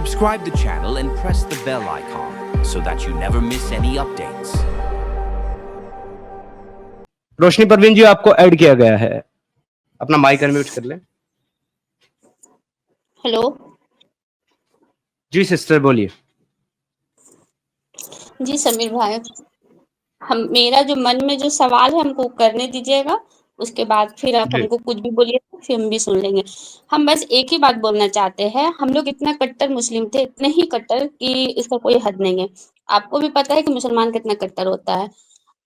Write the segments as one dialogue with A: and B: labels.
A: Subscribe the channel and press the bell icon so that you never miss any updates.
B: रोशनी परवीन जी, आपको add किया गया है, अपना mic unmute कर लें।
C: हेलो
B: जी सिस्टर बोलिए।
C: जी समीर भाई, मेरा जो मन में जो सवाल है हमको करने दीजिएगा, उसके बाद फिर आप हमको कुछ भी बोलिए, फिर हम भी सुन लेंगे। हम बस एक ही बात बोलना चाहते हैं, हम लोग इतना कट्टर मुस्लिम थे, इतने ही कट्टर कि इसका कोई हद नहीं है। आपको भी पता है कि मुसलमान कितना कट्टर होता है।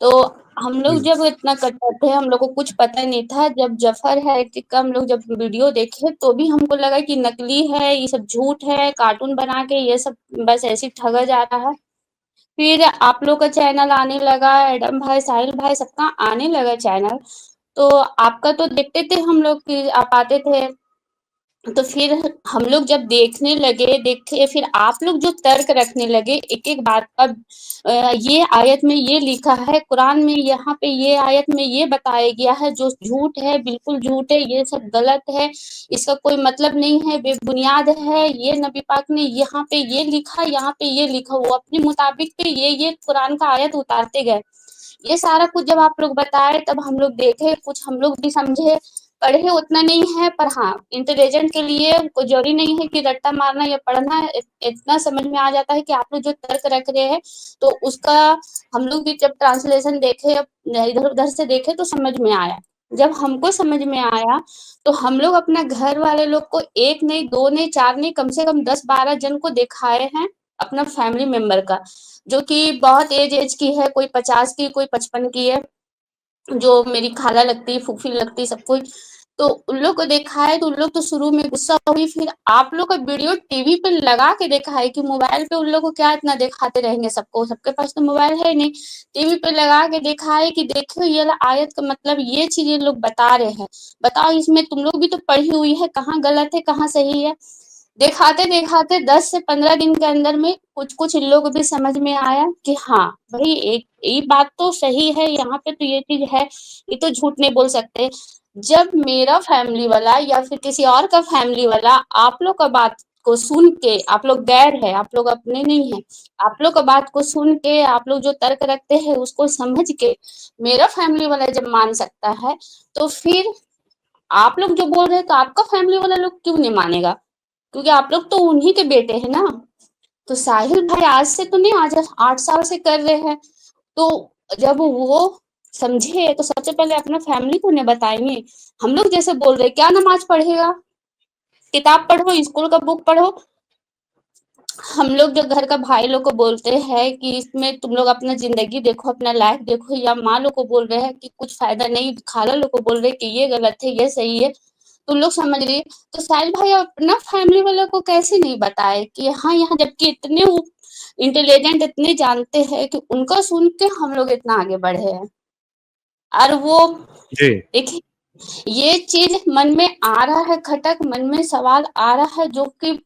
C: तो हम लोग जब इतना कट्टर थे, हम लोग को कुछ पता नहीं था। जब जफर हैरेटिक का हम लोग जब वीडियो देखे तो भी हमको लगा कि नकली है, ये सब झूठ है, कार्टून बना के ये सब बस ऐसे ही ठगा जा रहा है। फिर आप लोग का चैनल आने लगा, एडम भाई, साहिल भाई, सबका आने लगा चैनल। तो आपका तो देखते थे हम लोग कि आप आते थे। तो फिर हम लोग जब देखने लगे, देखे, फिर आप लोग जो तर्क रखने लगे एक-एक बात का, ये आयत में ये लिखा है, कुरान में यहाँ पे ये आयत में ये बताया गया है, जो झूठ है, बिल्कुल झूठ है, ये सब गलत है, इसका कोई मतलब नहीं है, बेबुनियाद है, ये नबी पाक ने यहाँ पे ये लिखा, यहाँ पे ये लिखा, वो अपने मुताबिक पे ये कुरान का आयत उतारते गए। ये सारा कुछ जब आप लोग बताए तब हम लोग देखे, कुछ हम लोग भी समझे। पढ़े उतना नहीं है, पर हाँ, इंटेलिजेंट के लिए कोई जरूरी नहीं है कि रट्टा मारना या पढ़ना, इतना समझ में आ जाता है कि आप लोग जो तर्क रख रहे हैं, तो उसका हम लोग भी जब ट्रांसलेशन देखे, इधर-उधर से देखे तो समझ में आया। जब हमको समझ में आया, तो हम लोग अपना घर वाले लोग को 1 नहीं, 2 नहीं, 4 नहीं, कम से कम 10-12 जन को दिखाए हैं, अपना फैमिली मेंबर का, जो कि बहुत एज की है, कोई 50 की, कोई 55 की है, जो मेरी खाला लगती, फूफी लगती, सब कोई। तो उन लोग को देखा है, तो उन लोग तो शुरू में गुस्सा हुई, फिर आप लोग का वीडियो टीवी पे लगा के देखा है कि मोबाइल पे उन लोग को क्या इतना दिखाते रहेंगे सबको, सबके पास तो मोबाइल है ही नहीं। टीवी पे लगा के देखा है कि देखो ये आयत का मतलब ये चीज़ ये लोग बता रहे हैं। बताओ इसमें तुम लोग भी तो पढ़ी हुई है, कहाँ गलत है, कहाँ सही है। दिखाते-दिखाते 10 से 15 दिन के अंदर में कुछ-कुछ इन लोगों को भी समझ में आया कि हाँ, भई एक ये बात तो सही है, यहाँ पे तो ये चीज़ है, ये तो झूठ नहीं बोल सकते। जब मेरा फैमिली वाला या फिर किसी और का फैमिली वाला आप लोग का बात को सुन के, आप लोग गैर है, आप लोग अपने नहीं हैं, आप लोग का बात को सुन के, आप लोग जो तर्क रखते हैं उसको समझ के, मेरा फैमिली वाला जब मान सकता है, तो फिर आप लोग जो बोल रहे हैं तो आपका फैमिली वाला लोग क्यों नहीं मानेगा? क्योंकि आप लोग तो उन्हीं के बेटे हैं ना। तो साहिल भाई आज से तो नहीं, आज 8 साल से कर रहे हैं। तो जब वो समझे तो सबसे पहले अपना फैमिली को उन्हें बताएँगे। हम लोग जैसे बोल रहे हैं, क्या नमाज़ पढ़ेगा? किताब पढ़ो, स्कूल का बुक पढ़ो। हम लोग जो घर का भाई लोग को बोलते हैं कि इसमें तुम लोग अपना ज़िंदगी देखो, अपना लाइफ देखो, या माँ लोग को बोल रहे हैं कि कुछ फ़ायदा नहीं, खाला लोग को बोल रहे हैं कि ये गलत है, ये सही है। तुम लोग समझ रही है। तो साहिल भाई अपना फैमिली वालों को कैसे नहीं बताए कि हाँ, यहाँ जबकि इतने इंटेलिजेंट, इतने जानते हैं कि उनका सुन के हम लोग इतना आगे बढ़े हैं। और वो
B: जी
C: देखिए, ये चीज़ मन में आ रहा है, खटक मन में सवाल आ रहा है, जो कि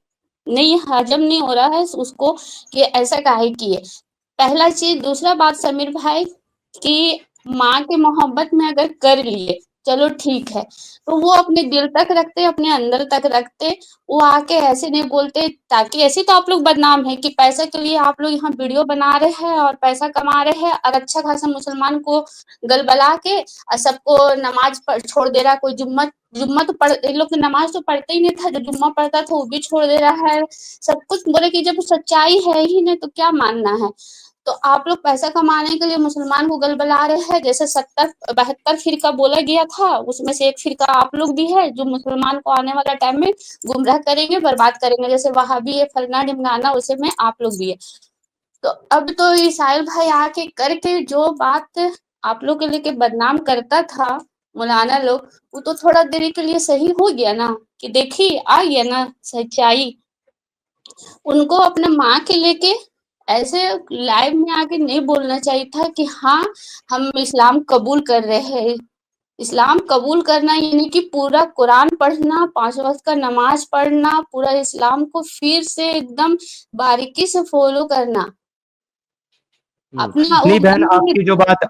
C: नहीं, हजम नहीं हो रहा है उसको कि ऐसा काहे किए। पहला चीज़, दूसरा बात समीर भाई, कि माँ की मोहब्बत में अगर कर लिए, चलो ठीक है, तो वो अपने दिल तक रखते, अपने अंदर तक रखते, वो आके ऐसे नहीं बोलते, ताकि ऐसे तो आप लोग बदनाम हैं कि पैसे के लिए आप लोग यहाँ वीडियो बना रहे हैं और पैसा कमा रहे हैं, और अच्छा खासा मुसलमान को गलबला के सबको नमाज़ छोड़ दे रहा है। कोई जुम्मा तो ये लोग तो नमाज़ तो पढ़ते ही नहीं था, जो जुम्मा पढ़ता था वो भी छोड़ दे रहा है। सब कुछ बोले कि जब सच्चाई है ही नहीं तो क्या मानना है। तो आप लोग पैसा कमाने के लिए मुसलमान को गलबला रहे हैं। जैसे 70-72 फ़िरका बोला गया था, उसमें से एक फ़िरका आप लोग भी है, जो मुसलमान को आने वाला टाइम में गुमराह करेंगे, बर्बाद करेंगे। जैसे वहाबी है, फलाना-ढिमकाना, उसी में आप लोग भी है। तो अब तो ये साहिल भाई आके करके जो बात आप लोग के लेके बदनाम करता था मौलाना लोग, वो तो थोड़ा देरी के लिए सही हो गया ना, कि देखिए आ गया ना सच्चाई। उनको अपने माँ के लेके ऐसे लाइव में आके नहीं बोलना चाहिए था कि हाँ, हम इस्लाम कबूल कर रहे हैं। इस्लाम कबूल करना यानी कि पूरा कुरान पढ़ना, 5 वक़्त का नमाज़ पढ़ना, पूरा इस्लाम को फिर से एकदम बारीकी से फ़ॉलो करना। अपना वो
B: नहीं बहन,
C: मन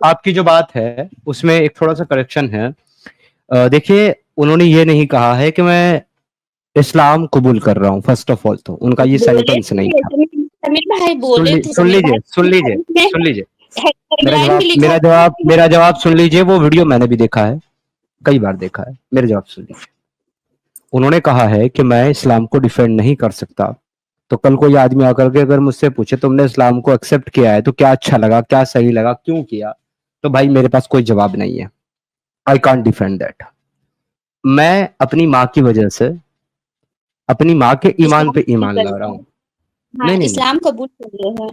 B: आपकी जो बात है उसमें एक थोड़ा सा करेक्शन है। देखिए, उन्होंने ये नहीं कहा है कि मैं इस्लाम कबूल कर रहा हूँ फर्स्ट ऑफ ऑल, तो उनका ये
C: बोले
B: सेंटेंस नहीं
C: थे
B: था।
C: समीर भाई बोले थे,
B: सुन
C: समीर
B: लीजिए,
C: भाई
B: सुन लीजिए,
C: हदीस में
B: सुन लीजिए।
C: हेडलाइन में लिखा
B: मेरा जवाब सुन लीजिए, वो वीडियो मैंने भी देखा है, कई बार देखा है, मेरा जवाब सुन लीजिए। उन्होंने कहा है कि मैं इस्लाम को डिफेंड नहीं कर सकता, तो कल कोई आदमी आकर के अगर मुझसे पूछे तुमने इस्लाम को एक्सेप्ट किया है तो क्या अच्छा लगा, क्या सही लगा, क्यों किया, तो भाई मेरे पास कोई जवाब नहीं है। I can't defend that. मैं अपनी माँ की वजह से अपनी माँ के ईमान
C: इस्लाम
B: पे
C: कबूल
B: ईमान
C: कर
B: ला रहा
C: लिया है।
B: हूँ।
C: हाँ,
B: नहीं नहीं नहीं,
C: इस्लाम कबूल कर लिया है।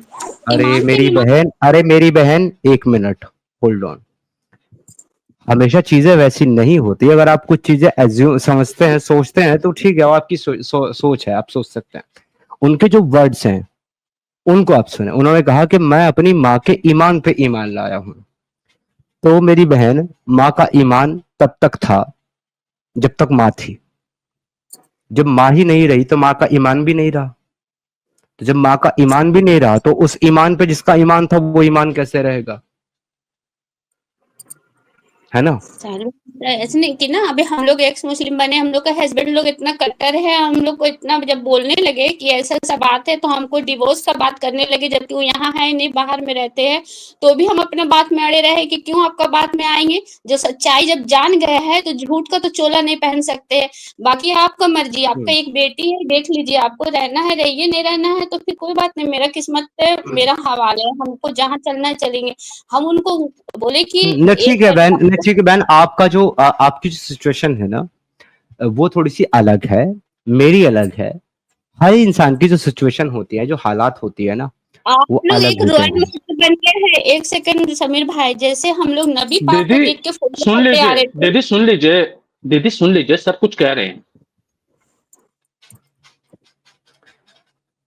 C: ईमान पे ईमान।
B: अरे मेरी बहन, एक मिनट, होल्ड ऑन। हमेशा चीजें वैसी नहीं होती। अगर आप कुछ चीजें एज्यूम समझते हैं, सोचते हैं, तो ठीक है, वो आपकी सोच है, आप सोच सकते हैं। उनके जो वर्ड्स हैं उनको आप सुने। उन्होंने कहा कि मैं अपनी माँ के ईमान पे ईमान लाया हूँ। तो मेरी बहन, माँ का ईमान तब तक था जब तक माँ थी। जब माँ ही नहीं रही तो माँ का ईमान भी नहीं रहा। तो जब माँ का ईमान भी नहीं रहा तो उस ईमान पे जिसका ईमान था वो ईमान कैसे रहेगा, है ना?
C: सारे ऐसे नहीं कि ना अभी हम लोग एक्स मुस्लिम बने, हम लोग का हस्बैंड लोग इतना कट्टर है, हम लोग को इतना जब बोलने लगे कि ऐसा ऐसा बात है तो हमको डिवोर्स का बात करने लगे, जबकि वो यहाँ है नहीं, बाहर में रहते हैं, तो भी हम अपने बात में अड़े रहे कि क्यों आपका बात में आएंगे। जो सच्चाई जब जान गए हैं तो झूठ का तो चोला नहीं पहन सकते। बाकी आपका मर्जी, आपका एक बेटी है, देख लीजिए, आपको रहना है रहिए, नहीं रहना है तो फिर कोई बात नहीं, मेरा किस्मत पे मेरा हवाला है, हमको जहाँ चलना है चलेंगे। हम उनको बोले कि
B: न ठीक
C: एक
B: है बहन,
C: लड़का
B: न ठीक है बहन, आपकी जो सिचुएशन है ना, वो थोड़ी सी अलग है, मेरी अलग है। हर इंसान की जो सिचुएशन होती है, जो हालात होती है ना,
C: आप
B: वो
C: लोग
B: अलग
C: एक
B: होते
C: रॉयल
B: हैं।
C: मास्टर बन गए हैं। एक सेकंड समीर भाई, जैसे हम लोग नबी पाक को
D: दीदी
C: देख के फॉलो
D: सुन
C: करते आ
D: लीजिए,
C: रहे थे।
D: दीदी सुन लीजिए, दीदी सुन लीजिए, सब कुछ कह रहे हैं।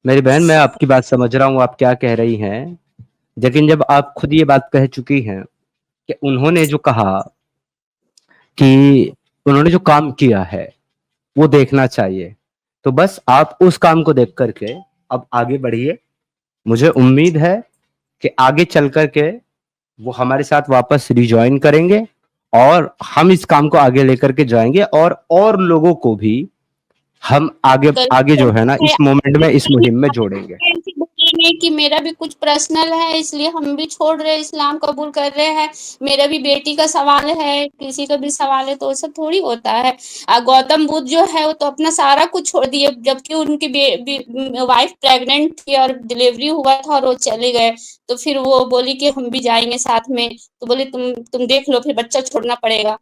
B: मेरी बहन, मैं आपकी बात समझ रहा हूँ, आप क्या कह रही हैं, लेकिन जब आप खुद ये बात कह चुकी हैं कि उन्होंने जो कहा कि उन्होंने जो काम किया है वो देखना चाहिए, तो बस आप उस काम को देख करके अब आगे बढ़िए। मुझे उम्मीद है कि आगे चल करके वो हमारे साथ वापस रिजॉइन करेंगे और हम इस काम को आगे लेकर के जाएंगे, और लोगों को भी हम आगे
C: गलती
B: आगे जो है ना,
C: करते हैं,
B: इस मोमेंट में, इस
C: नहीं,
B: मुहिम में
C: आप
B: जोड़ेंगे।
C: ऐसे बोलेंगे कि मेरा भी कुछ पर्सनल है इसलिए हम भी छोड़ रहे हैं, इस्लाम कबूल कर रहे हैं, मेरा भी बेटी का सवाल है, किसी का भी सवाल है, तो सब थोड़ी होता है। गौतम बुद्ध जो है वो तो अपना सारा कुछ छोड़ दिए, जबकि उनकी वाइफ प्रेग्नेंट थी और डिलीवरी हुआ था और वो चले गए, तो फिर वो बोली कि हम भी जाएंगे साथ में, तो बोले तुम देख लो, फिर बच्चा छोड़ना पड़ेगा।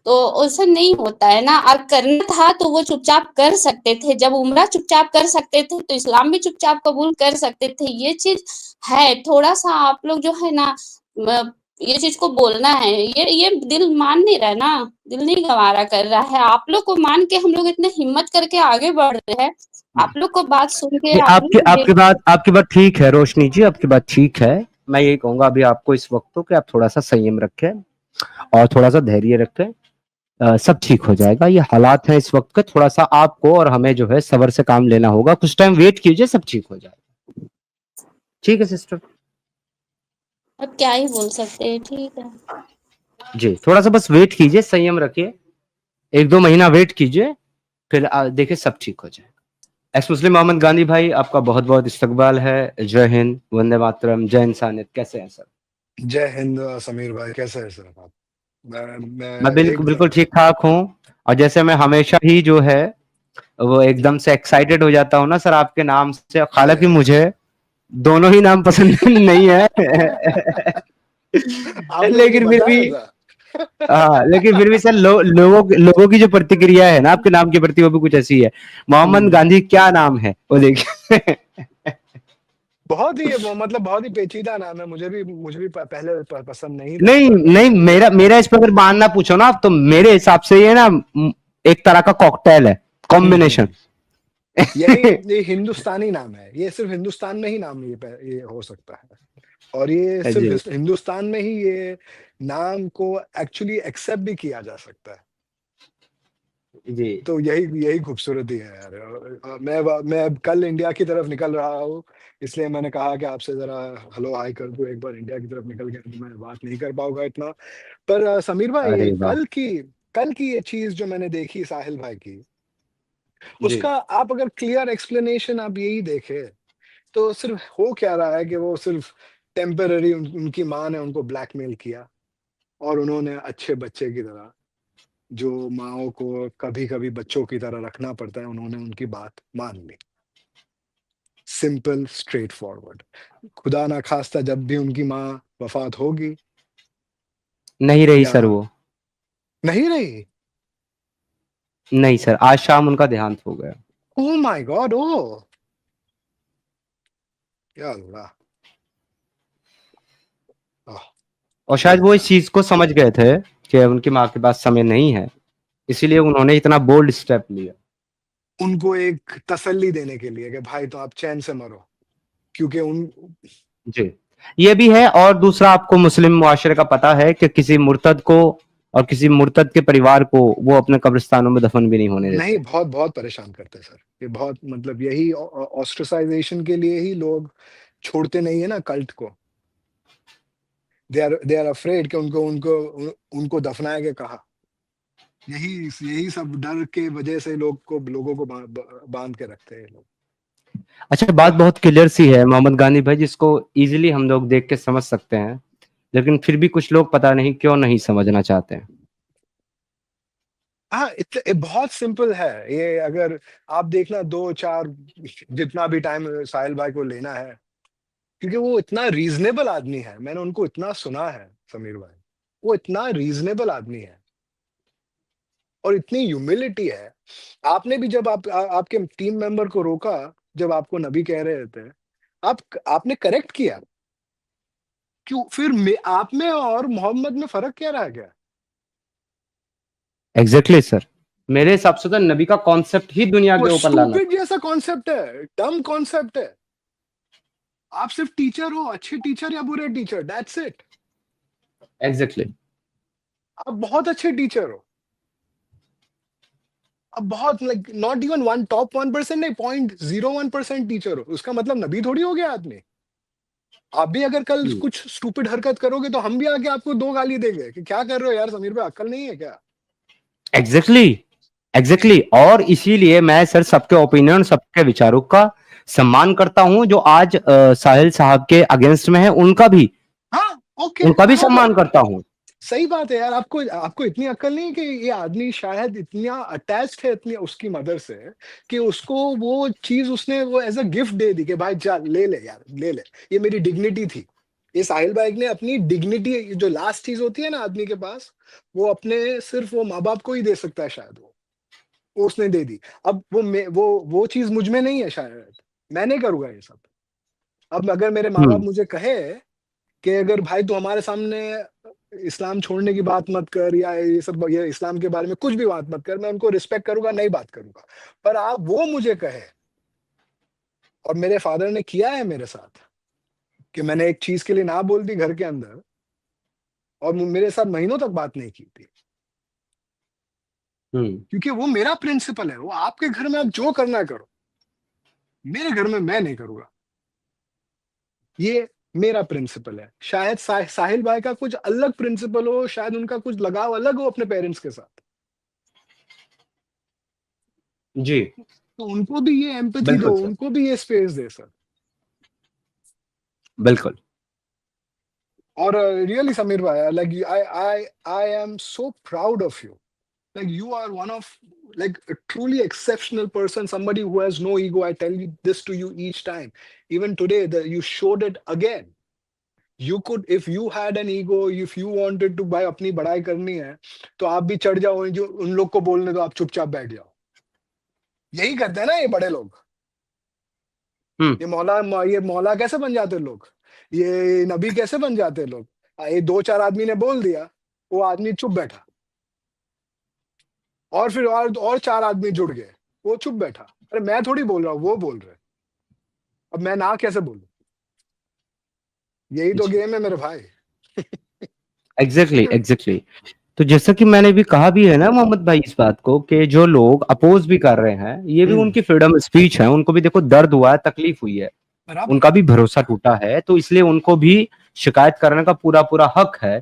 C: तो ऐसा नहीं होता है ना, और करना था तो वो चुपचाप कर सकते थे, जब उम्रा चुपचाप कर सकते थे तो इस्लाम भी चुपचाप कबूल कर सकते थे। ये चीज है, थोड़ा सा आप लोग जो है ना, ये चीज को बोलना है, ये दिल मान नहीं रहा है ना, दिल नहीं गवारा कर रहा है। आप लोग को मान के हम लोग इतने हिम्मत करके आगे बढ़ रहे हैं, आप लोग को बात सुन के
B: नहीं,
C: आप लोग को देख
B: आपकी बात ठीक है रोशनी जी, आपकी बात ठीक है। मैं यही कहूंगा अभी आपको इस वक्त तो कि आप थोड़ा सा संयम रखें और थोड़ा सा धैर्य रखें। सब ठीक हो जाएगा। ये हालात हैं इस वक्त के, थोड़ा सा आपको और हमें जो है सब्र से काम लेना होगा, कुछ टाइम वेट कीजिए, सब ठीक हो जाएगा। ठीक है सिस्टर
C: अब क्या ही बोल सकते हैं, ठीक है।
B: जी, थोड़ा सा बस वेट कीजिए, संयम रखिए, 1-2 महीना वेट कीजिए, फिर देखिए सब ठीक हो जाएगा। एक्स मुस्लिम मोहम्मद गांधी भाई, आपका बहुत बहुत इस्तकबाल है। जय हिंद, वंदे मातरम, जय इंसानियत। कैसे हैं सर?
E: जय हिंद समीर भाई, कैसे हैं सर आप?
B: मैं
E: मैं
B: बिल्कुल बिल्कुल ठीक ठाक हूँ। और जैसे मैं हमेशा ही जो है वो एकदम से एक्साइटेड हो जाता हूँ ना सर आपके नाम से, हालांकि मुझे दोनों ही नाम पसंद नहीं है
E: आप लोगों को
B: लेकिन फिर
E: पता
B: भी,
E: है ऐसा?
B: हाँ, लेकिन फिर भी सर लोगों की जो प्रतिक्रिया है ना आपके नाम के प्रति, वो भी कुछ ऐसी है। मोहम्मद गांधी क्या नाम है वो देखिए
E: बहुत ही मतलब बहुत ही पेचीदा नाम है। मुझे भी पहले पसंद नहीं था,
B: नहीं
E: पर
B: नहीं, मेरा इस पर अगर मानना पूछो ना आप, तो मेरे हिसाब से ये ना एक तरह का कॉकटेल है, कॉम्बिनेशन
E: ये हिंदुस्तानी नाम है। ये सिर्फ हिंदुस्तान में ही नाम ये हो सकता है, और ये
B: जी
E: सिर्फ हिंदुस्तान में ही ये नाम को एक्चुअली एक्सेप्ट भी किया जा सकता है।
B: जी।
E: तो यही खूबसूरती है यार। मैं अब कल इंडिया की तरफ निकल रहा हूँ, इसलिए मैंने कहा कि आपसे जरा हेलो हाय कर दूं। एक बार इंडिया की तरफ निकल गया तो मैं बात नहीं कर पाऊंगा इतना। पर समीर भाई,
B: अरे
E: ये
B: वाह!
E: कल की कल की ये चीज जो मैंने देखी साहिल भाई की,
B: जी।
E: उसका आप अगर क्लियर एक्सप्लेनेशन आप यही देखे तो सिर्फ हो क्या रहा है कि वो सिर्फ टेम्पररी उनकी माँ ने उनको ब्लैकमेल किया और उन्होंने अच्छे बच्चे की तरह, जो माओ को कभी कभी बच्चों की तरह रखना पड़ता है, उन्होंने उनकी बात मान ली। Simple straight forward. खुदा ना खास्ता जब भी उनकी माँ वफात होगी
B: नहीं रही
E: या
B: सर वो।
E: नहीं रही,
B: नहीं सर, आज शाम उनका देहांत हो गया।
E: ओह माय गॉड, ओह या अल्लाह। आह,
B: और शायद वो
E: लगता
B: इस
E: है
B: चीज को समझ गए थे कि उनकी माँ के पास समय नहीं है, इसीलिए उन्होंने इतना बोल्ड स्टेप लिया।
E: उनको एक तसल्ली देने के लिए कि भाई तो आप चैन से मरो, क्योंकि उन
B: जी, ये भी है। और दूसरा, आपको मुस्लिम मुआशरे का पता है कि किसी मुर्तद को और किसी मुर्तद के परिवार को वो अपने कब्रिस्तानों में दफन भी नहीं होने
E: नहीं,
B: देते।
E: बहुत बहुत परेशान करते हैं सर ये, बहुत मतलब यही ऑस्ट्रेसाइजेशन के लिए ही लोग छोड़ते नहीं है ना कल्ट को। दे आर अफ्रेड कि उनको उनको उनको दफनाएंगे कहाँ। यही यही सब डर के वजह से लोगों को बांध के रखते हैं ये लोग।
B: अच्छा, बात बहुत क्लियर सी है मोहम्मद गानी भाई, जिसको इजीली हम लोग देख के समझ सकते हैं, लेकिन फिर भी कुछ लोग पता नहीं क्यों नहीं समझना चाहते हैं।
E: हाँ, बहुत सिंपल है ये। अगर आप देखना 2-4 जितना भी टाइम साहिल भाई को लेना है, क्योंकि वो इतना रीजनेबल आदमी है, मैंने उनको इतना सुना है समीर भाई, वो इतना रीजनेबल आदमी है और इतनी ह्यूमिलिटी है। आपने भी जब आपके टीम मेंबर को रोका, जब आपको नबी कह रहे थे, आपने करेक्ट किया, क्यों फिर आप में और मोहम्मद में फर्क क्या रह गया?
B: एग्जैक्टली सर, मेरे हिसाब से तो नबी का कॉन्सेप्ट ही दुनिया
E: वो
B: के ऊपर लाना।
E: स्टूपिड जैसा कॉन्सेप्ट है, डम कॉन्सेप्ट है। आप सिर्फ टीचर हो, अच्छे टीचर या बुरे टीचर, दैट्स इट।
B: एग्जैक्टली।
E: आप बहुत अच्छे टीचर हो, अब बहुत like not even one top 1% नहीं, 0.01% टीचर हो, उसका मतलब नबी थोड़ी हो गया आदमी। आप भी अगर कल कुछ स्टूपिड हरकत करोगे तो हम भी आके आपको 2 गाली देंगे कि क्या कर रहे हो यार समीर भाई, अक्ल नहीं है क्या?
B: Exactly, exactly. और इसीलिए मैं सर सबके ओपिनियन, सबके विचारों का सम्मान करता हूं, जो आज साहिल साहब के अगेंस्ट में है उनका भी,
E: हाँ, ओके,
B: उनका भी
E: बराबर,
B: सम्मान करता हूं।
E: सही बात है यार। आपको इतनी अक्ल नहीं कि ये आदमी शायद इतना अटैच्ड है इतनी उसकी मदर से कि उसको वो चीज उसने वो एज अ गिफ्ट दे दी कि भाई जा ले ले यार, ले ले, ये मेरी डिग्निटी थी। ये साहिल भाई ने अपनी डिग्निटी, जो लास्ट चीज होती है ना आदमी के पास, वो अपने सिर्फ वो माँ बाप को ही दे सकता है शायद, वो उसने दे दी। अब वो चीज मुझ में नहीं है शायद, मैं नहीं करूंगा ये सब। अब अगर मेरे माँ बाप मुझे कहे कि अगर भाई तू हमारे सामने इस्लाम छोड़ने की बात मत कर, या ये सब, ये इस्लाम के बारे में कुछ भी बात मत कर, मैं उनको रिस्पेक्ट करूंगा, नहीं बात करूंगा। पर आप वो मुझे कहे, और मेरे फादर ने किया है मेरे साथ कि मैंने एक चीज के लिए ना बोल दी घर के अंदर, और मेरे साथ महीनों तक बात नहीं की थी, क्योंकि वो मेरा प्रिंसिपल है। वो आपके घर में आप जो करना करो, मेरे घर में मैं नहीं करूंगा, ये मेरा प्रिंसिपल है। शायद साहिल भाई का कुछ अलग प्रिंसिपल हो, शायद उनका कुछ लगाव अलग हो अपने पेरेंट्स के साथ,
B: जी
E: तो उनको भी ये एम्पैथी
B: बिल्कुल
E: दो,
B: सर,
E: उनको भी ये स्पेस दे सर।
B: बिल्कुल।
E: और रियली समीर भाई, like I am so proud of you, like you are one of like a truly exceptional person, somebody who has no ego. I tell you this to you each time, even today, that you showed it again. You could, if you had an ego, if you wanted to भाई अपनी बड़ाई करनी है, तो आप भी चढ़ जाओ, जो उन लोग को बोलने दो, आप चुपचाप बैठ जाओ। यही करते हैं ना ये बड़े लोग। ये मौला कैसे बन जाते लोग, ये नबी कैसे बन जाते लोग? ये 2-4 आदमी ने बोल दिया, वो आदमी चुप बैठा, और फिर और 4 आदमी जुड़ गए, वो चुप बैठा। अरे मैं थोड़ी बोल रहा हूँ, वो बोल रहे, अब मैं ना कैसे बोलूं? यही तो गेम है मेरे भाई।
B: Exactly, exactly. तो जैसा कि मैंने भी कहा भी है ना मोहम्मद भाई इस बात को, कि जो लोग अपोज भी कर रहे हैं, ये भी उनकी फ्रीडम स्पीच है, उनको भी देखो दर्द हुआ है, तकलीफ हुई है,
E: बराबर।
B: उनका भी भरोसा टूटा है, तो इसलिए उनको भी शिकायत करने का पूरा पूरा हक है।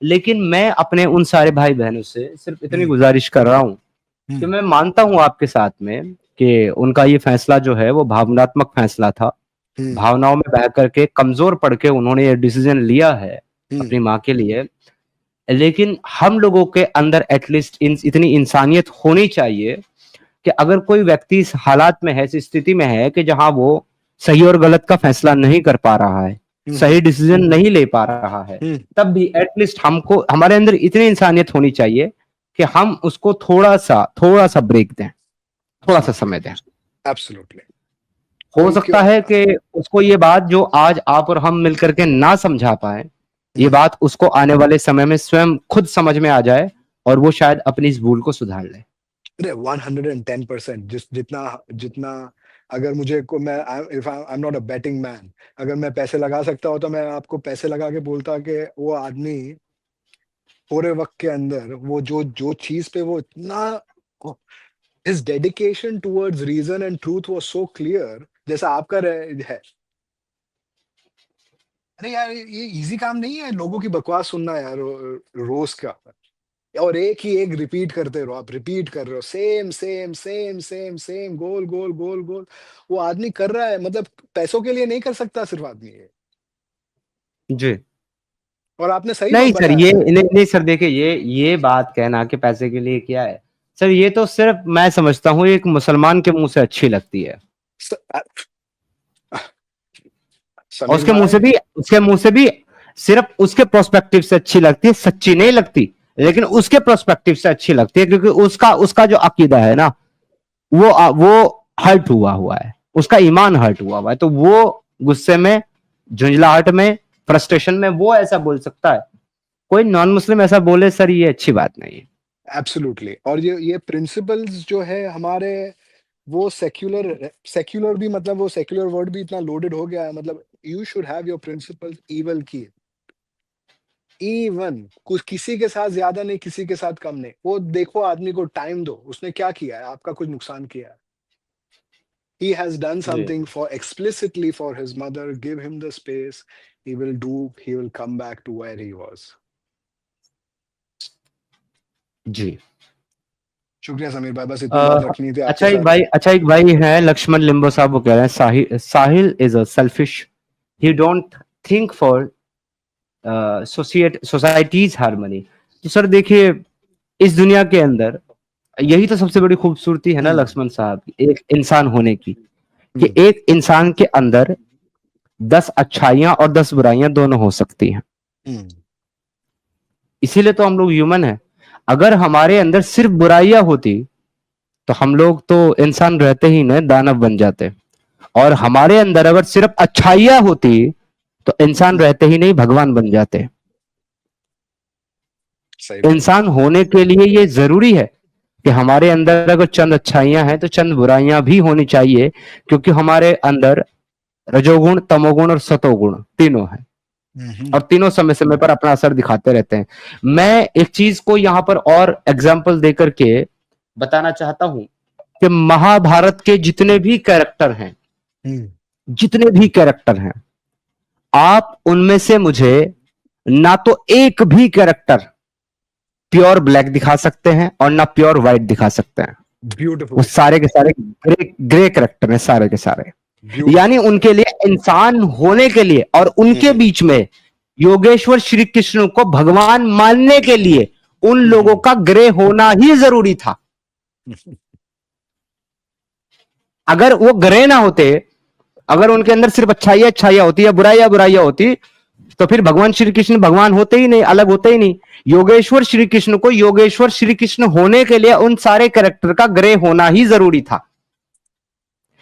B: लेकिन मैं अपने उन सारे भाई बहनों से सिर्फ इतनी गुजारिश कर रहा हूँ कि मैं मानता हूँ आपके साथ में कि उनका ये फैसला जो है वो भावनात्मक फैसला था, भावनाओं में बह करके कमजोर पड़ के उन्होंने ये डिसीजन लिया है अपनी माँ के लिए। लेकिन हम लोगों के अंदर एटलीस्ट इतनी इंसानियत होनी चाहिए कि अगर कोई व्यक्ति इस हालात में है, इस स्थिति में है कि जहां वो सही और गलत का फैसला नहीं कर पा रहा है, सही डिसीजन नहीं ले पा रहा है, तब भी एटलीस्ट हमको हमारे अंदर इतनी इंसानियत होनी चाहिए कि हम उसको थोड़ा सा ब्रेक दें, थोड़ा सा समय दें।
E: एब्सोल्युटली।
B: हो सकता है कि उसको ये बात जो आज आप और हम मिलकर के ना समझा पाए, ये बात उसको आने वाले समय में स्वयं खुद समझ में आ जाए और वो शायद अपनी इस भूल को सुधार ले।
E: 110% जितना अगर मुझे को मैं if I am not a betting man, अगर मैं पैसे लगा सकता हूँ तो मैं आपको पैसे लगा के बोलता कि वो आदमी पूरे वक्त के अंदर वो जो चीज पे वो इतना his dedication towards reason and truth was so clear, जैसा आपका है। अरे यार ये इजी काम नहीं है लोगों की बकवास सुनना यार रोज का, और एक ही एक रिपीट करते रहो, आप रिपीट कर रहे हो same same same same same गोल गोल गोल गोल। वो आदमी कर रहा है, मतलब पैसों के लिए नहीं कर सकता सिर्फ आदमी ये।
B: जी
E: और आपने सही
B: नहीं सर,
E: बताया
B: ये नहीं सर, देखिए ये बात कहना कि पैसे के लिए क्या है सर, ये तो सिर्फ मैं समझता हूँ एक मुसलमान के मुंह से अच्छी लगती है। और उसके मुंह से भी सिर्फ उसके प्रोस्पेक्टिव से अच्छी लगती है, सच्ची नहीं लगती, लेकिन उसके प्रोस्पेक्टिव से अच्छी लगती है, क्योंकि उसका जो अकीदा है ना वो हर्ट हुआ है, उसका ईमान हर्ट हुआ है, तो वो गुस्से में, झुंझलाहट में, फ्रस्ट्रेशन में वो ऐसा बोल सकता है। कोई नॉन मुस्लिम ऐसा बोले सर, ये अच्छी बात नहीं है।
E: एब्सोल्युटली। और ये प्रिंसिपल्स जो है हमारे, वो सेक्युलर भी, मतलब वो सेक्युलर वर्ड भी इतना लोडेड हो गया है, मतलब you should have your principles evil की इवन कुछ किसी के साथ ज्यादा नहीं, किसी के साथ कम नहीं। वो देखो आदमी को टाइम दो, उसने क्या किया है, आपका कुछ नुकसान किया है, he has done something for explicitly for his mother, give him the space, he will come back to where he was।
B: जी
E: शुक्रिया समीर भाई, बस इतनी बात रखनी थी
B: अच्छा एक भाई है लक्ष्मण लिम्बो साहब, वो कह रहे हैं Sahil is a selfish, he don't think for society's harmony. तो सर देखिए, इस दुनिया के अंदर यही तो सबसे बड़ी खूबसूरती है ना लक्ष्मण साहब, एक इंसान होने की, कि एक इंसान के अंदर 10 अच्छाइयां और 10 बुराइयां दोनों हो सकती हैं। इसीलिए तो हम लोग ह्यूमन हैं। अगर हमारे अंदर सिर्फ बुराइयां होती तो हम लोग तो इंसान रहते ही ना दानव बन जाते, और हमारे अंदर अगर सिर्फ अच्छाइयां होती तो इंसान रहते ही नहीं भगवान बन जाते। इंसान होने के लिए ये जरूरी है कि हमारे अंदर अगर चंद अच्छाइयां हैं तो चंद बुराइयां भी होनी चाहिए, क्योंकि हमारे अंदर रजोगुण, तमोगुण और सतोगुण तीनों हैं, और तीनों समय समय पर अपना असर दिखाते रहते हैं। मैं एक चीज को यहां पर और एग्जाम्पल देकर के बताना चाहता हूं कि महाभारत के जितने भी कैरेक्टर हैं, आप उनमें से मुझे ना तो एक भी कैरेक्टर प्योर ब्लैक दिखा सकते हैं और ना प्योर व्हाइट दिखा सकते हैं।
E: ब्यूटीफुल।
B: वो सारे के सारे ग्रे कैरेक्टर हैं, सारे के सारे। यानी उनके लिए, इंसान होने के लिए और उनके बीच में योगेश्वर श्री कृष्ण को भगवान मानने के लिए उन लोगों का ग्रे होना ही जरूरी था। अगर वो ग्रे ना होते, अगर उनके अंदर सिर्फ अच्छाइयां होती या बुराइयां होती, तो फिर भगवान श्री कृष्ण भगवान होते ही नहीं, अलग होते ही नहीं। योगेश्वर श्री कृष्ण को योगेश्वर श्री कृष्ण होने के लिए उन सारे कैरेक्टर का ग्रे होना ही जरूरी था।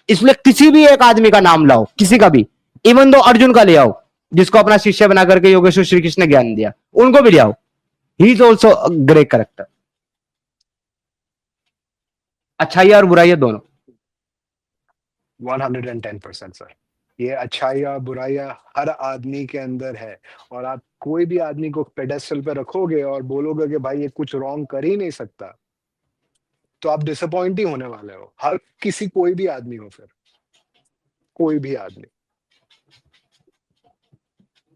B: इसलिए किसी भी एक आदमी का नाम लाओ, किसी का भी, इवन दो अर्जुन का ले आओ, जिसको अपना शिष्य बना करके योगेश्वर श्री कृष्ण ने ज्ञान दिया, उनको भी ले आओ, he is also grey character. अच्छाइयां और बुराइयां दोनों।
E: 110% सर, ये अच्छाइयाँ बुराइयां हर आदमी के अंदर है, और आप कोई भी आदमी को पेडेस्टल पे रखोगे और बोलोगे कि भाई ये कुछ रॉन्ग कर ही नहीं सकता, तो आप डिसअपॉइंट ही होने वाले हो। हर किसी, कोई भी आदमी हो, फिर कोई भी आदमी।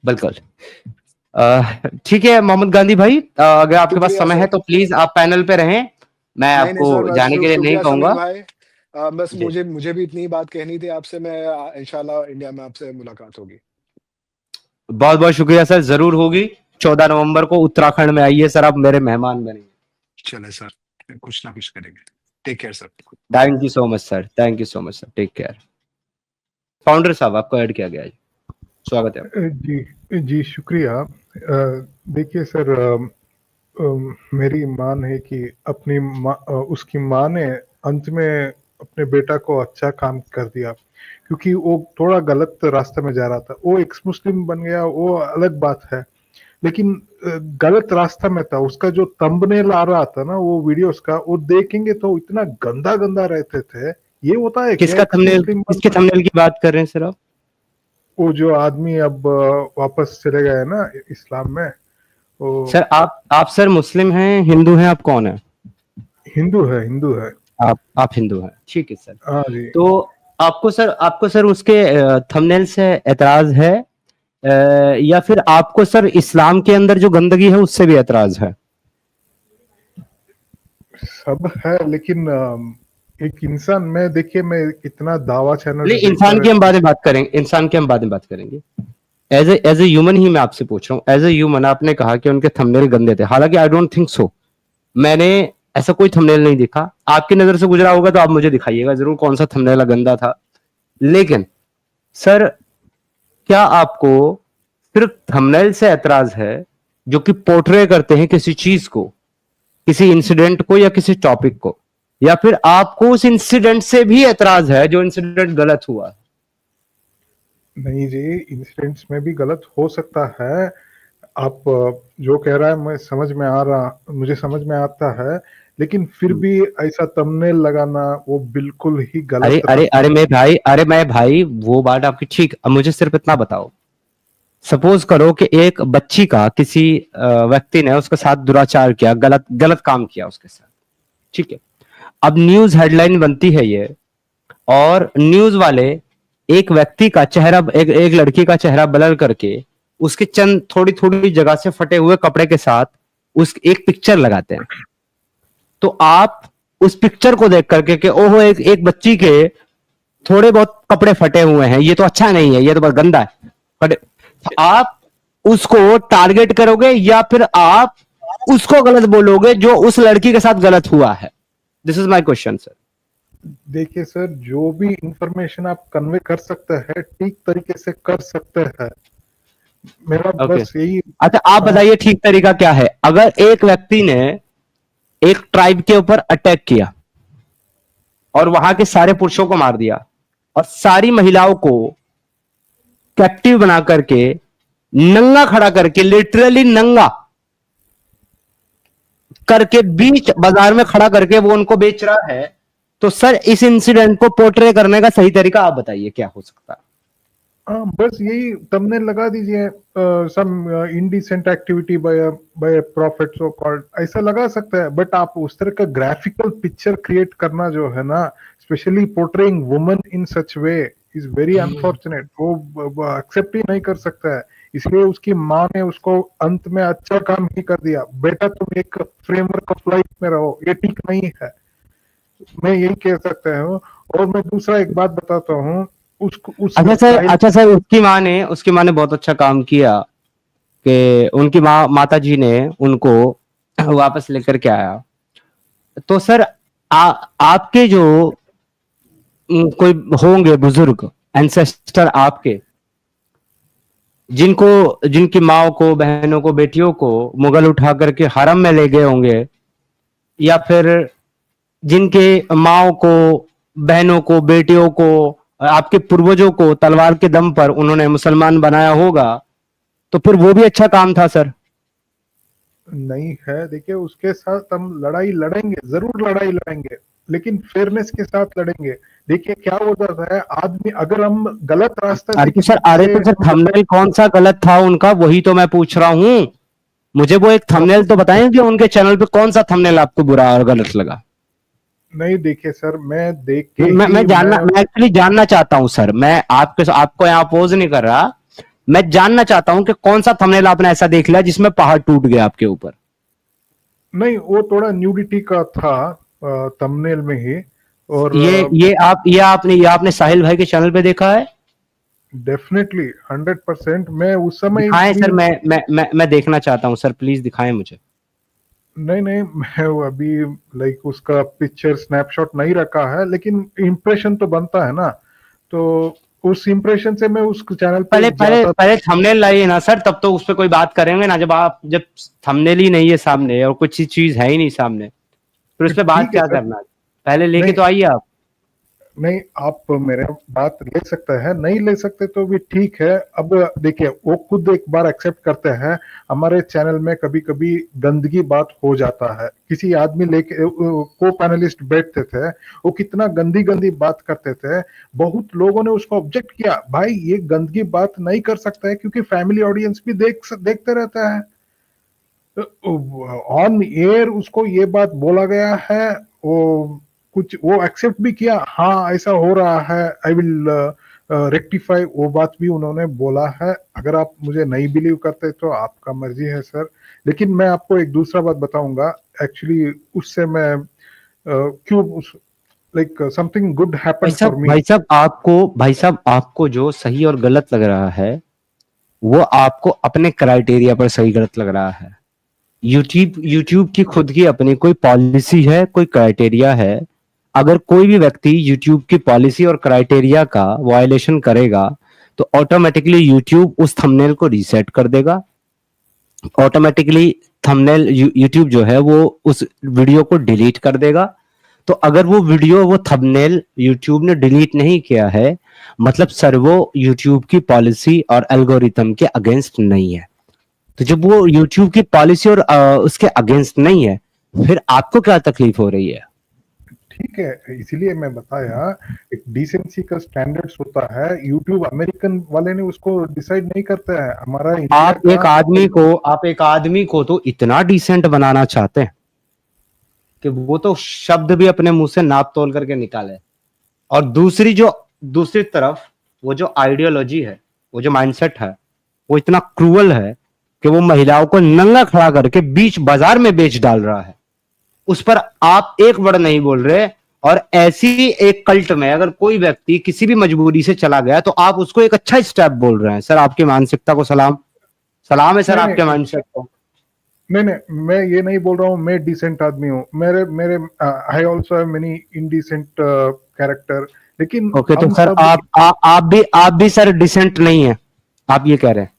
B: बिल्कुल। ठीक है मोहम्मद गांधी भाई, अगर आपके पास
E: शुक्रिया
B: समय है
E: सर।
B: तो प्लीज आप पैनल पे रहें, मैं
E: नहीं नहीं सर,
B: आपको
E: बस
B: जाने के लिए नहीं
E: शुक्रिया समीर
B: कहूंगा।
E: भाई। बस
B: जी,
E: मुझे भी इतनी ही बात कहनी थी आपसे। मैं इंशाल्लाह इंडिया में आपसे मुलाकात होगी।
B: बहुत बहुत शुक्रिया सर, जरूर होगी। 14 नवंबर को उत्तराखंड में आइए सर, आप मेरे मेहमान बनेंगे।
E: चले सर, कुछ ना कुछ करेंगे। Take care sir.
B: Thank you so much sir, thank you so much sir, take care. Founder साहब आपको ऐड किया गया है, स्वागत है आपका।
F: जी जी शुक्रिया। देखिए सर, मेरी मान है कि उसकी माँ ने अंत में अपने बेटा को अच्छा काम कर दिया, क्योंकि वो थोड़ा गलत रास्ते में जा रहा था। वो एक्स मुस्लिम बन गया, वो अलग बात है, लेकिन गलत रास्ता में था। उसका जो थंबनेल आ रहा था ना वो वीडियोस का, वो देखेंगे तो इतना गंदा गंदा रहते थे। ये होता है क्या
B: किसका
F: एक्स
B: थंबनेल,
F: मुस्लिम
B: किसके थंबनेल की बात कर रहे हैं सर आप?
F: वो जो आदमी अब वापस चले गए ना इस्लाम में, वो
B: सर आप सर मुस्लिम हैं, हिंदू हैं, आप कौन है?
F: हिंदू है, हिंदू है।
B: आप हिंदू हैं, ठीक है सर।
F: हाँ जी।
B: तो आपको सर उसके थंबनेल से एतराज है, या फिर आपको सर इस्लाम के अंदर जो गंदगी है उससे भी एतराज है?
F: सब है, लेकिन एक इंसान में, देखिए मैं इतना दावा चैनल
B: नहीं, इंसान की हम बाद में बात करेंगे, इंसान की हम बाद में बात करेंगे। एज ए ह्यूमन ही मैं आपसे पूछ रहा हूँ, एज ए ह्यूमन आपने कहा कि उनके थंबनेल गंदे थे, हालांकि आई डोंट थिंक सो, मैंने ऐसा कोई थंबनेल नहीं देखा। आपकी नजर से गुजरा होगा तो आप मुझे दिखाइएगा जरूर कौन सा थंबनेल गंदा था। लेकिन सर, क्या आपको सिर्फ थंबनेल से एतराज है जो कि पोर्ट्रे करते हैं किसी चीज को, किसी इंसिडेंट को या किसी टॉपिक को, या फिर आपको उस इंसिडेंट से भी एतराज है जो इंसिडेंट गलत हुआ?
F: नहीं जी, इंसिडेंट्स में भी गलत हो सकता है। आप जो कह रहा है मुझे समझ में आता है, लेकिन फिर भी ऐसा थंबनेल लगाना वो बिल्कुल ही गलत
B: अरे अरे अरे मैं भाई वो बात आपकी ठीक। अब मुझे सिर्फ इतना बताओ, सपोज करो कि एक बच्ची का किसी व्यक्ति ने उसके साथ दुराचार किया, गलत काम किया उसके साथ, ठीक है। अब न्यूज हेडलाइन बनती है ये, और न्यूज वाले एक व्यक्ति का चेहरा, एक लड़की का चेहरा ब्लर करके उसके चंद थोड़ी थोड़ी जगह से फटे हुए कपड़े के साथ उस एक पिक्चर लगाते हैं। तो आप उस पिक्चर को देख करके कि ओहो एक बच्ची के थोड़े बहुत कपड़े फटे हुए हैं, ये तो अच्छा नहीं है, ये तो बहुत गंदा है, बट आप उसको टारगेट करोगे या फिर आप उसको गलत बोलोगे जो उस लड़की के साथ गलत हुआ है? This is my question sir.
F: देखिए सर, जो भी इंफॉर्मेशन आप कन्वे कर सकते हैं ठीक तरीके से कर सकते हैं। मेरा बस यही।
B: अच्छा आप बताइए ठीक तरीका क्या है? अगर एक व्यक्ति ने एक ट्राइब के ऊपर अटैक किया और वहां के सारे पुरुषों को मार दिया और सारी महिलाओं को कैप्टिव बना करके नंगा खड़ा करके, लिटरली नंगा करके बीच बाजार में खड़ा करके वो उनको बेच रहा है, तो सर इस इंसिडेंट को पोर्ट्रे करने का सही तरीका आप बताइए क्या हो सकता है?
F: बस यही थंबनेल लगा दीजिए, some indecent activity by profit so called, ऐसा लगा सकता है। बट आप उस तरह का ग्राफिकल पिक्चर क्रिएट करना जो है ना, specially portraying woman in such way is very unfortunate. वो एक्सेप्ट ही नहीं कर सकता है। इसलिए उसकी माँ ने उसको अंत में अच्छा काम ही कर दिया, बेटा तुम एक फ्रेमवर्क ऑफ लाइफ में रहो, ये ठीक नहीं है, मैं यही कह सकता हूँ। और मैं दूसरा एक बात बताता हूँ,
B: अच्छा सर उसकी माँ ने बहुत अच्छा काम किया कि उनकी माता जी ने उनको वापस लेकर के आया। तो सर आपके जो कोई होंगे बुजुर्ग एंसेस्टर आपके, जिनकी माओ को, बहनों को, बेटियों को मुगल उठा करके हरम में ले गए होंगे, या फिर जिनके माओ को, बहनों को, बेटियों को, आपके पूर्वजों को तलवार के दम पर उन्होंने मुसलमान बनाया होगा, तो फिर वो भी अच्छा काम था सर?
F: नहीं है। देखिए उसके साथ हम लड़ाई लड़ेंगे, जरूर लड़ाई लड़ेंगे, लेकिन फेयरनेस के साथ लड़ेंगे। देखिए क्या होता है, आदमी अगर हम गलत रास्ते
B: अरे तो सर थंबनेल कौन सा गलत था उनका, वही तो मैं पूछ रहा हूँ। मुझे वो एक थंबनेल तो बताएं कि उनके चैनल पे कौन सा थंबनेल आपको बुरा और गलत लगा?
F: नहीं देखिए सर, मैं देख के
B: मैं एक्चुअली जानना चाहता हूं सर। मैं आपको यहाँ अपोज नहीं कर रहा, मैं जानना चाहता हूं कि कौन सा थंबनेल आपने ऐसा देख लिया जिसमें पहाड़ टूट गया आपके ऊपर।
F: नहीं, वो थोड़ा न्यूडिटी का था थंबनेल में ही। और
B: ये आपने साहिल भाई के चैनल पे देखा है?
F: डेफिनेटली 100%। मैं उस समय
B: दिखाएं सर, मैं देखना चाहता हूं सर, प्लीज दिखाएं मुझे।
F: नहीं नहीं, मैं वो अभी लाइक उसका पिक्चर स्नैपशॉट नहीं रखा है, लेकिन इम्प्रेशन तो बनता है ना, तो उस इम्प्रेशन से मैं उस चैनल पे
B: पहले थंबनेल लाइए ना सर, तब तो उस पर कोई बात करेंगे ना। जब थंबनेल ही नहीं है सामने और कुछ चीज है ही नहीं सामने, फिर उस पर बात क्या करना। पहले लेके तो आइए आप।
F: नहीं, आप मेरे बात ले सकते हैं, नहीं ले सकते तो भी ठीक है। अब देखिए, वो खुद एक बार एक्सेप्ट करते हैं हमारे चैनल में कभी कभी गंदगी बात हो जाता है। किसी आदमी लेके को पैनलिस्ट बैठते थे, वो कितना गंदी गंदी बात करते थे, बहुत लोगों ने उसको ऑब्जेक्ट किया, भाई ये गंदगी बात नहीं कर सकता है क्योंकि फैमिली ऑडियंस भी देखते रहता है। ऑन एयर उसको ये बात बोला गया है, वो एक्सेप्ट भी किया, हाँ ऐसा हो रहा है, आई विल रेक्टिफाई, वो बात भी उन्होंने बोला है। अगर आप मुझे नहीं बिलीव करते तो आपका मर्जी है सर, लेकिन मैं आपको एक दूसरा बात बताऊंगा। एक्चुअली उससे मैं क्यों like something good happened for me.
B: भाई साहब आपको जो सही और गलत लग रहा है वो आपको अपने क्राइटेरिया पर सही गलत लग रहा है। यूट्यूब की खुद की अपनी कोई पॉलिसी है, कोई क्राइटेरिया है। अगर कोई भी व्यक्ति यूट्यूब की पॉलिसी और क्राइटेरिया का वायलेशन करेगा तो ऑटोमेटिकली यूट्यूब उस थंबनेल को रीसेट कर देगा। ऑटोमेटिकली थंबनेल यूट्यूब जो है वो उस वीडियो को डिलीट कर देगा। तो अगर वो थंबनेल यूट्यूब ने डिलीट नहीं किया है, मतलब सर वो यूट्यूब की पॉलिसी और एल्गोरिथम के अगेंस्ट नहीं है। तो जब वो यूट्यूब की पॉलिसी और उसके अगेंस्ट नहीं है, फिर आपको क्या तकलीफ हो रही है?
F: ठीक है, इसीलिए मैं बताया एक डिसेंसी का स्टैंडर्ड्स होता है। यूट्यूब अमेरिकन वाले ने उसको डिसाइड नहीं करता है, हमारा
B: आप एक आदमी को तो इतना डिसेंट बनाना चाहते हैं कि वो तो शब्द भी अपने मुंह से नाप तोल करके निकाले, और दूसरी तरफ वो जो आइडियोलॉजी है, वो जो माइंडसेट है, वो इतना क्रूअल है कि वो महिलाओं को नंगा खड़ा करके बीच बाजार में बेच डाल रहा है। उस पर आप एक वर्ड नहीं बोल रहे। और ऐसी एक कल्ट में अगर कोई व्यक्ति किसी भी मजबूरी से चला गया तो आप उसको एक अच्छा स्टेप बोल रहे हैं। सर आपकी मानसिकता को सलाम है सर, आपके माइंडसेट को।
F: नहीं, मैं ये नहीं बोल रहा हूँ मैं डिसेंट आदमी हूँ। मेरे I also have many indecent character, लेकिन
B: ओके, तो सर आप भी सर डिसेंट नहीं है, आप ये कह रहे हैं?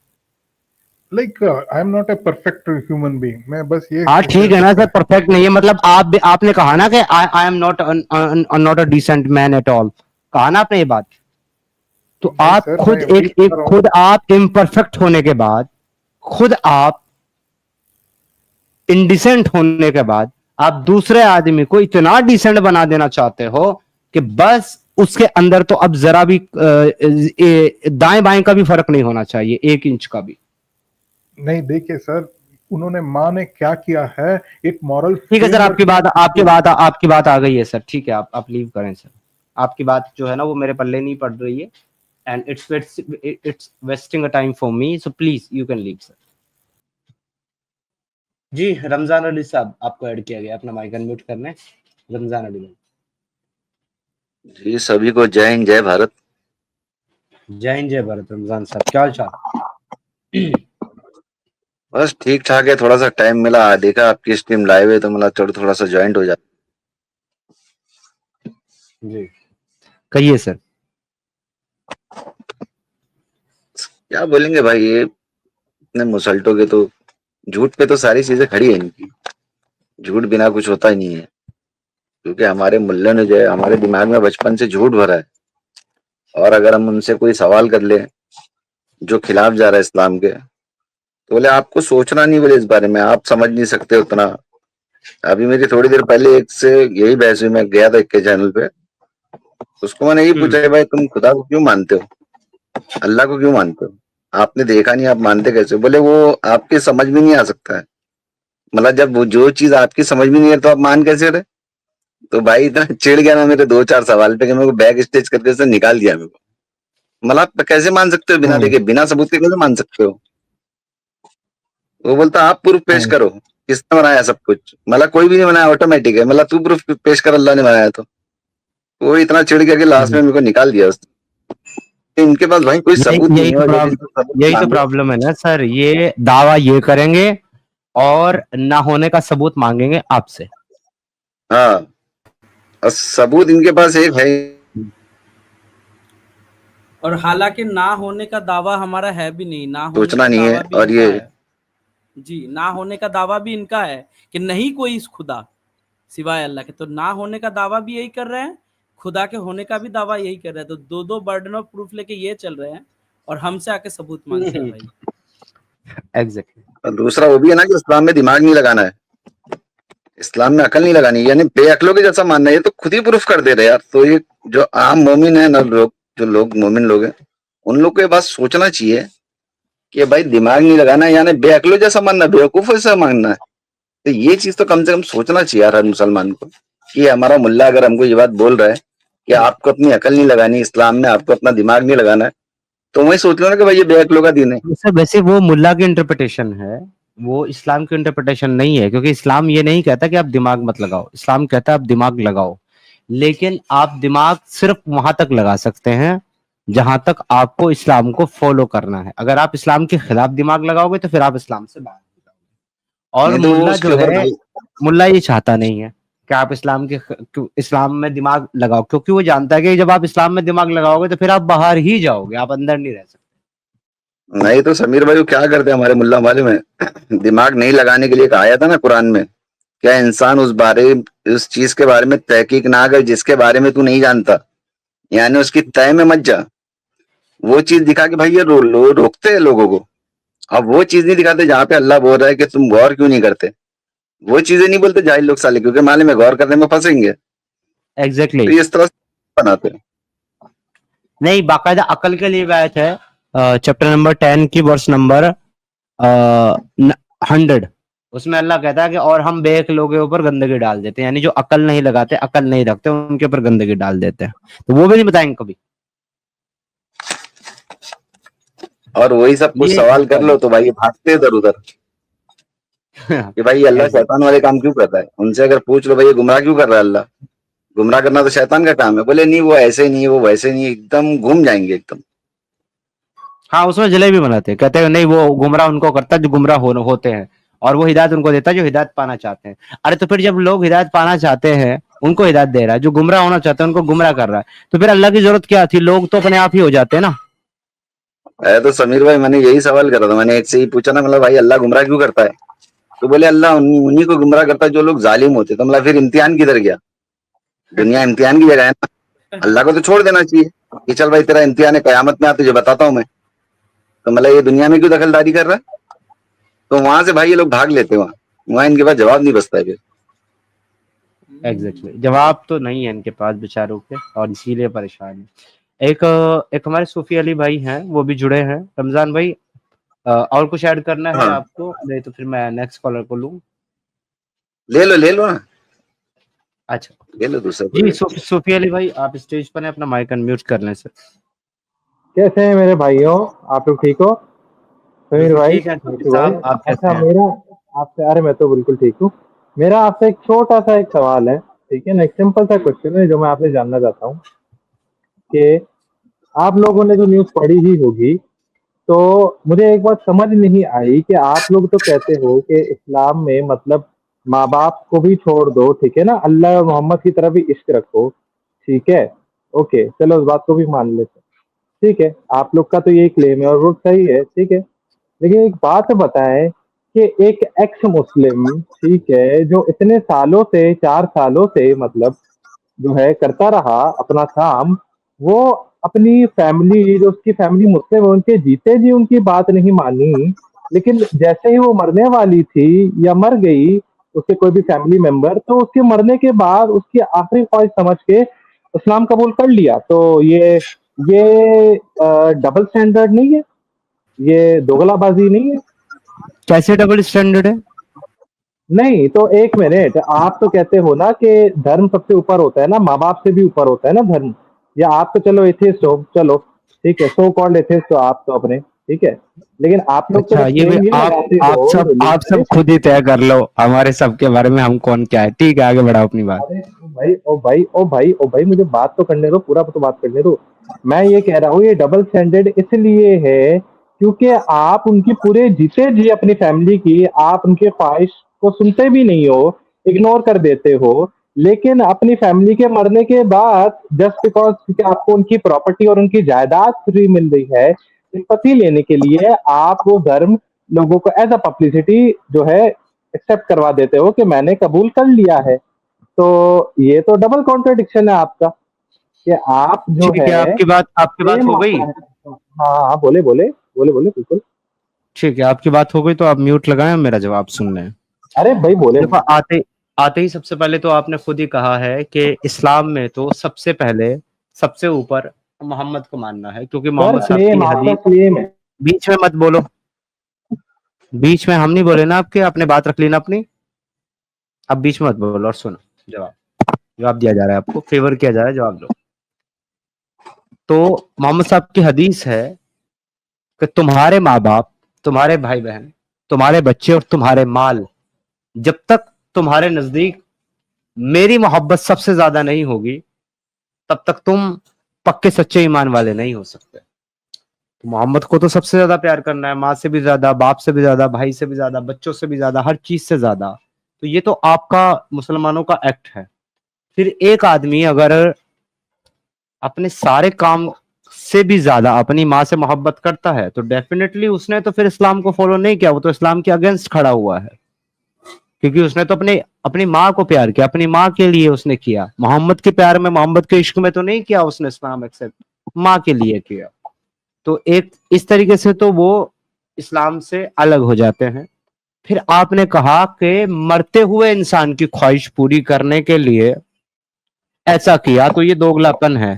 F: Like I am not a perfect human being, मैं बस ये।
B: हाँ ठीक है ना सर, परफेक्ट नहीं है, मतलब आपने कहा ना कि I am not a decent man at all, कहा ना आपने ये बात। तो आप खुद आप इम्परफेक्ट होने के बाद, खुद आप इनडिसेंट होने के बाद, आप दूसरे आदमी को इतना डिसेंट बना देना चाहते हो कि बस उसके अंदर तो अब जरा भी दाएं बाएं का भी फर्क नहीं होना चाहिए, 1 इंच का भी
F: नहीं। देखिए सर, उन्होंने माँ ने क्या किया है, एक मॉरल।
B: ठीक है सर, आपकी बात आ गई है सर, ठीक है, आप लीव करें सर। आपकी बात जो है ना वो मेरे पल्ले नहीं पड़ रही है, and it's wasting a time for me, so please you can leave sir. जी रमजान अली साहब, आपको ऐड किया गया, अपना माइक अनम्यूट करना है। रमजान अली
G: जी, सभी को जय हिंद, जय भारत।
B: जय हिंद जय भारत। रमजान साहब क्या हाल चाल?
G: बस ठीक ठाक है, थोड़ा सा टाइम मिला, देखा आपकी स्ट्रीम लाइव है तो मतलब थोड़ा सा ज्वाइंट हो जाता।
B: जी कहिए सर।
G: क्या बोलेंगे भाई, ये इतने मुसल्टों के तो झूठ पे तो सारी चीजें खड़ी है इनकी। झूठ बिना कुछ होता ही नहीं है, क्योंकि हमारे मुल्ले ने जो है हमारे दिमाग में बचपन से झूठ भरा है। और अगर हम उनसे कोई सवाल कर ले जो खिलाफ जा रहा है इस्लाम के, तो बोले आपको सोचना नहीं, बोले इस बारे में आप समझ नहीं सकते उतना। अभी मेरी थोड़ी देर पहले एक से यही बहस हुई, मैं गया था एक के चैनल पे, उसको मैंने यही पूछा भाई तुम खुदा को क्यों मानते हो, अल्लाह को क्यों मानते हो, आपने देखा नहीं, आप मानते कैसे? बोले वो आपके समझ में नहीं आ सकता है, मतलब जब वो जो चीज आपकी समझ में नहीं है तो आप मान कैसे रहे? तो भाई इतना चिढ़ गया ना मेरे 2-4 सवाल पे कि मेरे को बैक स्टेज करके उसने निकाल दिया मेरे को। मतलब आप कैसे मान सकते हो बिना देखे, बिना सबूत के कैसे मान सकते हो? वो बोलता आप प्रूफ पेश करो, किसने बनाया सब कुछ? मतलब कोई भी नहीं बनाया, ऑटोमेटिक है। मतलब तू प्रूफ पेश कर, अल्लाह ने बनाया तो। वो इतना चिढ़ गया कि लास्ट में मेरे को निकाल दिया उसने। इनके पास भाई कोई सबूत नहीं है, और जब इनको सबूत
B: यही तो
G: मांगो,
B: प्रॉब्लम है ना सर, ये दावा ये करेंगे और ना होने का सबूत मांगेंगे आपसे।
G: हाँ, और सबूत इनके पास एक है
H: और हालांकि ना होने का दावा हमारा है भी नहीं, ना होने
G: सोचना
H: का
G: नहीं है।
H: दावा भी
G: और
H: इनका
G: ये
H: है जी, ना होने का दावा भी इनका है कि नहीं कोई इस खुदा सिवाय अल्लाह के। तो ना होने का दावा भी यही कर रहे हैं, खुदा के होने का भी दावा यही कर रहे हैं। तो दो दो बर्डन ऑफ प्रूफ लेके ये चल रहे हैं और हमसे आके सबूत मांगते हैं भाई।
B: एग्जैक्टली।
G: और दूसरा वो भी है ना कि इस्लाम में दिमाग नहीं लगाना है, इस्लाम में अकल नहीं लगानी, यानी बेअकलों के जैसा मानना है। ये तो खुद ही प्रूफ कर दे रहे यार। तो ये जो आम मोमिन है ना, लोग जो लोग मोमिन लोग हैं, उन लोग को ये बात सोचना चाहिए कि भाई दिमाग नहीं लगाना है, यानी बेअकलों जैसा मानना, बेवकूफ जैसा मानना है। तो ये चीज तो कम से कम सोचना चाहिए यार हर मुसलमान को, कि हमारा मुल्ला अगर हमको ये बात बोल रहा है कि आपको अपनी अकल नहीं लगानी इस्लाम में, आपको अपना दिमाग नहीं लगाना है, तो वही सोच लो ना कि भाई ये बेअकलों का दीन है।
B: सर वैसे वो मुल्ला की इंटरप्रिटेशन है, वो इस्लाम की इंटरप्रिटेशन नहीं है, क्योंकि इस्लाम ये नहीं कहता कि आप दिमाग मत लगाओ, इस्लाम कहता है आप दिमाग लगाओ, लेकिन आप दिमाग सिर्फ वहां तक लगा सकते हैं जहां तक आपको इस्लाम को फॉलो करना है। अगर आप इस्लाम के खिलाफ दिमाग लगाओगे तो फिर आप इस्लाम से बाहर हो जाओगे। और
G: नहीं तो वो
B: मुल्ला
G: उसके
B: जो
G: ऊपर
B: है,
G: भाई,
B: मुल्ला ये चाहता नहीं है कि आप इस्लाम में दिमाग लगाओ, क्योंकि वो जानता है कि जब आप इस्लाम में दिमाग लगाओगे तो फिर आप बाहर ही जाओगे, आप अंदर नहीं रह सकते।
G: नहीं तो समीर भाई वो क्या करते हैं हमारे मुल्ला मालूम है? दिमाग नहीं लगाने के लिए कहा आया था ना कुरान में, क्या इंसान उस चीज के बारे में तहकीक ना कर जिसके बारे में तू नहीं जानता, यानी उसकी तय में मत जा। वो चीज दिखा के भाई ये रोकते हैं लोगों को। अब वो चीज नहीं दिखाते जहाँ पे अल्लाह बोल रहा है कि तुम गौर क्यों नहीं करते। वो चीजें नहीं बोलते जाहिल लोग साले, क्योंकि मालूम है गौर करने में फंसेंगे,
B: एग्जैक्टली।
G: तो इस तरह से बनाते हैं।
B: नहीं, बाकायदा अकल के लिए आयत है, चैप्टर नंबर 10 की वर्स नंबर 100, उसमें अल्लाह कहता है कि और हम बेअक्लों के ऊपर गंदगी डाल देते हैं, यानी जो अकल नहीं लगाते, अकल नहीं रखते, उनके ऊपर गंदगी डाल देते हैं। तो वो भी नहीं बताएंगे कभी।
G: और वही सब कुछ
B: ये
G: सवाल कर लो तो भाई भागते इधर उधर कि भाई अल्लाह शैतान वाले काम क्यों करता है। उनसे अगर पूछ लो भाई ये गुमराह क्यों कर रहा है, अल्लाह गुमराह करना तो शैतान का काम है, बोले नहीं वो ऐसे नहीं, वो वैसे नहीं, एकदम घूम जाएंगे एकदम।
B: हाँ, उसमें जलेबी बनाते हैं, कहते हैं नहीं वो गुमराह उनको करता है जो गुमराह होते हैं, और वो हिदायत उनको देता है जो हिदायत पाना चाहते हैं। अरे तो फिर जब लोग हिदायत पाना चाहते हैं उनको हिदायत दे रहा है, जो गुमराह होना चाहते हैं उनको गुमराह कर रहा है, तो फिर अल्लाह की जरूरत क्या थी? लोग तो अपने आप ही हो जाते हैं ना।
G: अरे तो समीर भाई मैंने यही सवाल करा था, मैंने एक से ही पूछा ना, मतलब भाई अल्लाह गुमराह क्यों करता है, तो बोले अल्लाह उन्हीं को गुमराह करता है जो लोग जालिम होते। तो मतलब फिर इम्तिहान किधर गया? दुनिया इम्तिहान की जगह है ना, अल्लाह को तो छोड़ देना चाहिए कि चल भाई तेरा इम्तिहान है, कयामत में आ तुझे बताता हूँ मैं। तो मतलब ये दुनिया में क्यों दखलदारी कर रहा है? तो वहां से भाई ये लोग भाग लेते, वहां इनके पास जवाब नहीं बचता है फिर।
B: एग्जैक्टली, जवाब तो नहीं है इनके पास बेचारों के, और इसीलिए परेशान है। एक हमारे सूफी अली भाई हैं, वो भी जुड़े हैं। रमजान भाई, और कुछ ऐड करना है
G: हाँ
B: आपको? नहीं तो फिर मैं नेक्स्ट कॉलर को लूं।
G: ले लो ना,
B: अच्छा
G: ले लो दूसरा
B: जी,
G: कोई।
B: सूफी अली भाई आप स्टेज पर हैं, अपना माइक अनम्यूट कर लें सर।
I: कैसे हैं मेरे भाइयों? आप लोग ठीक हो? समीर
B: बिल्कुल
I: भाई,
B: ठीक है सूफी
I: नीतू भाई।
B: साहब, आप कैसे
I: अच्छा,
B: हैं?
I: मेरा आपसे, अरे मैं तो बिल्कुल ठीक हूँ। मेरा आपसे एक छोटा सा एक सवाल है, ठीक है ना? एक सिंपल सा क्वेश्चन है जो मैं आपसे जानना चाहता हूँ कि आप लोगों ने जो न्यूज़ पढ़ी ही होगी, तो मुझे एक बात समझ नहीं आई कि आप लोग तो कहते हो कि इस्लाम में मतलब माँ बाप को भी छोड़ दो, ठीक है ना, अल्लाह और मोहम्मद की तरफ भी इश्क रखो, ठीक है, ओके, चलो उस बात को भी मान लेते हैं, ठीक है, आप लोग का तो यही क्लेम है और वो सही है, ठीक है। लेकिन एक बात बताएं कि एक एक्स मुस्लिम, ठीक है, जो इतने सालों से, 4 सालों से मतलब जो है करता रहा अपना काम, वो अपनी फैमिली, जो उसकी फैमिली मुस्लिम है, उनके जीते जी उनकी बात नहीं मानी, लेकिन जैसे ही वो मरने वाली थी या मर गई उसके कोई भी फैमिली मेंबर, तो उसके मरने के बाद उसकी आखिरी ख्वाहिश समझ के इस्लाम कबूल कर लिया। तो ये डबल स्टैंडर्ड नहीं है? ये दोगलाबाजी नहीं है?
B: कैसे डबल स्टैंडर्ड है?
I: नहीं तो एक मिनट, आप तो कहते हो ना कि धर्म सबसे ऊपर होता है ना, माँ बाप से भी ऊपर होता है ना धर्म, या आप तो चलो एथिस्ट हो, चलो, ठीक है, सो कॉल्ड एथिस्ट तो आप तो अपने, ठीक है, लेकिन आप लोग तो
B: अच्छा, ये भी
I: claim ये लगाते हो
B: आप सब
I: religion।
B: खुद ही तय कर लो हमारे सब के बारे में, हम कौन क्या है। ठीक है, आगे बढ़ाओ अपनी बात।
I: अरे ओ भाई मुझे बात तो करने दो, पूरा तो बात करने दो। मैं ये कह रहा हूँ ये डबल स्टैंडर्ड इसलिए है क्योंकि आप उनकी पूरे जीते जी अपनी फैमिली की आप उनके ख्वाहिश को सुनते भी नहीं हो, इग्नोर कर देते हो, लेकिन अपनी फैमिली के मरने के बाद जस्ट बिकॉज क्योंकि आपको उनकी प्रॉपर्टी और उनकी जायदाद फ्री मिल रही है, सिंपैथी लेने के लिए आप वो धर्म लोगों को एज अ पब्लिसिटी जो है एक्सेप्ट करवा देते हो कि मैंने कबूल कर लिया है। तो ये तो डबल कॉन्ट्रडिक्शन है आपका कि आप जो
B: ठीक है,
I: है
B: आपकी बात
I: सेम
B: हो गई।
I: आपका है। हाँ बोले बोले बोले बोले बिल्कुल।
B: ठीक है, आपकी बात हो गई तो आप म्यूट लगाएं, मेरा जवाब सुन लें।
I: अरे भाई बोले
B: देखो, आते ही सबसे पहले तो आपने खुद ही कहा है कि इस्लाम में तो सबसे पहले सबसे ऊपर मोहम्मद को मानना है, क्योंकि
I: सर
B: मोहम्मद साहब
I: क्लेम
B: की
I: आपका
B: हदीस।
I: क्लेम है।
B: बीच में मत बोलो, बीच में हम नहीं बोले ना आपके, आपने बात रख ली ना अपनी। अब बीच में मत बोलो और सुनो जवाब दिया जा रहा है, आपको फेवर किया जा रहा है, जवाब दो। तो मोहम्मद साहब की हदीस है कि तुम्हारे माँ बाप, तुम्हारे भाई बहन, तुम्हारे बच्चे और तुम्हारे माल जब तक तुम्हारे नजदीक मेरी मोहब्बत सबसे ज्यादा नहीं होगी तब तक तुम पक्के सच्चे ईमान वाले नहीं हो सकते। तो मोहम्मद को तो सबसे ज्यादा प्यार करना है, माँ से भी ज्यादा, बाप से भी ज्यादा, भाई से भी ज्यादा, बच्चों से भी ज्यादा, हर चीज से ज्यादा। तो ये तो आपका मुसलमानों का एक्ट है। फिर एक आदमी अगर अपने सारे काम से भी ज्यादा अपनी माँ से मोहब्बत करता है तो डेफिनेटली उसने तो फिर इस्लाम को फॉलो नहीं किया, वो तो इस्लाम के अगेंस्ट खड़ा हुआ है, क्योंकि उसने तो अपनी माँ को प्यार किया, अपनी माँ के लिए उसने किया। मोहम्मद के प्यार में, मोहम्मद के इश्क में तो नहीं किया उसने इस्लाम एक्सेप्ट, माँ के लिए किया। तो एक इस तरीके से तो वो इस्लाम से अलग हो जाते हैं। फिर आपने कहा कि मरते हुए इंसान की ख्वाहिश पूरी करने के लिए ऐसा किया, तो ये दोगलापन है।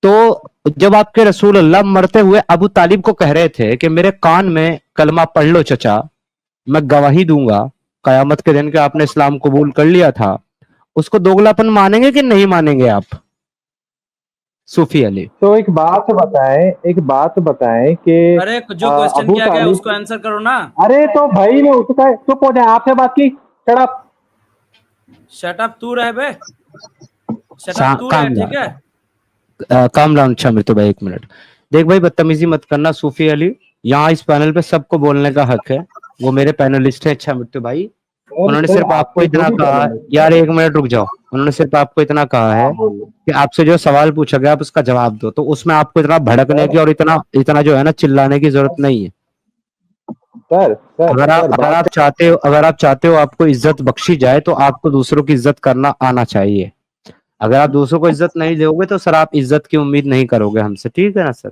B: तो जब आपके रसूल अल्लाह मरते हुए अबू तालिब को कह रहे थे कि मेरे कान में कलमा पढ़ लो चचा, मैं गवाही दूंगा कयामत के दिन के आपने इस्लाम कबूल कर लिया था, उसको दोगलापन मानेंगे कि नहीं मानेंगे आप? सूफी अली,
I: तो एक बात बताएं कि
H: अरे जो क्वेश्चन
I: अबू
H: किया गया है
I: तालिब।
H: उसको आंसर करो ना।
I: अरे तो भाई मैं उसका चुप हो जाए, आपसे बात की शट अप।
H: शट अप तू रह बे, शट अप तू रह, ठीक है।
B: Calm down. अच्छा मृत्यु भाई, एक मिनट। देख भाई, बदतमीजी मत करना सूफी अली, यहाँ इस पैनल पे सबको बोलने का हक है, वो मेरे पैनलिस्ट है। अच्छा मृत्यु भाई, उन्होंने सिर्फ आपको इतना कहा, यार एक मिनट रुक जाओ, उन्होंने सिर्फ आपको इतना कहा है कि आपसे जो सवाल पूछा गया आप उसका जवाब दो, तो उसमें आपको इतना भड़कने की और इतना जो है ना चिल्लाने की जरूरत नहीं है।
I: सर
B: अगर आप चाहते हो आपको इज्जत बख्शी जाए तो आपको दूसरों की इज्जत करना आना चाहिए। अगर आप दूसरों को इज्जत नहीं दोगे तो सर आप इज्जत की उम्मीद नहीं करोगे हमसे, ठीक है ना सर?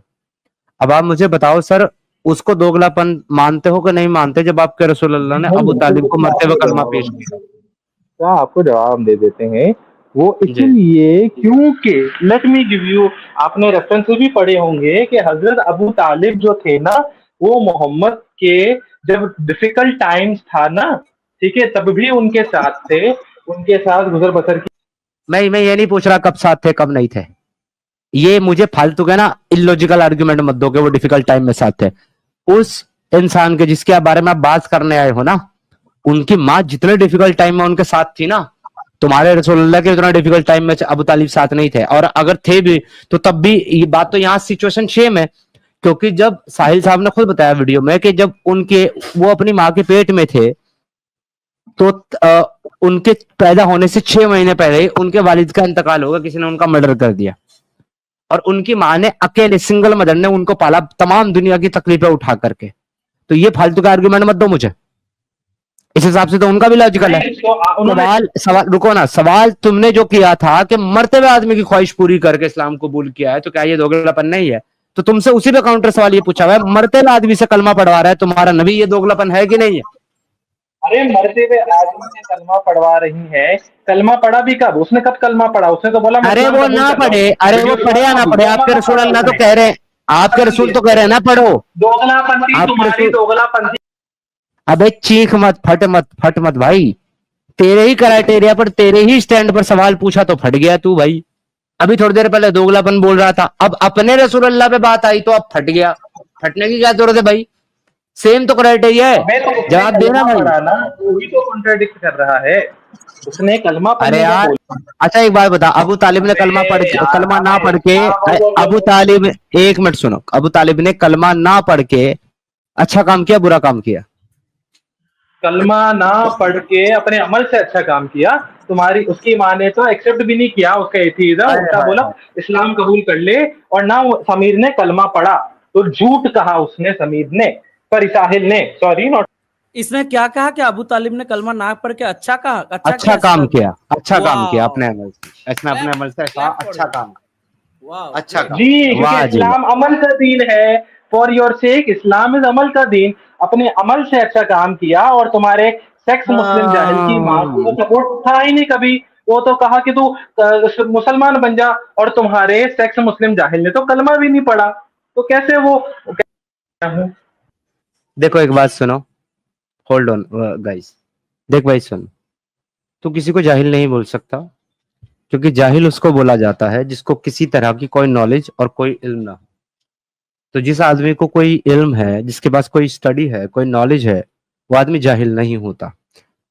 B: अब आप मुझे बताओ सर, उसको दोगलापन मानते हो कि नहीं मानते जब आपके रसूल अल्लाह ने अबू तालिब को मरते हुए कलमा पेश किया?
I: आपको जवाब हम दे देते हैं। वो
B: जी।
I: इसलिए क्योंकि लेट मी गिव यू, आपने रेफरेंसेस भी पढ़े होंगे कि हजरत अबू तालिब जो थे ना, वो मोहम्मद के जब डिफिकल्ट टाइम्स था ना, ठीक है, तब भी उनके साथ थे, उनके साथ गुजर बसर की।
B: मैं ये नहीं पूछ रहा कब साथ थे कब नहीं थे, ये मुझे फालतू का ना इलॉजिकल आर्गुमेंट मत दो कि वो डिफिकल्ट टाइम में साथ थे। उस इंसान के जिसके बारे में आप बात करने आए हो ना, उनकी माँ जितने डिफिकल्ट टाइम में उनके साथ थी ना, तुम्हारे रसूलुल्लाह के उतना डिफिकल्ट टाइम में अबू तालिब साथ नहीं थे। और अगर थे भी तो तब भी ये बात तो यहाँ सिचुएशन सेम है, क्योंकि जब साहिल साहब ने खुद बताया वीडियो में कि जब वो अपनी माँ के पेट में थे तो उनके पैदा होने से 6 महीने पहले ही उनके वालिद का इंतकाल होगा, किसी ने उनका मर्डर कर दिया, और उनकी माँ ने अकेले सिंगल मदर ने उनको पाला तमाम दुनिया की तकलीफें उठा करके। तो ये फालतू का आर्गुमेंट मत दो मुझे, इस हिसाब से तो उनका भी लॉजिकल है। सवाल रुको ना, सवाल तुमने जो किया था कि मरते हुए आदमी की ख्वाहिश पूरी करके इस्लाम कबूल किया है, तो क्या ये दोगलापन नहीं है? तो तुमसे उसी पे काउंटर सवाल ये पूछा हुआ है, मरते हुए आदमी से कलमा पढ़वा रहा है तुम्हारा नबी, ये दोगलापन है कि नहीं है?
I: अरे मरते हुए आदमी से कलमा पढ़वा रही है, कलमा पढ़ा भी कब? उसने कब कलमा पढ़ा? उसने तो बोला
B: अरे वो ना पढ़े, अरे वो पढ़े या ना पढ़े, आपके रसूल अल्लाह तो कह रहे हैं, आपके रसूल तो कह रहे हैं ना पढ़ो।
I: दोगलापंथी, तुम्हारी दोगलापंथी।
B: अबे चीख मत, फट मत भाई, तेरे ही क्राइटेरिया पर, तेरे ही स्टैंड पर सवाल पूछा तो फट गया तू भाई। अभी थोड़ी देर पहले दोगलापन बोल रहा था, अब अपने रसूलुल्लाह पे बात आई तो अब फट गया। फटने की क्या जरूरत है भाई, सेम तो क्राइटेरिया है,
I: हमें तो उसने
B: जवाब देना
I: कलमा
B: भाई।
I: पढ़ा ना, वही तो कॉन्ट्राडिक्ट कर रहा है। उसने कलमा
B: अरे
I: पढ़ने का
B: यार,
I: बोला।
B: अच्छा एक बात बता, अबू तालिब ने कलमा
I: अरे यार,
B: कलमा ना पढ़ के,
I: इस्लाम
B: अबू तालिब, एक मिनट सुनो, अबू तालिब ने कलमा ना पढ़ के अच्छा काम किया बुरा काम किया?
I: कलमा ना पढ़ के अपने अमल से अच्छा काम किया। तुम्हारी उसकी माँ ने तो एक्सेप्ट भी नहीं किया उसका एथीइज्म, उल्टा बोला इस्लाम कबूल कर ले। और ना वो समीर ने कलमा पढ़ा तो झूठ कहा उसने, समीर ने, पर साहिल ने, सॉरी नॉट।
H: इसने क्या कहा कि अबू तालिब ने कलमा ना पढ़ के अच्छा कहा,
B: अच्छा काम किया, अच्छा काम किया
H: वाह।
B: अपने अमल से, इसने अपने अमल से कहा
H: Clap for
B: अच्छा
H: him.
B: काम,
H: वाह
B: अच्छा काम।
I: जी, क्योंकि
B: वाह जी,
I: इस्लाम अमल का दीन है। For your sake Islam is अमल का दीन। अपने अमल से अच्छा काम किया। और तुम्हारे सेक्स मुस्लिम जाहिल की माँ को सपोर्ट था ही नहीं कभी। वो तो कहा कि तू मुसलमान बन जा, और तुम्हारे सेक्स मुस्लिम जाहिल ने तो कलमा भी नहीं पढ़ा, तो कैसे वो हूँ।
B: देखो एक बात सुनो, होल्ड ऑन गाइस, देख भाई सुन, तू किसी को जाहिल नहीं बोल सकता, क्योंकि जाहिल उसको बोला जाता है जिसको किसी तरह की कोई नॉलेज और कोई इल्म ना हो। तो जिस आदमी को कोई इल्म है, जिसके पास कोई स्टडी है, कोई नॉलेज है, वो आदमी जाहिल नहीं होता।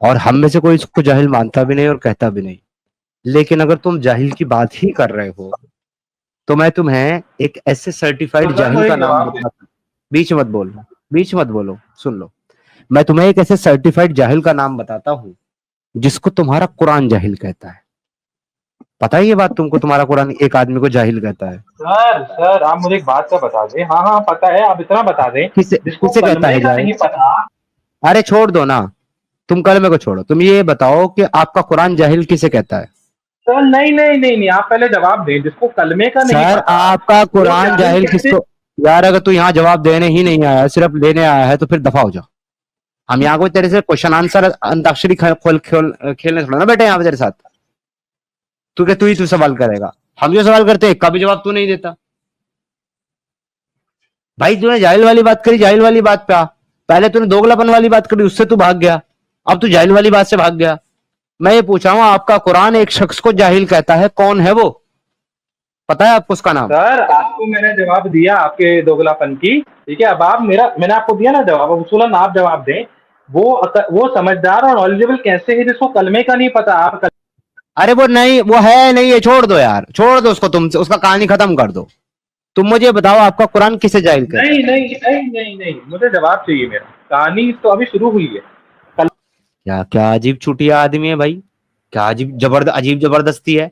B: और हम में से कोई इसको जाहिल मानता भी नहीं और कहता भी नहीं। लेकिन अगर तुम जाहिल की बात ही कर रहे हो, तो मैं तुम्हें एक ऐसे सर्टिफाइड जाहिल का नाम बताता, बीच मत बोलो, बीच मत बोलो, सुन लो। मैं तुम्हें एक ऐसे सर्टिफाइड जाहिल का नाम बताता हूँ जिसको तुम्हारा कुरान जाहिल कहता है। पता है ये बात तुमको, तुम्हारा कुरान एक आदमी को जाहिल कहता है।
I: सर आप मुझे एक बात का बता दें। हाँ हाँ पता है, आप इतना बता दें
B: किसे
I: जिसको
B: किसे कहता
I: कलमे
B: है
I: का
B: जाहिल?
I: नहीं पता।
B: अरे छोड़ दो ना, तुम कलमे को छोड़ो, तुम ये बताओ कि आपका कुरान जाहिल किसे कहता है?
I: सर नहीं नहीं नहीं नहीं, आप पहले जवाब दें। जिसको कलमे का नहीं
B: सर
I: पता
B: आपका
I: वो
B: कुरान जाहिल
I: कैसे?
B: किसको? यार अगर तू यहाँ जवाब देने ही नहीं आया, सिर्फ लेने आया है, तो फिर दफा हो जा। हम यहाँ कोई तेरे से क्वेश्चन आंसर अंताक्षरी खेलने थोड़ा ना बैठे यहाँ पे तेरे साथ। तू क्या तू सवाल करेगा? हम जो सवाल करते हैं कभी जवाब तू नहीं देता। भाई तूने जाहिल वाली बात करी, जाहिल वाली बात पे आ। पहले तूने दोगलापन वाली बात करी, उससे तू भाग गया, अब तू जाहिल वाली बात से भाग गया। मैं ये पूछ रहा हूँ, आपका कुरान एक शख्स को जाहिल कहता है, कौन है वो? पता है आपको उसका नाम?
I: सर आपको मैंने जवाब दिया आपके दोगलापन की, ठीक है। अब आप मैंने आपको दिया ना जवाब, अब उसूलन आप जवाब दें। वो समझदार और नॉलेजेबल कैसे है जिसको कलमे का नहीं पता? आप
B: अरे वो नहीं, वो है नहीं है, छोड़ दो यार, छोड़ दो उसको, तुम उसका कहानी खत्म कर दो। तुम मुझे बताओ आपका कुरान किसे जाहिल कहता है?
I: नहीं नहीं नहीं नहीं नहीं, मुझे जवाब चाहिए। मेरा कहानी तो अभी शुरू हुई है।
B: क्या क्या अजीब छुटिया आदमी है भाई, क्या अजीब जबरदस्ती है।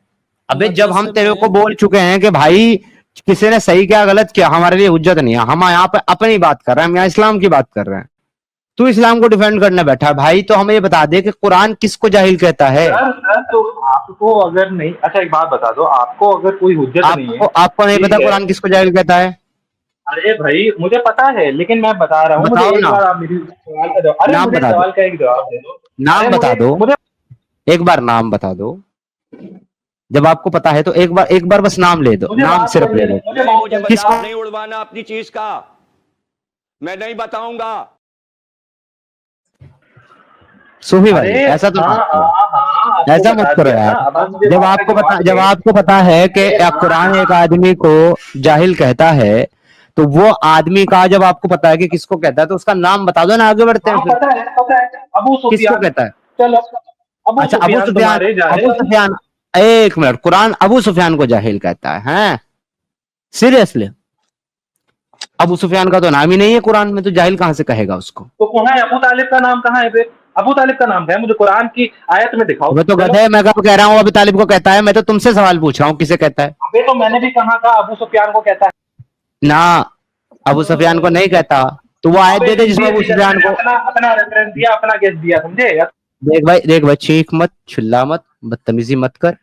B: अबे जब हम तेरे को बोल चुके हैं कि भाई किसी ने सही क्या गलत किया, हमारे लिए हुज्जत नहीं है, हम यहाँ पे अपनी बात कर रहे हैं, हम यहाँ इस्लाम की बात कर रहे हैं। तू इस्लाम को डिफेंड करने बैठा है भाई, तो हमें ये बता दे कि कुरान किसको जाहिल कहता है?
I: सर तो आपको अगर नहीं, अच्छा एक बात बता दो, आपको अगर कोई हुज्जत नहीं है,
B: आपको नहीं
I: ठीक
B: पता
I: है।
B: कुरान किसको जाहिल कहता है?
I: अरे भाई मुझे पता है, लेकिन मैं बता रहा हूँ, मुझे
B: बताओ
I: एक
B: ना।
I: बार आप मेरी सवाल का जवाब, अरे
B: नाम
I: मुझे
B: बता दो।
I: सवाल का एक जवाब दे दो।
B: नाम
I: अरे
B: बता दो,
I: मुझे
B: एक बार नाम बता दो। जब आपको पता है तो एक बार बस नाम ले दो,
I: मुझे
B: नाम
I: बात
B: सिर्फ
I: करने
B: ले
I: दो,
B: दो।
I: मुझे बात करने दो।
B: किसको?
A: नहीं उड़वाना अपनी चीज का, मैं नहीं बताऊंगा।
B: सूफी भाई
I: अरे
B: ऐसा तो
I: हाँ
B: मत करो,
I: हाँ हाँ, आपको
B: ऐसा
I: बता
B: मत करो
I: दिया ना।
B: यार।
I: अब आप मुझे
B: जब
I: बात का
B: आपको पता
I: जवाब
B: जब
I: दें।
B: आपको पता है कि कुरान एक आदमी को जाहिल कहता है, तो वो आदमी का, जब आपको पता है कि किसको कहता है, तो उसका नाम बता दो ना, आगे बढ़ते हैं
I: हाँ
B: फिर।
I: पता है, अबू
B: किसको
I: सुफियान।
B: कहता है?
I: चलो अबू
B: अच्छा अबू
I: सुफियान
B: सुफियान,
I: तुम्हारे जाहिल।
B: अबू सुफियान, एक मिनट, कुरान अबू सुफियान को जाहिल कहता है? हैं सीरियसली? अबू सुफियान का तो नाम ही नहीं है कुरान में, तो जाहिल कहां से कहेगा उसको?
I: तो कहाँ है अबू तालिब का नाम? कहाँ है फिर अबू तालिब का नाम? है मुझे कुरान की आयत में दिखाओ।
B: मैं तो
I: चलो।
B: गधे, मैं कब कह रहा हूँ अबू तालिब को कहता है? मैं तो तुमसे सवाल पूछ रहा हूँ किसे कहता है।
I: अबे तो मैंने भी कहा था अबू सुफियान को कहता है
B: ना, अबू सुफियान को नहीं कहता। तो वो आयत दे दे जिसमें अबू सुफियान को।
I: अपना अपना रेफरेंस दिया, अपना गेस दिया, समझे?
B: देख भाई, चीख मत, चिल्ला मत, बदतमीजी मत कर,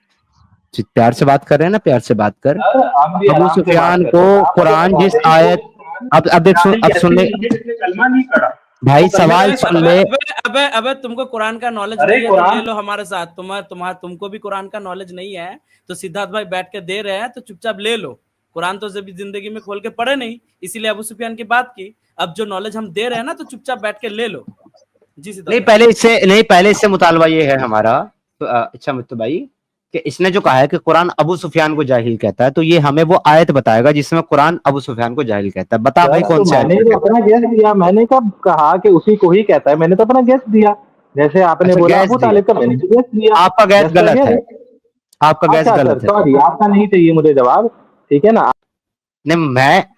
B: प्यार से बात कर रहे हैं ना, प्यार से बात कर।
I: आप भी
B: अबू
I: आराम से
B: सुफियान
I: बात
B: को
I: करो। आप
B: कुरान
I: मुझे
B: जिस
I: बता दें
B: आयत,
I: कि
B: अब देख सुन, अब सुन ले
I: जिसने कलमा नहीं पढ़ा
B: भाई,
I: वो कलमे का
B: सवाल
I: नहीं
B: सुन
I: पता।
B: ले।
H: अबे अबे तुमको कुरान का नॉलेज
I: अरे
H: नहीं है तो
I: कुरान-
H: ले लो हमारे साथ। तुमको भी कुरान का नॉलेज नहीं है तो सिद्धार्थ भाई बैठ के दे रहे हैं तो चुपचाप ले लो। कुरान तो जब जिंदगी में खोल के पढ़े नहीं, इसीलिए अबू सुफियान की बात की। अब जो नॉलेज हम दे रहे हैं ना, तो चुपचाप बैठ के ले लो। जी सिद्धार्थ
B: नहीं
H: भाई।
B: पहले इससे मुतालबा ये है हमारा, तो अच्छा मित्र भाई, कि इसने जो कहा है कि कुरान अबू सुफियान को जाहिल कहता है, तो ये हमें वो आयत बताएगा जिसमें कुरान अबू सुफियान को जाहिल कहता है। बता भाई
I: सर,
B: कौन
I: तो
B: सी आयत
I: मैंने
B: है?
I: तो अपना गेस दिया, मैंने कब कहा कि उसी को ही कहता है, मैंने तो अपना गेस दिया। जैसे आपने
B: अच्छा,
I: बोला
B: गैस
I: अबू
B: दिया।
I: तालिब का, मैंने भी गेस दिया।
B: आपका गैस
I: Just
B: गलत
I: again
B: है,
I: it-
B: आपका गैस
I: अच्छा सर,
B: गलत है।
I: सॉरी, आपका नहीं चाहिए मुझे जवाब, ठीक है ना।
B: नहीं,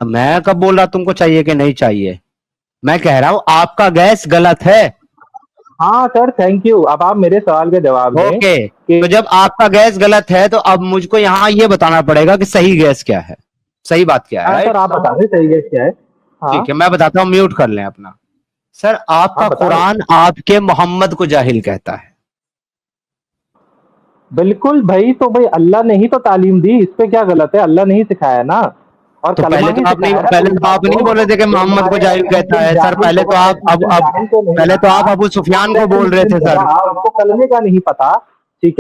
B: मैं कब बोल रहा तुमको चाहिए कि नहीं चाहिए? मैं कह रहा हूं आपका गैस गलत है।
I: हाँ सर, थैंक यू। अब आप मेरे सवाल के जवाब दें
B: ओके,
I: कि
B: तो जब आपका गैस गलत है तो अब मुझको यहाँ ये बताना पड़ेगा कि सही गैस क्या है, सही बात क्या है,
I: हाँ सर,
B: राइट?
I: आप बता दें सही गेस क्या है। हाँ,
B: ठीक है, मैं बताता हूँ, म्यूट कर लें अपना। सर,
I: आप
B: आपका
I: बता दें।
B: कुरान आपके मोहम्मद को जाहिल कहता है।
I: बिल्कुल भाई, तो भाई अल्लाह ने ही तो तालीम दी, इस पे क्या गलत है? अल्लाह ने ही सिखाया ना, और
B: तो
I: कलमा ही सिखाया ना
B: पहले
I: पूरी
B: तो
I: बात
B: आप नहीं
I: को।
B: बोले थे कि
I: एक
B: मोहम्मद को
I: हमारे
B: जाहिल कहता है सर।
I: जाहिल
B: पहले
I: को,
B: तो आप
I: एक जाहिल को नहीं
B: पहले तो आप
I: पता,
B: अबू सुफियान को
I: एक
B: बोल रहे
I: मुस्लिम
B: थे
I: को
B: सर।
I: रहा, उसको कलमे का नहीं पता, ठीक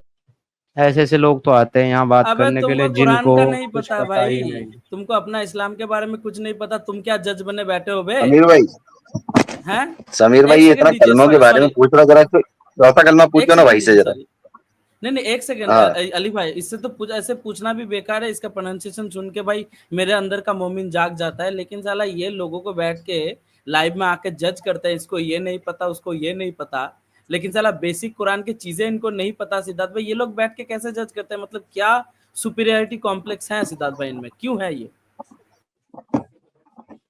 I: है।
B: ऐसे ऐसे लोग तो आते हैं यहाँ बात
H: अबे
B: करने के लिए
H: तुमको कुरान
B: जिनको
H: का नहीं
B: कुछ
H: पता
B: पता ही
H: भाई,
B: नहीं।
H: तुमको अपना इस्लाम के बारे में कुछ नहीं पता, तुम क्या जज बने बैठे हो बे?
G: समीर भाई,
H: हैं?
G: समीर भाई,
H: एक
G: ये
H: सेकंड
G: इतना
H: दीजिए,
G: कलमों के
H: सॉरी
G: बारे में
H: सॉरी,
G: पूछ रहा, जरा चौथा कलमा
H: एक
G: पूछो ना
H: सेकंड
G: भाई से
H: दीजिए,
G: जरा।
H: सॉरी। नहीं नहीं, एक सेकंड
G: हाँ,
H: अली भाई, इससे तो ऐसे पूछना भी बेकार है, इसका प्रोनाउंसिएशन सुन के भाई मेरे अंदर का मोमिन जाग जाता है। लेकिन साला ये लोगों को बैठ के लाइव में आके जज करते हैं, इसको ये नहीं पता, उसको ये नहीं पता, लेकिन साला बेसिक कुरान की चीजें इनको नहीं पता। सिद्धार्थ भाई, ये लोग बैठ के कैसे जज करते हैं? मतलब क्या सुपीरियरिटी कॉम्प्लेक्स है सिद्धार्थ भाई इनमें, क्यों है ये?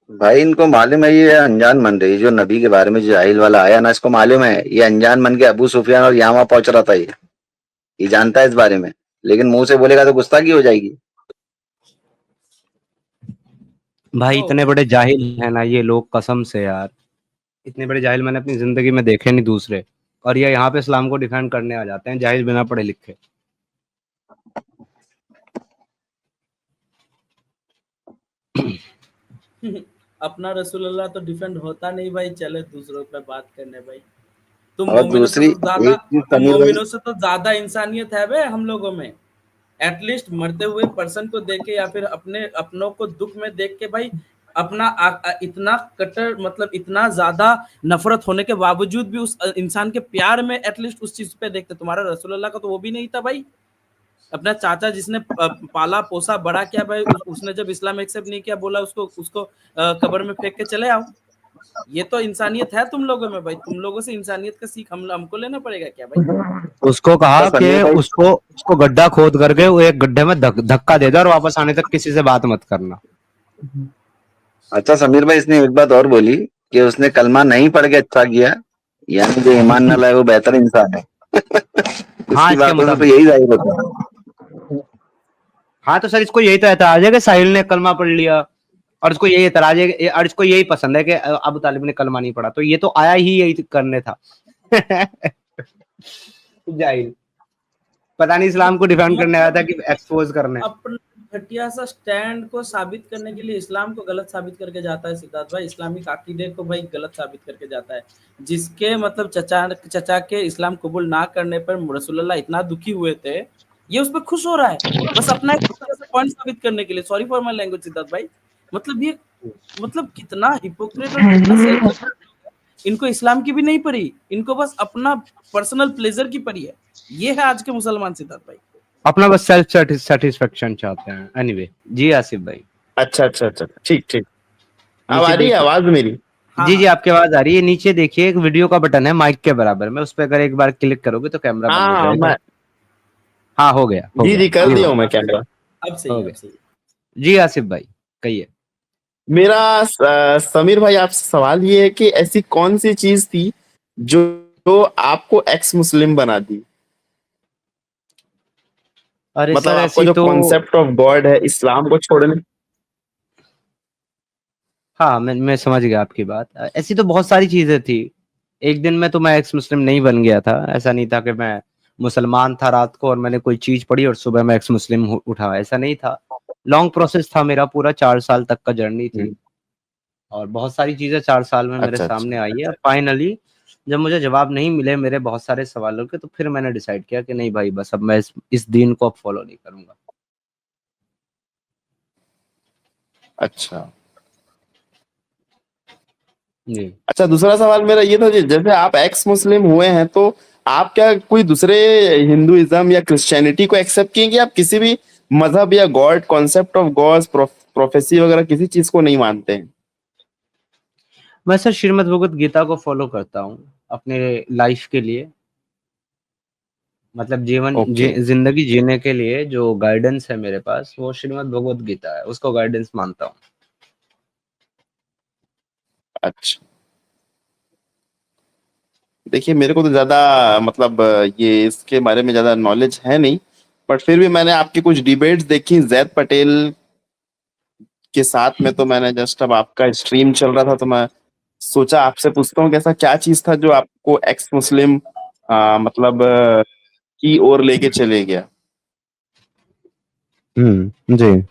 G: भाई इनको मालूम है ये अनजान मन रही, जो नबी के बारे में जो जाहिल वाला आया ना, इसको मालूम है ये अनजान मन के अबू सुफियान और यहाँ वहां पहुंच रहा था। ये जानता है इस बारे में, लेकिन मुंह से बोलेगा तो गुस्ताखी हो जाएगी।
B: भाई
H: ओ,
B: इतने बड़े जाहिल है ना ये लोग, कसम से यार, इतने बड़े जाहिल मैंने अपनी जिंदगी में देखे नहीं दूसरे। और ये यहाँ पे इस्लाम को डिफेंड करने आ जाते हैं, जाहिल बिना पढ़े लिखे।
H: अपना रसूलुल्लाह तो डिफेंड होता नहीं भाई, चले दूसरों पे बात करने भाई। तुम
G: और
H: मोमिनों से
G: दूसरी
H: तो ज्यादा,
G: एक चीज
H: तुम
G: समीर भाई,
H: मोमिनों से तो ज्यादा इंसानियत है बे हम लोगों में। एटलीस्ट मरते हुए पर्सन को देख के या फिर अपने अपनों को दुख में देख के भाई, अपना इतना कट्टर, मतलब इतना ज्यादा नफरत होने के बावजूद भी उस इंसान के प्यार में एटलीस्ट उस चीज पे देखते। तुम्हारा रसूलुल्लाह का तो वो भी नहीं था भाई। अपना चाचा जिसने पाला पोसा बड़ा किया भाई, उसने जब इस्लाम एक्सेप्ट नहीं किया, बोला उसको उसको कब्र में फेंक के चले आओ। ये तो इंसानियत है तुम लोगों में भाई। तुम लोगों से इंसानियत का सीख हमको लेना पड़ेगा क्या भाई?
B: उसको कहा
G: अच्छा
B: कि
G: समीर भाई,
B: उसको गड्ढा खोद करके वो एक गड्ढे में धक्का दे दो और वापस आने तक किसी से बात मत करना।
G: अच्छा समीर भाई, इसने एक बात और बोली कि उसने कलमा नहीं पढ़ के अच्छा किया, यानी जो ईमान न लाए वो बेहतर इंसान है।
B: हाँ,
G: इसकी
B: इसके
G: बातों से तो
B: मुताबिक।
G: यही जाहिर होता है।
B: हाँ, तो सर इसको यही तो ऐतराज है कि साहिल ने कलमा पढ़ लिया, और इसको यही ऐतराज है, और इसको यही पसंद है कि अबू तालिब ने कलमा नहीं पढ़ा, तो ये तो आया ही यही करने था। जाहिल, पता नहीं इस्लाम को डिफेंड करने आया था कि एक्सपोज करने।
H: अपना घटिया सा स्टैंड को साबित करने के लिए इस्लाम को गलत साबित करके जाता है सिद्धार्थ भाई। इस्लामिक अकीदे को भाई गलत साबित करके जाता है, जिसके मतलब चचा के इस्लाम कबूल ना करने पर रसूलुल्लाह इतना दुखी हुए थे, ये उस पर खुश हो रहा है बस अपना एक पॉइंट साबित करने के लिए। Sorry for my language Siddharth भाई, मतलब ये, मतलब कितना हिपोक्रेट और कितना सेल्फ, इनको इस्लाम की भी नहीं पड़ी, इनको बस अपना पर्सनल प्लेजर की पड़ी है। ये है आज के मुसलमान सिद्धार्थ भाई।
B: अपना बस सेल्फ सेटिस्फेक्शन चाहते हैं। एनीवे, जी आसिफ भाई।
J: अच्छा अच्छा अच्छा, ठीक ठीक। अब
B: नीचे
J: आ रही है
B: देखिए।
J: आवाज मेरी?
H: हाँ
B: जी
H: हाँ
B: जी, आपकी आवाज आ रही है। नीचे देखिए एक वीडियो का बटन है माइक के बराबर में, उस पर अगर एक बार क्लिक करोगे तो कैमरा बंद हो
J: हाँ
B: जाएगा।
J: मैं,
B: हाँ, हो गया, हो
J: जी
B: गया,
J: जी कर
B: जी
J: दिया
B: हो
J: हूँ मैं कैमरा।
H: अब सही
B: हो
H: है, अब
B: गया।
H: सही है।
B: जी आसिफ भाई, कहिए।
J: मेरा समीर भाई आपसे सवाल ये है कि ऐसी कौन सी चीज थी जो आपको एक्स मुस्लिम बना दी?
B: अरे
J: मतलब
B: सर,
J: आपका
B: ऐसी
J: जो
B: तो,
J: कॉन्सेप्ट ऑफ गॉड है इस्लाम को छोड़ने।
B: हाँ, मैं समझ गया आपकी बात। ऐसी तो बहुत सारी चीजें थी। एक दिन में तो मैं एक्स मुस्लिम नहीं बन गया था। ऐसा नहीं था कि मैं मुसलमान था रात को और मैंने कोई चीज पढ़ी और सुबह मैं एक्स मुस्लिम उठा, ऐसा नहीं था। लॉन्ग प्रोसेस था मेरा, पूरा 4 साल तक का जर्नी थी, और बहुत सारी चीजें 4 साल में मेरे
J: अच्छा
B: सामने
J: अच्छा।
B: आई है। फाइनली जब मुझे जवाब नहीं मिले मेरे बहुत सारे सवालों के, तो फिर मैंने डिसाइड किया कि नहीं भाई, बस अब मैं इस दीन को अब फॉलो नहीं करूंगा।
J: अच्छा
B: जी।
J: अच्छा, दूसरा सवाल मेरा ये था, जैसे आप एक्स मुस्लिम हुए हैं तो आप क्या कोई दूसरे हिंदुइज्म या क्रिश्चियनिटी को एक्सेप्ट किए कि आप किसी भी मजहब या God, concept of God, prophecy वगैरह किसी चीज को नहीं मानते हैं?
B: मैं सर श्रीमद् भगवत गीता को फॉलो करता हूँ अपने लाइफ के लिए, मतलब
J: ओके,
B: जिंदगी जीने के लिए जो गाइडेंस है मेरे पास वो श्रीमद् भगवत गीता है, उसको गाइडेंस मानता हूँ।
J: अच्छा। देखिए मेरे को तो ज्यादा मतलब ये इसके बारे में ज्यादा नॉलेज है नहीं, बट फिर भी मैंने आपकी कुछ डिबेट्स देखी जैद पटेल के साथ में, तो मैंने जस्ट अब आपका स्ट्रीम चल रहा था तो मैं सोचा आपसे पूछता हूँ कि ऐसा क्या चीज था जो आपको एक्स मुस्लिम मतलब की ओर लेके चले गया।
B: जी,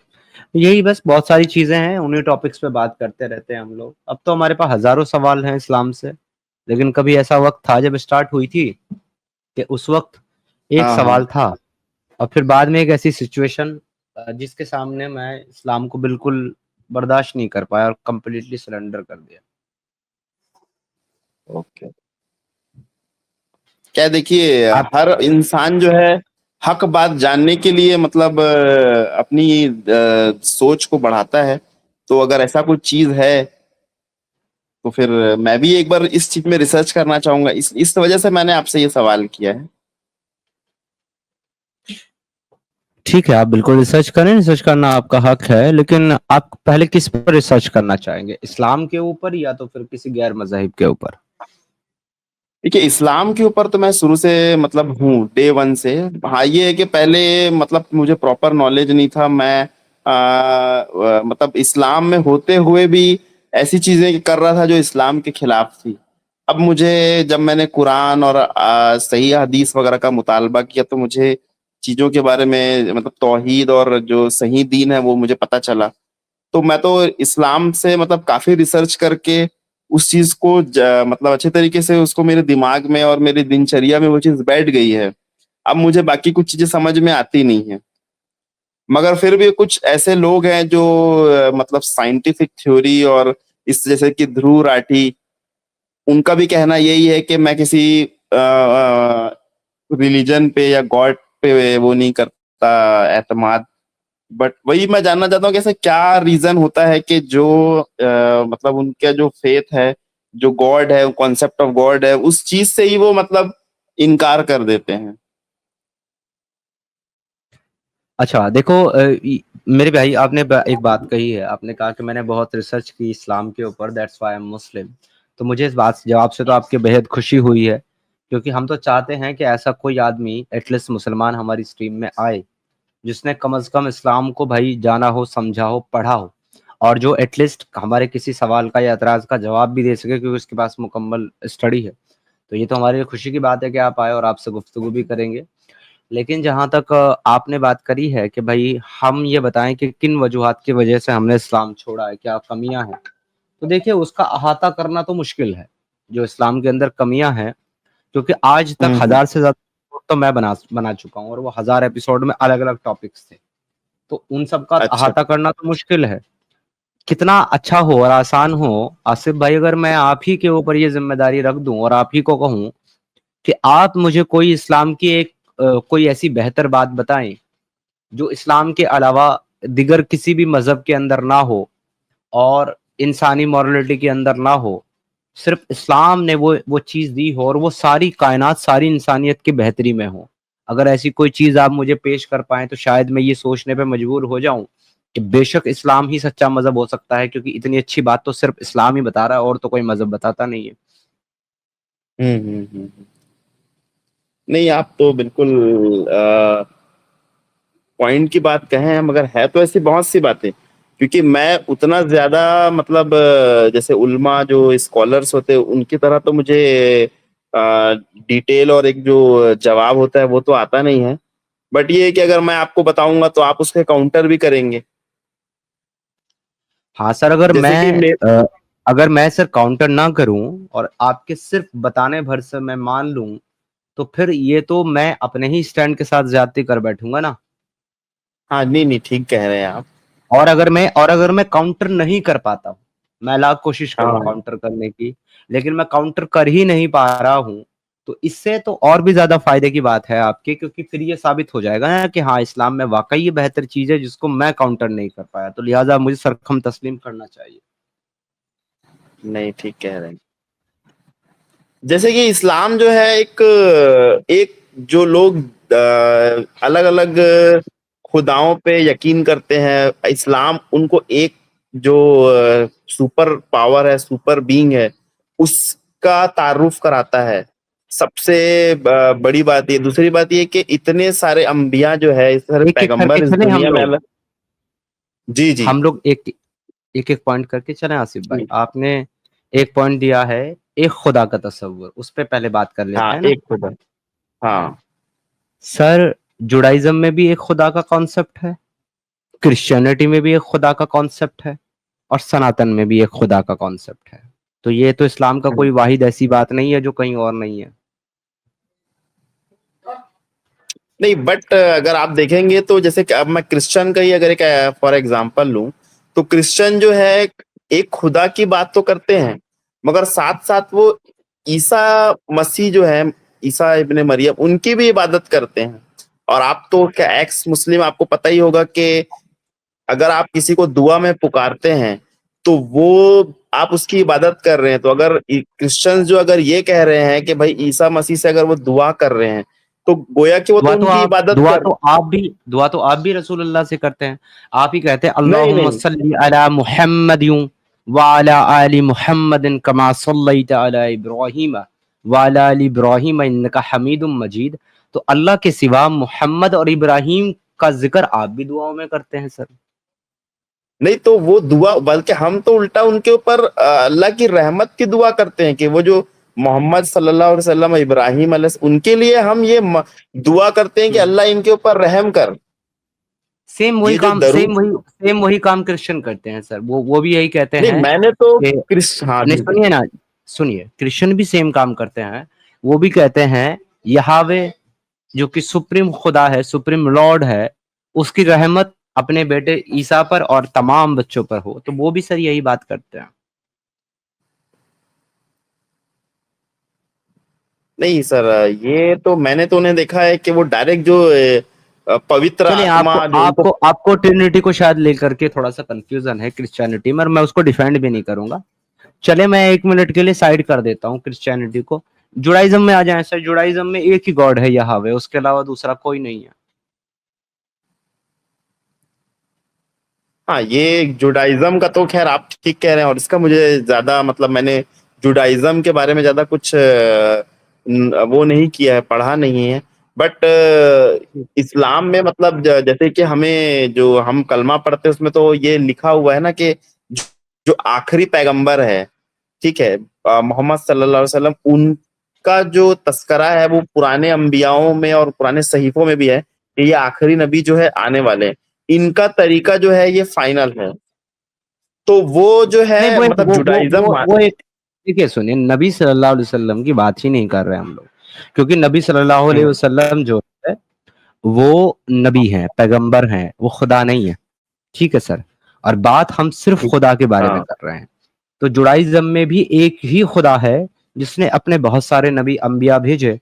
B: यही बस बहुत सारी चीजें हैं, उन्हीं टॉपिक्स पे बात करते रहते हैं हम लोग। अब तो हमारे पास हजारों सवाल हैं इस्लाम से, लेकिन कभी ऐसा वक्त था जब स्टार्ट हुई थी कि उस वक्त एक
J: हाँ हाँ।
B: सवाल था और फिर बाद में एक ऐसी सिचुएशन जिसके सामने मैं इस्लाम को बिल्कुल बर्दाश्त नहीं कर पाया और कंप्लीटली सरेंडर कर दिया।
J: ओके। क्या देखिए
B: आप
J: हर इंसान जो है हक बात जानने के लिए मतलब अपनी सोच को बढ़ाता है, तो अगर ऐसा कुछ चीज है तो फिर मैं भी एक बार इस चीज में रिसर्च करना चाहूंगा, इस वजह से मैंने आपसे ये सवाल किया है।
B: ठीक है, आप बिल्कुल रिसर्च करें, रिसर्च करना आपका हक है, लेकिन आप पहले किस पर रिसर्च करना चाहेंगे, इस्लाम के ऊपर या तो फिर किसी गैर मज़हब के ऊपर?
J: देखिए इस्लाम के ऊपर तो मैं शुरू से मतलब हूँ डे वन से। हाँ ये है कि पहले मतलब मुझे प्रॉपर नॉलेज नहीं था, मैं मतलब इस्लाम में होते हुए भी ऐसी चीजें कर रहा था जो इस्लाम के खिलाफ थी। अब मुझे जब मैंने कुरान और सही हदीस वगैरह का मुतालबा किया तो मुझे चीजों के बारे में मतलब तौहीद और जो सही दीन है वो मुझे पता चला। तो मैं तो इस्लाम से मतलब काफी रिसर्च करके उस चीज को मतलब अच्छे तरीके से उसको मेरे दिमाग में और मेरी दिनचर्या में वो चीज बैठ गई है। अब मुझे बाकी कुछ चीजें समझ में आती नहीं है, मगर फिर भी कुछ ऐसे लोग हैं जो मतलब साइंटिफिक थ्योरी और इस जैसे कि ध्रुव राठी, उनका भी कहना यही है कि मैं किसी रिलीजन पे या गॉड पे वो नहीं करता एतमाद। बट वही मैं जानना चाहता हूँ कि ऐसा क्या रीजन होता है कि जो मतलब उनका जो फेथ है, जो गॉड है, कॉन्सेप्ट ऑफ गॉड है, उस चीज से ही वो मतलब इनकार कर देते हैं।
B: अच्छा देखो मेरे भाई, आपने एक बात कही है, आपने कहा कि मैंने बहुत रिसर्च की इस्लाम के ऊपर, दैट्स व्हाई आई एम मुस्लिम। तो मुझे इस बात जवाब से तो आपके बेहद खुशी हुई है, क्योंकि हम तो चाहते हैं कि ऐसा कोई आदमी एटलीस्ट मुसलमान हमारी स्ट्रीम में आए जिसने कम से कम इस्लाम को भाई जाना हो, समझा हो, पढ़ा हो, और जो एटलीस्ट हमारे किसी सवाल का या एतराज का जवाब भी दे सके, क्योंकि उसके पास मुकम्मल स्टडी है। तो ये तो हमारे लिए खुशी की बात है कि आप आए और आपसे गुफ्तगू भी करेंगे। लेकिन जहाँ तक आपने बात करी है कि भाई हम ये बताएं कि किन वजूहात की वजह से हमने इस्लाम छोड़ा है, क्या कमियां हैं, तो देखिए उसका अहाता करना तो मुश्किल है जो इस्लाम के अंदर कमियां हैं, क्योंकि आज तक
J: हम्म।
B: 1000 से ज्यादा एपिसोड तो मैं बना चुका हूँ और वो 1000 एपिसोड में अलग अलग टॉपिक्स थे, तो उन सब का
J: अच्छा।
B: अहाता करना तो मुश्किल है। कितना अच्छा हो और आसान हो आसिफ भाई, अगर मैं आप ही के ऊपर ये जिम्मेदारी रख दूं और आप ही को कहूं कि आप मुझे कोई इस्लाम की एक कोई ऐसी बेहतर बात बताएं जो इस्लाम के अलावा दिगर किसी भी मजहब के अंदर ना हो और इंसानी मॉरलिटी के अंदर ना हो, सिर्फ इस्लाम ने वो चीज दी हो और वो सारी कायनात, सारी इंसानियत की बेहतरी में हो। अगर ऐसी कोई चीज आप मुझे पेश कर पाएं तो शायद मैं ये सोचने पे मजबूर हो जाऊं कि बेशक इस्लाम ही सच्चा मजहब हो सकता है, क्योंकि इतनी अच्छी बात तो सिर्फ इस्लाम ही बता रहा है और तो कोई मजहब बताता नहीं है।
J: हम्म। नहीं आप तो बिल्कुल पॉइंट की बात कहे हैं, मगर है तो ऐसी बहुत सी बातें, क्योंकि मैं उतना ज्यादा मतलब जैसे उल्मा जो स्कॉलर्स होते हैं उनकी तरह तो मुझे डिटेल और एक जो जवाब होता है वो तो आता नहीं है। बट ये है कि अगर मैं आपको बताऊंगा तो आप उसके काउंटर भी करेंगे।
B: हाँ सर,
J: जैसे कि
B: अगर मैं सर काउंटर ना करूं और आपके सिर्फ बताने भर से मैं मान लूं, तो फिर ये तो मैं अपने ही स्टैंड के साथ ज्यादती कर बैठूंगा ना।
J: हाँ नहीं नहीं ठीक कह रहे हैं आप।
B: और अगर मैं काउंटर नहीं कर पाता हूं, मैं लाख कोशिश करूं
J: हाँ
B: काउंटर करने की, लेकिन मैं काउंटर कर ही नहीं पा रहा हूं, तो इससे तो और भी ज्यादा फायदे की बात है आपके, क्योंकि फिर ये साबित हो जाएगा ना कि हाँ इस्लाम में वाकई ये बेहतर चीज है जिसको मैं काउंटर नहीं कर पाया, तो लिहाजा मुझे सरखम तस्लीम करना चाहिए।
J: नहीं, ठीक कह रहे हैं। जैसे कि इस्लाम जो है एक एक जो लोग अलग अलग खुदाओं पे यकीन करते हैं, इस्लाम उनको एक जो सुपर पावर है, सुपर बीइंग है, उसका तारुफ कराता है। सबसे बड़ी बात ये, दूसरी बात ये कि इतने सारे अंबिया जो है, इतने सारे
B: एक एक करके
J: पैगंबर इस
B: चले हम
J: दुनिया में
B: लोग,
J: जी जी
B: हम लोग एक एक पॉइंट करके चले। आसिफ भाई, आपने एक पॉइंट दिया है एक खुदा का तस्वुर, उस पे पहले बात कर लेते
J: हाँ,
B: हैं ना।
J: एक खुदा, हाँ
B: सर जुडाइज्म में भी एक खुदा का कॉन्सेप्ट है, क्रिश्चियनिटी में भी एक खुदा का कॉन्सेप्ट है, और सनातन में भी एक खुदा का कॉन्सेप्ट है। तो ये तो इस्लाम का कोई वाहिद ऐसी बात नहीं है जो कहीं और नहीं है।
J: नहीं, बट अगर आप देखेंगे तो जैसे कि अब मैं क्रिश्चियन का ही अगर एक फॉर एग्जांपल लूं, तो क्रिश्चियन जो है एक खुदा की बात तो करते हैं, मगर साथ साथ वो ईसा मसीह जो है, ईसा इब्ने मरियम, उनकी भी इबादत करते हैं। और आप तो क्या एक्स मुस्लिम, आपको पता ही होगा कि अगर आप किसी को दुआ में पुकारते हैं तो वो आप उसकी इबादत कर रहे हैं। तो अगर क्रिश्चियंस जो अगर ये कह रहे हैं कि भाई ईसा मसीह से अगर वो दुआ कर रहे हैं, तो गोया कि वो तो उनकी इबादत
B: दुआ
J: कर।
B: तो आप भी रसूलुल्लाह से करते हैं। आप ही कहते हैं
J: नहीं
B: अल्लाहुम्मा
J: नहीं
B: सल्ली अला मुहम्मदिन व अला आलि मुहम्मदिन कमा सल्लैता अला इब्राहीम व अला आलि इब्राहीम इन्नका हमीदुम मजीद। तो अल्लाह के सिवा मोहम्मद और इब्राहिम का जिक्र आप भी दुआओं में करते हैं सर।
J: नहीं, तो वो दुआ, बल्कि हम तो उल्टा उनके ऊपर अल्लाह की रहमत की दुआ करते हैं कि वो जो मोहम्मद सल्लल्लाहु अलैहि वसल्लम, इब्राहिम अलैहि, उनके लिए हम ये दुआ करते हैं कि अल्लाह इनके ऊपर रहम कर।
B: सेम वही
J: ये जो
B: काम
J: दरूद,
B: सेम वही काम क्रिश्चियन करते हैं सर। वो भी यही कहते
J: नहीं
B: हैं
J: मैंने तो
B: कि
J: हाँ
B: नहीं,
J: जी जी।
B: सुनिए ना, सुनिए, क्रिश्चियन भी सेम काम करते हैं। वो भी कहते हैं यहावे जो कि सुप्रीम खुदा है, सुप्रीम लॉर्ड है, उसकी रहमत अपने बेटे ईसा पर और तमाम बच्चों पर हो। तो वो भी सर यही बात करते हैं।
J: नहीं सर, ये तो मैंने तो उन्हें देखा है कि वो डायरेक्ट जो पवित्र
B: चलिए,
J: आत्मा
B: आपको
J: जो उनको,
B: आपको आपको ट्रिनिटी को शायद लेकर के थोड़ा सा कंफ्यूजन है क्रिश्चियनिटी में, और मैं उसको डिफेंड भी नहीं करूंगा। चले, मैं 1 मिनट के लिए साइड कर देता हूँ क्रिश्चियनिटी को। जुडाइज्म में आ जाए सर। जुडाइज्म में एक ही गॉड है यहावे, उसके अलावा दूसरा कोई नहीं है।
J: हाँ, ये जुडाइज्म का तो खैर आप ठीक कह रहे हैं, और इसका मुझे ज्यादा मतलब मैंने जुडाइज्म के बारे में ज्यादा कुछ वो नहीं किया है, पढ़ा नहीं है। बट इस्लाम में मतलब जैसे कि हमें जो हम कलमा पढ़ते हैं उसमें तो ये लिखा हुआ है ना कि जो आखिरी पैगंबर है, ठीक है, मोहम्मद सल्लल्लाहु अलैहि वसल्लम, उनका जो तस्करा है वो पुराने अंबियाओं में और पुराने सहीफों में भी है कि ये आखिरी नबी जो है आने वाले हैं, इनका तरीका जो है ये फाइनल है। तो वो जो है
B: नहीं,
J: मतलब जुडाइज्म,
B: वो एक, देखिए सुनिए, नबी सल्लल्लाहु अलैहि वसल्लम की बात ही नहीं कर रहे हम लोग, क्योंकि नबी सल्लल्लाहु अलैहि वसल्लम जो है वो नबी हैं, पैगंबर हैं, वो खुदा नहीं है। ठीक है सर, और बात हम सिर्फ खुदा के बारे में
J: हाँ
B: कर रहे हैं। तो जुडाइज्म में भी एक ही खुदा है जिसने अपने बहुत सारे नबी अंबिया भेजे।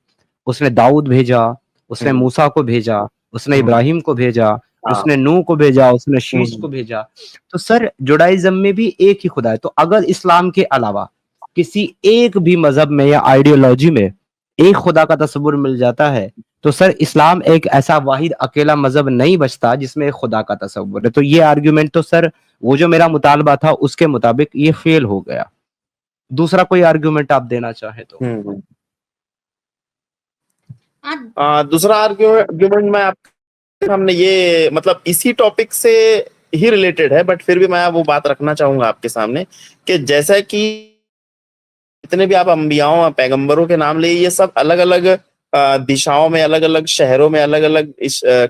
B: उसने दाऊद भेजा, उसने मूसा को भेजा, उसने इब्राहिम को भेजा,
J: हाँ
B: उसने नूह को भेजा, उसने शीश को भेजा। तो सर जुडाइज्म में भी एक ही खुदा है। तो अगर इस्लाम के अलावा किसी एक भी मजहब में या आइडियोलॉजी में एक खुदा का तस्वुर मिल जाता है, तो सर इस्लाम एक ऐसा वाहिद अकेला मजहब नहीं बचता जिसमें एक खुदा का तस्वुर है। तो ये आर्ग्यूमेंट तो सर, वो जो मेरा मुतालबा था उसके मुताबिक ये फेल हो गया। दूसरा कोई आर्ग्यूमेंट आप देना चाहे तो।
J: दूसरा आर्ग्यूमेंट मैं आपके सामने ये मतलब इसी टॉपिक से ही रिलेटेड है, बट फिर भी मैं वो बात रखना चाहूंगा आपके सामने कि जैसा कि जितने भी आप अंबियाओं पैगंबरों के नाम लिए, ये सब अलग अलग दिशाओं में, अलग अलग शहरों में, अलग अलग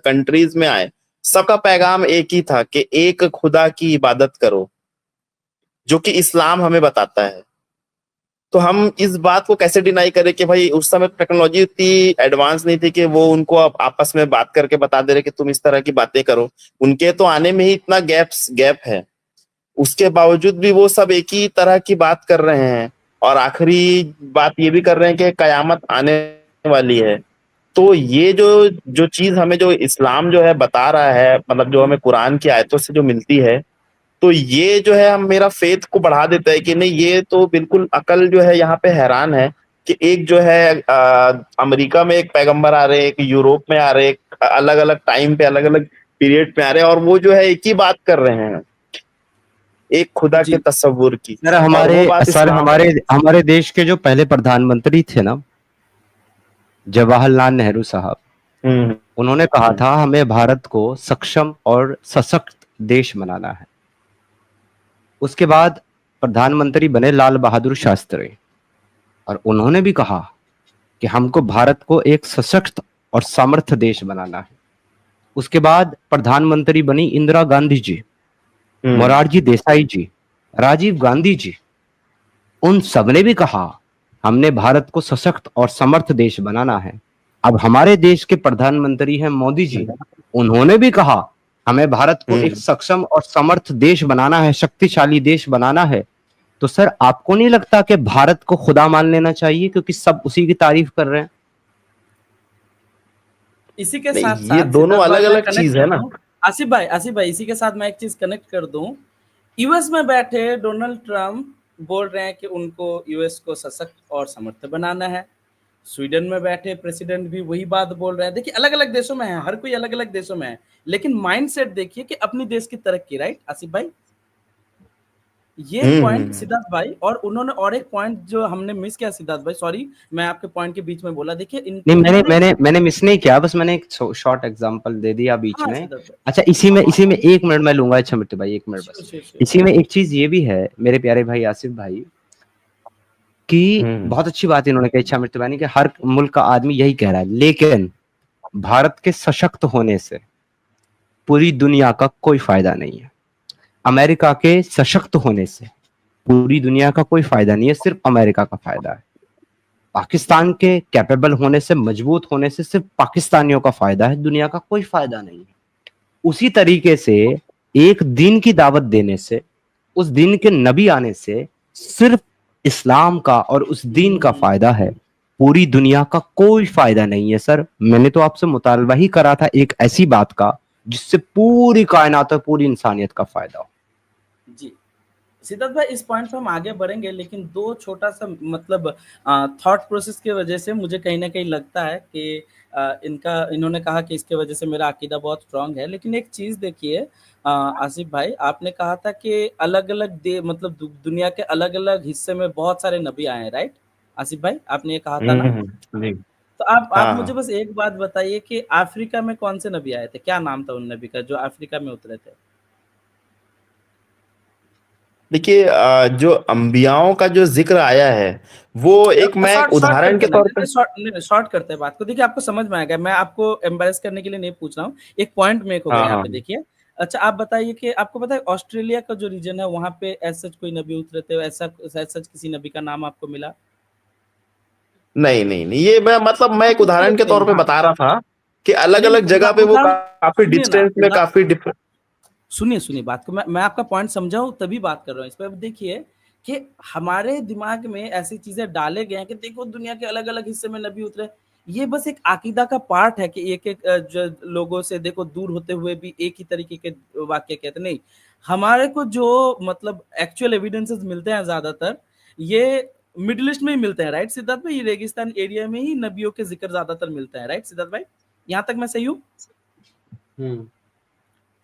J: कंट्रीज में आए। सबका पैगाम एक ही था कि एक खुदा की इबादत करो, जो कि इस्लाम हमें बताता है। तो हम इस बात को कैसे डिनाई करें कि भाई उस समय टेक्नोलॉजी इतनी एडवांस नहीं थी कि वो उनको आपस में बात करके बता दे रहे कि तुम इस तरह की बातें करो। उनके तो आने में ही इतना गैप है, उसके बावजूद भी वो सब एक ही तरह की बात कर रहे हैं। और आखिरी बात ये भी कर रहे हैं कि कयामत आने वाली है। तो ये जो जो चीज हमें जो इस्लाम जो है बता रहा है, मतलब जो हमें कुरान की आयतों से जो मिलती है, तो ये जो है हम मेरा फेथ को बढ़ा देता है कि नहीं, ये तो बिल्कुल अकल जो है यहाँ पे हैरान है कि एक जो है अमेरिका में एक पैगंबर आ रहे हैं, एक यूरोप में आ रहे हैं, एक अलग अलग टाइम पे अलग अलग पीरियड पे आ रहे हैं, और वो जो है एक ही बात कर रहे हैं, एक खुदा के
B: जी
J: तस्वुर की।
B: सर,
J: और वो
B: हमारे
J: बात
B: सर
J: इस्लाम
B: हमारे हमारे देश के जो पहले प्रधानमंत्री थे ना, जवाहरलाल नेहरू साहब,
J: हम्म
B: उन्होंने कहा था हमें भारत को सक्षम और सशक्त देश बनाना है। उसके बाद प्रधानमंत्री बने लाल बहादुर शास्त्री, और उन्होंने भी कहा कि हमको भारत को एक सशक्त और समर्थ देश बनाना है। उसके बाद प्रधानमंत्री बनी इंदिरा गांधी जी, मोरारजी देसाई जी, राजीव गांधी जी, उन सबने भी कहा हमने भारत को सशक्त और समर्थ देश बनाना है। अब हमारे देश के प्रधानमंत्री हैं मोदी जी, उन्होंने भी कहा हमें भारत को एक सक्षम और समर्थ देश बनाना है, शक्तिशाली देश बनाना है। तो सर आपको नहीं लगता कि भारत को खुदा मान लेना चाहिए, क्योंकि सब उसी की तारीफ कर रहे हैं?
H: इसी के
J: नहीं,
H: साथ
J: ये
H: साथ
J: दोनों
H: सिद्धार्थ भाई
J: अलग
H: मैं
J: अलग
H: कनेक्ट
J: चीज
H: कर
J: है ना।
H: दूं, आसिफ भाई इसी के साथ मैं एक चीज कनेक्ट कर दूं। यूएस में बैठे डोनाल्ड ट्रम्प बोल रहे हैं कि उनको यूएस को सशक्त और समर्थ बनाना है। स्वीडन में बैठे प्रेसिडेंट भी वही बात बोल रहे हैं। देखिए अलग अलग देशों में है, हर कोई अलग अलग देशों में है, लेकिन माइंडसेट देखिए कि अपनी देश की तरक्की, राइट आसिफ भाई? ये पॉइंट सिद्धार्थ भाई, और उन्होंने और एक पॉइंट जो हमने मिस किया सिद्धार्थ भाई, सॉरी मैं आपके पॉइंट के बीच में बोला। देखिए
B: नहीं, मैंने मिस नहीं किया, बस मैंने एक शॉर्ट एग्जांपल दे दिया बीच
H: हाँ
B: में।
H: सिद्धार्थ भाई,
B: अच्छा, इसी में 1 मिनट मैं लूंगा। अच्छा मिट्टू भाई 1 मिनट बस।
H: Sure, sure.
B: इसी में एक चीज ये भी है मेरे प्यारे भाई आसिफ भाई, कि बहुत अच्छी बात इन्होंने कही, अच्छा मिट्टू भाई ने, कि हर मुल्क का आदमी यही कह रहा है, लेकिन भारत के सशक्त होने से पूरी दुनिया का कोई फायदा नहीं है। अमेरिका के सशक्त होने से पूरी दुनिया का कोई फायदा नहीं है, सिर्फ अमेरिका का फायदा है। पाकिस्तान के कैपेबल होने से, मजबूत होने से सिर्फ पाकिस्तानियों का फायदा है, दुनिया का कोई फायदा नहीं है। उसी तरीके से एक दिन की दावत देने से, उस दिन के नबी आने से सिर्फ इस्लाम का और उस दिन का फायदा है, पूरी दुनिया का कोई फायदा नहीं है। सर मैंने तो आपसे मुतालबा ही करा था एक ऐसी बात का जिससे पूरी कायनात और पूरी इंसानियत का फायदा हो।
H: जी सिद्धार्थ भाई, इस पॉइंट पे हम आगे बढ़ेंगे, लेकिन दो छोटा सा मतलब थॉट प्रोसेस की वजह से मुझे कहीं ना कहीं लगता है कि इन्होंने कहा कि इसके वजह से मेरा अकीदा बहुत स्ट्रांग है। लेकिन एक चीज देखिए आसिफ भाई, आपने कहा था कि अलग अलग मतलब दुनिया के अलग अलग हिस्से में बहुत सारे नबी आए हैं, राइट आसिफ भाई? आपने ये कहा था ना।
J: जी
H: तो आप
J: हाँ
H: मुझे बस एक बात बताइए कि अफ्रीका में कौन से नबी आए थे, क्या नाम था उन नबी का जो अफ्रीका में उतरे थे?
J: देखिए जो अंबियाओं का जो जिक्र आया है, वो एक मैं एक उदाहरण के तौर पे
H: शॉर्ट करते हैं बात को। देखिए आपको समझ में आएगा, मैं आपको एम्बेरस करने के लिए नहीं पूछ रहा हूँ, एक पॉइंट मेक हो गया यहाँ पे। देखिए अच्छा आप बताइए कि आपको पता है ऑस्ट्रेलिया का जो रीजन है वहां पे ऐसा कोई नबी उतरे थे, ऐसा किसी नबी का नाम आपको मिला?
J: नहीं, ये मैं एक उदाहरण के तौर पे बता रहा था कि अलग अलग जगह पे वो काफी डिस्टेंस में काफी डिफरेंट।
H: सुनिए बात को, मैं आपका पॉइंट समझाऊं तभी बात कर रहा हूँ इस पर। अब देखिए कि हमारे दिमाग में ऐसी चीजें डाले गए हैं कि देखो दुनिया के अलग अलग हिस्से में नबी उतरे। ये बस एक अकीदा का पार्ट है कि एक जो लोगों से देखो दूर होते हुए भी एक ही तरीके के वाक्य कहते नहीं। हमारे को जो मतलब एक्चुअल एविडेंसेस मिलते हैं ज्यादातर ये मिडिल ईस्ट में ही मिलते हैं, राइट सिद्धार्थ भाई? ये रेगिस्तान एरिया में ही नबियों के जिक्र ज्यादातर मिलते हैं, राइट सिद्धार्थ भाई? यहाँ तक मैं सही हूँ?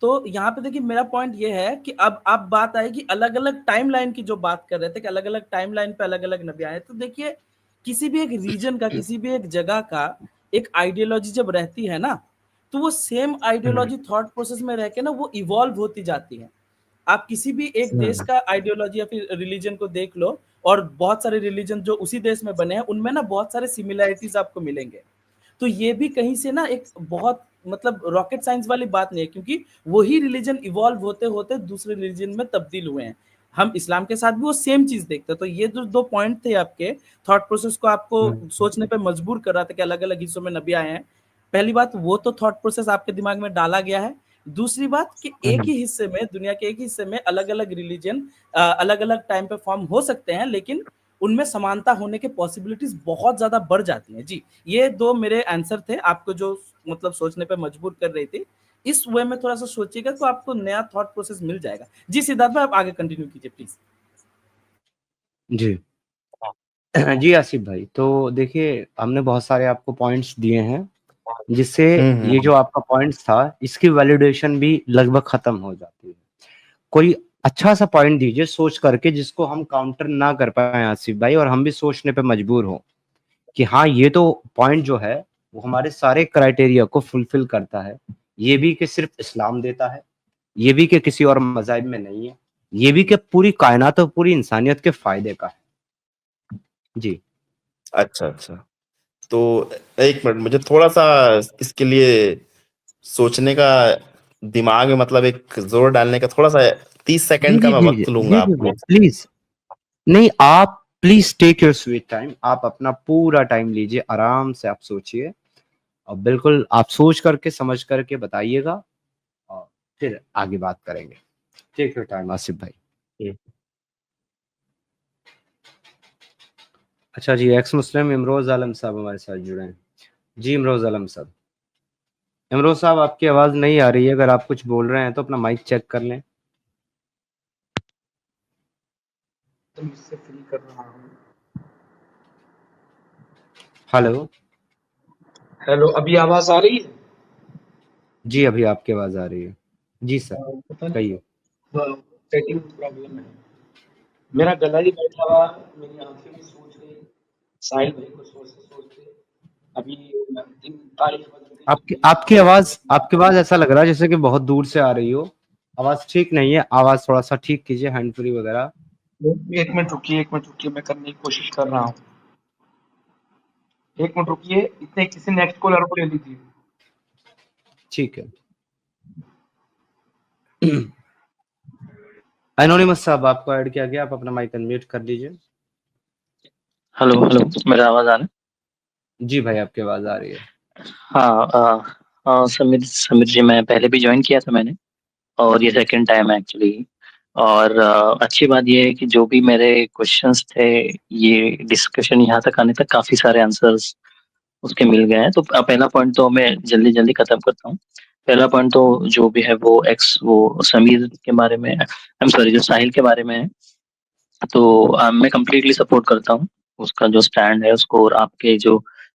H: तो यहाँ पे देखिए मेरा पॉइंट ये है कि अब बात आएगी अलग अलग टाइमलाइन की, जो बात कर रहे थे कि अलग अलग टाइमलाइन पे अलग अलग नबी आए। तो देखिए किसी भी एक रीजन का, किसी भी एक जगह का एक आइडियोलॉजी जब रहती है ना, तो वो सेम आइडियोलॉजी थॉट प्रोसेस में रह के ना वो इवॉल्व होती जाती है। आप किसी भी एक देश का आइडियोलॉजी या फिर रिलीजन को देख लो, और बहुत सारे रिलीजन जो उसी देश में बने हैं उनमें ना बहुत सारे सिमिलैरिटीज आपको मिलेंगे। तो ये भी कहीं से ना एक बहुत मतलब रॉकेट साइंस वाली बात नहीं है, क्योंकि वही रिलीजन इवॉल्व होते होते दूसरे रिलीजन में तब्दील हुए हैं। हम इस्लाम के साथ भी वो सेम चीज देखते हैं। तो ये जो दो पॉइंट थे आपके थॉट प्रोसेस को आपको सोचने पे मजबूर कर रहा था कि अलग अलग हिस्सों में नबी आए हैं। पहली बात, वो तो थॉट प्रोसेस आपके दिमाग में डाला गया है। दूसरी बात कि एक ही हिस्से में, दुनिया के एक ही हिस्से में अलग अलग रिलीजन अलग अलग टाइम पे फॉर्म हो सकते हैं, लेकिन उनमें समानता होने के पॉसिबिलिटीज बहुत ज्यादा बढ़ जाती हैं। जी, ये 2 मेरे आंसर थे आपको जो मतलब सोचने पे मजबूर कर रही थी। इस वे में थोड़ा सा सोचिएगा तो आपको नया थॉट प्रोसेस मिल जाएगा। जी सिद्धार्थ भाई, आप आगे कंटिन्यू कीजिए प्लीज।
B: जी। जी आसिफ भाई, तो देखिए हमने बहुत सारे आपको पॉइंट्स दिए हैं, जिससे ये जो आपका पॉइंट्स था इसकी वैलिडेशन भी लगभग खत्म हो जाती है। कोई अच्छा सा पॉइंट दीजिए सोच करके जिसको हम काउंटर ना कर पाए आसिफ भाई, और हम भी सोचने पे मजबूर हो कि हाँ ये तो पॉइंट जो है वो हमारे सारे क्राइटेरिया को फुलफिल करता है। ये भी कि सिर्फ इस्लाम देता है, ये भी कि किसी और मज़हब में नहीं है, ये भी कि पूरी कायनात और पूरी इंसानियत के फायदे का है। जी।
J: अच्छा, अच्छा। तो 1 मिनट मुझे थोड़ा-सा इसके लिए सोचने का दिमाग में मतलब एक ज़ोर डालने का थोड़ा-सा 30
B: जी,
J: सेकंड का
B: जी,
J: मैं
B: जी,
J: वक़्त
B: जी,
J: लूँगा
B: जी, जी,
J: आपको।
B: प्लीज़। नहीं, आप please take your sweet time, आप अपना पूरा टाइम लीजिए, आराम से आप सोचिए और बिल्कुल आप सोच करके, समझ करके बताइएगा और फिर आगे बात करेंगे। टेक योर टाइम आसिफ भाई।
J: हुँ।
B: अच्छा जी, एक्स मुस्लिम इमरोज़ आलम साहब हमारे साथ जुड़े हैं। जी, इमरोज़ आलम साहब। इमरोज़ साहब आपकी आवाज़ नहीं आ रही है, अगर आप कुछ बोल रहे हैं तो अपना माइक चेक कर लें।
K: इससे फ्री कर रहा हूँ।
B: हेलो।
K: हेलो, अभी आवाज आ रही है?
B: जी, अभी आपकी आवाज़ आ रही है। जी सर,
K: पता नहीं
B: कहिए।
K: सेटिंग प्रॉब्लम है। मेरा गला ही बैठा हुआ, मेरी आंखें भी सोच रही, साहिल भाई को सोचते अभी दिन तारीख बदल गई।
B: आपकी आवाज़ ऐसा लग रहा है जैसे कि बहुत दूर से आ रही हो। आवाज़ ठीक नहीं है, आवाज़ थोड़ा-सा ठीक कीजिए, हैंड फ्री वगैरह।
K: 1 मिनट रुकिए, मैं करने की कोशिश कर रहा हूँ। 1 मिनट रुकिए, इतने किसी नेक्स्ट कॉलर को ले लीजिए।
B: ठीक है। एनोनिमस साहब आपको ऐड किया गया, आप अपना माइक अनम्यूट कर लीजिए।
L: हेलो हेलो, मेरा आवाज आ रहा है?
B: जी भाई, आपकी आवाज़ आ रही है।
L: हाँ, समीर समीर जी, मैं पहले भी ज्वाइन किया था मैंने, और ये सेकंड टाइम है एक्चुअली। और अच्छी बात ये है कि जो भी मेरे क्वेश्चंस थे, ये डिस्कशन यहाँ तक आने तक काफी सारे आंसर्स उसके मिल गए हैं। तो पहला पॉइंट तो मैं जल्दी जल्दी खत्म करता हूँ। पहला पॉइंट तो जो भी है वो समीर के बारे में, आई एम सॉरी, जो साहिल के बारे में है। तो मैं कम्प्लीटली सपोर्ट करता हूँ उसका जो स्टैंड है उसको, और आपके जो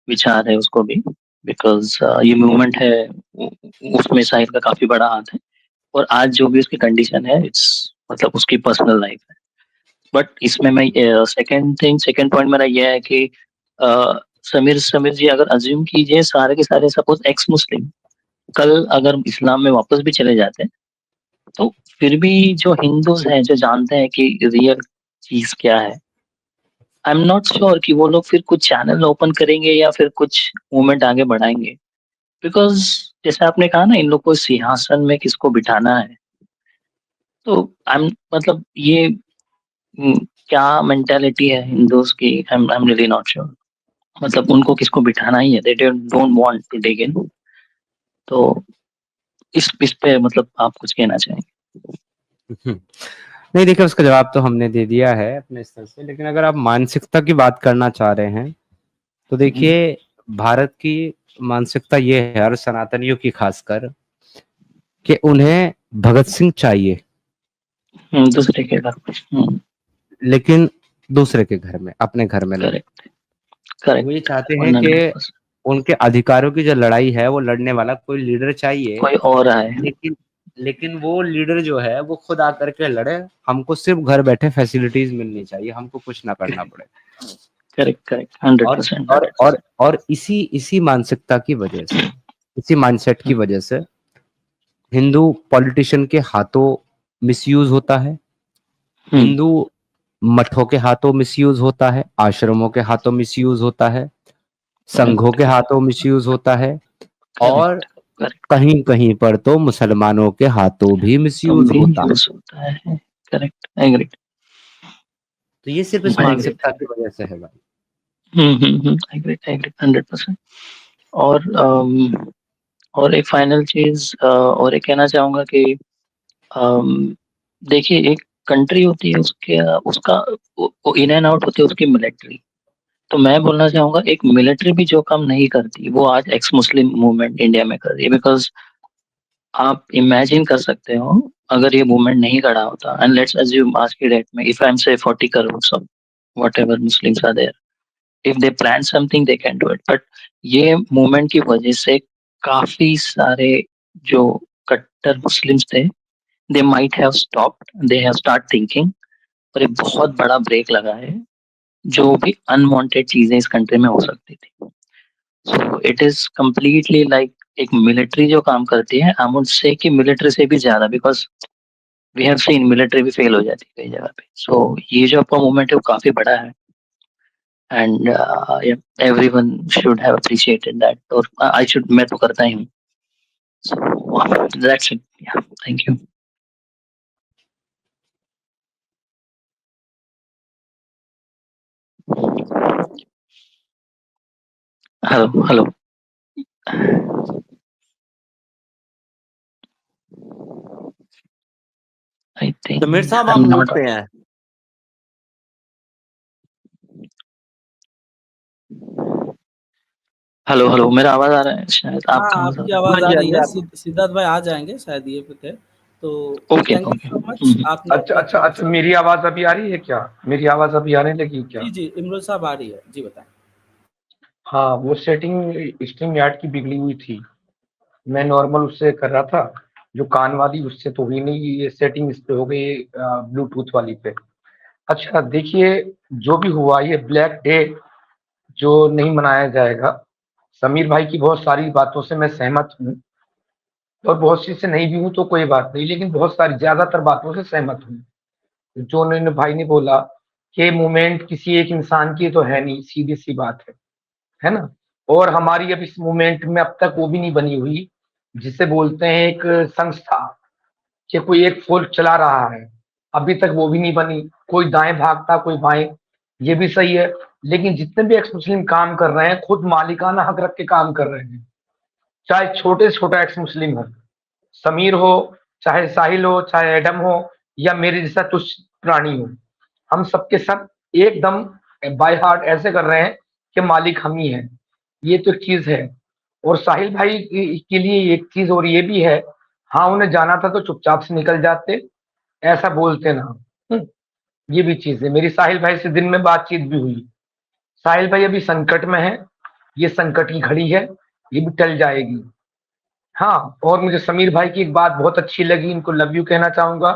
L: विचार है उसको भी। बिकॉज ये मूवमेंट है, उसमें साहिल का काफी बड़ा हाथ है। और आज जो भी उसकी कंडीशन है, इट्स मतलब उसकी पर्सनल लाइफ है। बट इसमें मैं सेकंड पॉइंट मेरा ये है कि अ, समीर समीर जी, अगर अज्यूम कीजिए सारे के सारे सपोज एक्स मुस्लिम कल अगर इस्लाम में वापस भी चले जाते हैं, तो फिर भी जो हिंदूज हैं जो जानते हैं कि रियल चीज क्या है, आई एम नॉट श्योर कि वो लोग फिर कुछ चैनल ओपन करेंगे या फिर कुछ मूवमेंट आगे बढ़ाएंगे। बिकॉज जैसे आपने कहा ना, इन लोग को सिंहासन में किसको बिठाना है, तो आई एम मतलब ये क्या मेंटेलिटी है हिंदूज की, I am really not sure. मतलब उनको किसको बिठाना ही है, they don't want to dig in. तो इस पे मतलब आप कुछ कहना चाहेंगे?
B: नहीं देखिए, उसका जवाब तो हमने दे दिया है अपने स्तर से, लेकिन अगर आप मानसिकता की बात करना चाह रहे हैं तो देखिए भारत की मानसिकता ये है, और सनातनियों की खासकर, कि उन्हें भगत सिंह चाहिए,
L: दूसरे के घर पे।
B: लेकिन दूसरे के घर में, अपने घर में नहीं।
L: करेक्ट
B: वो ये
L: करेक्ट,
B: चाहते हैं कि
L: 100%।
B: उनके अधिकारों की जो लड़ाई है वो लड़ने वाला कोई लीडर चाहिए,
L: कोई और आए।
B: लेकिन लेकिन वो लीडर जो है वो खुद आकर के लड़े, हमको सिर्फ घर बैठे फैसिलिटीज मिलनी चाहिए, हमको कुछ ना करना पड़े।
L: करेक्ट करेक्ट,
B: और
L: 100%।
B: और और और इसी मानसिकता की वजह से, इसी माइंडसेट की वजह से हिंदू पॉलिटिशियन के हाथों मिसयूज होता है, हिंदू मठों के हाथों मिसयूज होता है, आश्रमों के हाथों मिसयूज होता है, संघों के हाथों मिसयूज होता है, और कहीं कहीं पर तो मुसलमानों के हाथों भी मिसयूज होता है।
L: Correct, agree.
B: तो ये सिर्फ इस मानसिकता की वजह से है भाई।
L: Agree agree, 100%। और और एक फाइनल चीज और एक कहना चाहूंगा कि देखिए, एक कंट्री होती है उसके उसका इन एंड आउट होती है उसकी मिलिट्री। तो मैं बोलना चाहूंगा एक मिलिट्री भी जो काम नहीं करती वो आज एक्स मुस्लिम मूवमेंट इंडिया में कर रही है। बिकॉज आप इमेजिन कर सकते हो अगर ये मूवमेंट नहीं खड़ा होता, एंड लेट्स अज्यूम आज की डेट में if I am say 40 crore of whatever Muslims are there, if they plan something they can do it. But ये मूवमेंट की वजह से काफी सारे जो कट्टर मुस्लिम्स थे they might have stopped, they have start thinking, और एक बहुत बड़ा ब्रेक लगा है। जो भी अनवांटेड चीजें इस कंट्री में हो सकती थी, so it is completely like एक मिलिट्री जो काम करती है, आई वुड से कि मिलिट्री से भी ज्यादा, because we have seen military भी फेल हो जाती है कई जगह पे। सो ये जो आपका मूवमेंट है वो काफी बड़ा है, and everyone should have appreciated that, और आई शुड, मैं तो करता ही हूँ। सो दैट्स इट, या thank you. Hello hello, I think
A: Sameer साहब
L: आई
A: आप
L: एम
A: म्यूट
L: नॉट।
A: पे हैं।
L: हेलो हेलो, मेरा आवाज आ रहा है? शायद आप
H: हाँ,
L: कहाँ
H: आपकी
L: से?
H: आवाज
D: हाँ
H: आ
D: जी, हाँ
H: रही
D: जी,
H: है।
D: आप
H: सिद्धार्थ भाई आ जाएंगे, शायद ये पे थे। तो
L: okay
H: thank you
L: okay.
H: So much, आपने
K: अच्छा
H: अपना
K: अच्छा
H: कीमती
K: अच्छा, मेरी आवाज अभी आ रही है क्या? मेरी आवाज अभी आने लगी क्या?
H: जी जी, इमरोज साहब आ रही है, जी बताएं।
K: हाँ, वो सेटिंग स्ट्रीम यार्ड की बिगड़ी हुई थी। मैं नॉर्मल उससे कर रहा था, जो कान वाली उससे तो हुई नहीं, ये सेटिंग इस पे हो गई ब्लूटूथ वाली पे। अच्छा देखिए, जो भी हुआ ये ब्लैक डे जो नहीं मनाया जाएगा, समीर भाई की बहुत सारी बातों से मैं सहमत हूँ, और बहुत सी से नहीं भी हूँ तो कोई बात नहीं, लेकिन बहुत सारी ज्यादातर बातों से सहमत हूँ। जो उन्होंने भाई ने बोला कि मूवमेंट किसी एक इंसान की तो है नहीं, सीधी सी बात है ना। और हमारी अब इस मूवमेंट में अब तक वो भी नहीं बनी हुई जिसे बोलते हैं एक संस्था, कि कोई एक फोर्स चला रहा है, अभी तक वो भी नहीं बनी। कोई दाएं भागता कोई बाएं, ये भी सही है, लेकिन जितने भी एक्स मुस्लिम काम कर रहे हैं खुद मालिकाना हक रख के काम कर रहे हैं, चाहे छोटे से छोटा एक्स मुस्लिम हो, समीर हो, चाहे साहिल हो, चाहे एडम हो, या मेरे जैसा तुच्छ प्राणी हो, हम सबके सब एकदम बाय हार्ट ऐसे कर रहे हैं कि मालिक हम ही हैं। ये तो एक चीज है। और साहिल भाई के लिए एक चीज और ये भी है, हाँ उन्हें जाना था तो चुपचाप से निकल जाते, ऐसा बोलते ना। ये भी चीज है। मेरी साहिल भाई से दिन में बातचीत भी हुई। साहिल भाई अभी संकट में है, ये संकट की घड़ी है, ये भी टल जाएगी। हाँ, और मुझे समीर भाई की एक बात बहुत अच्छी लगी, इनको लव यू कहना चाहूंगा।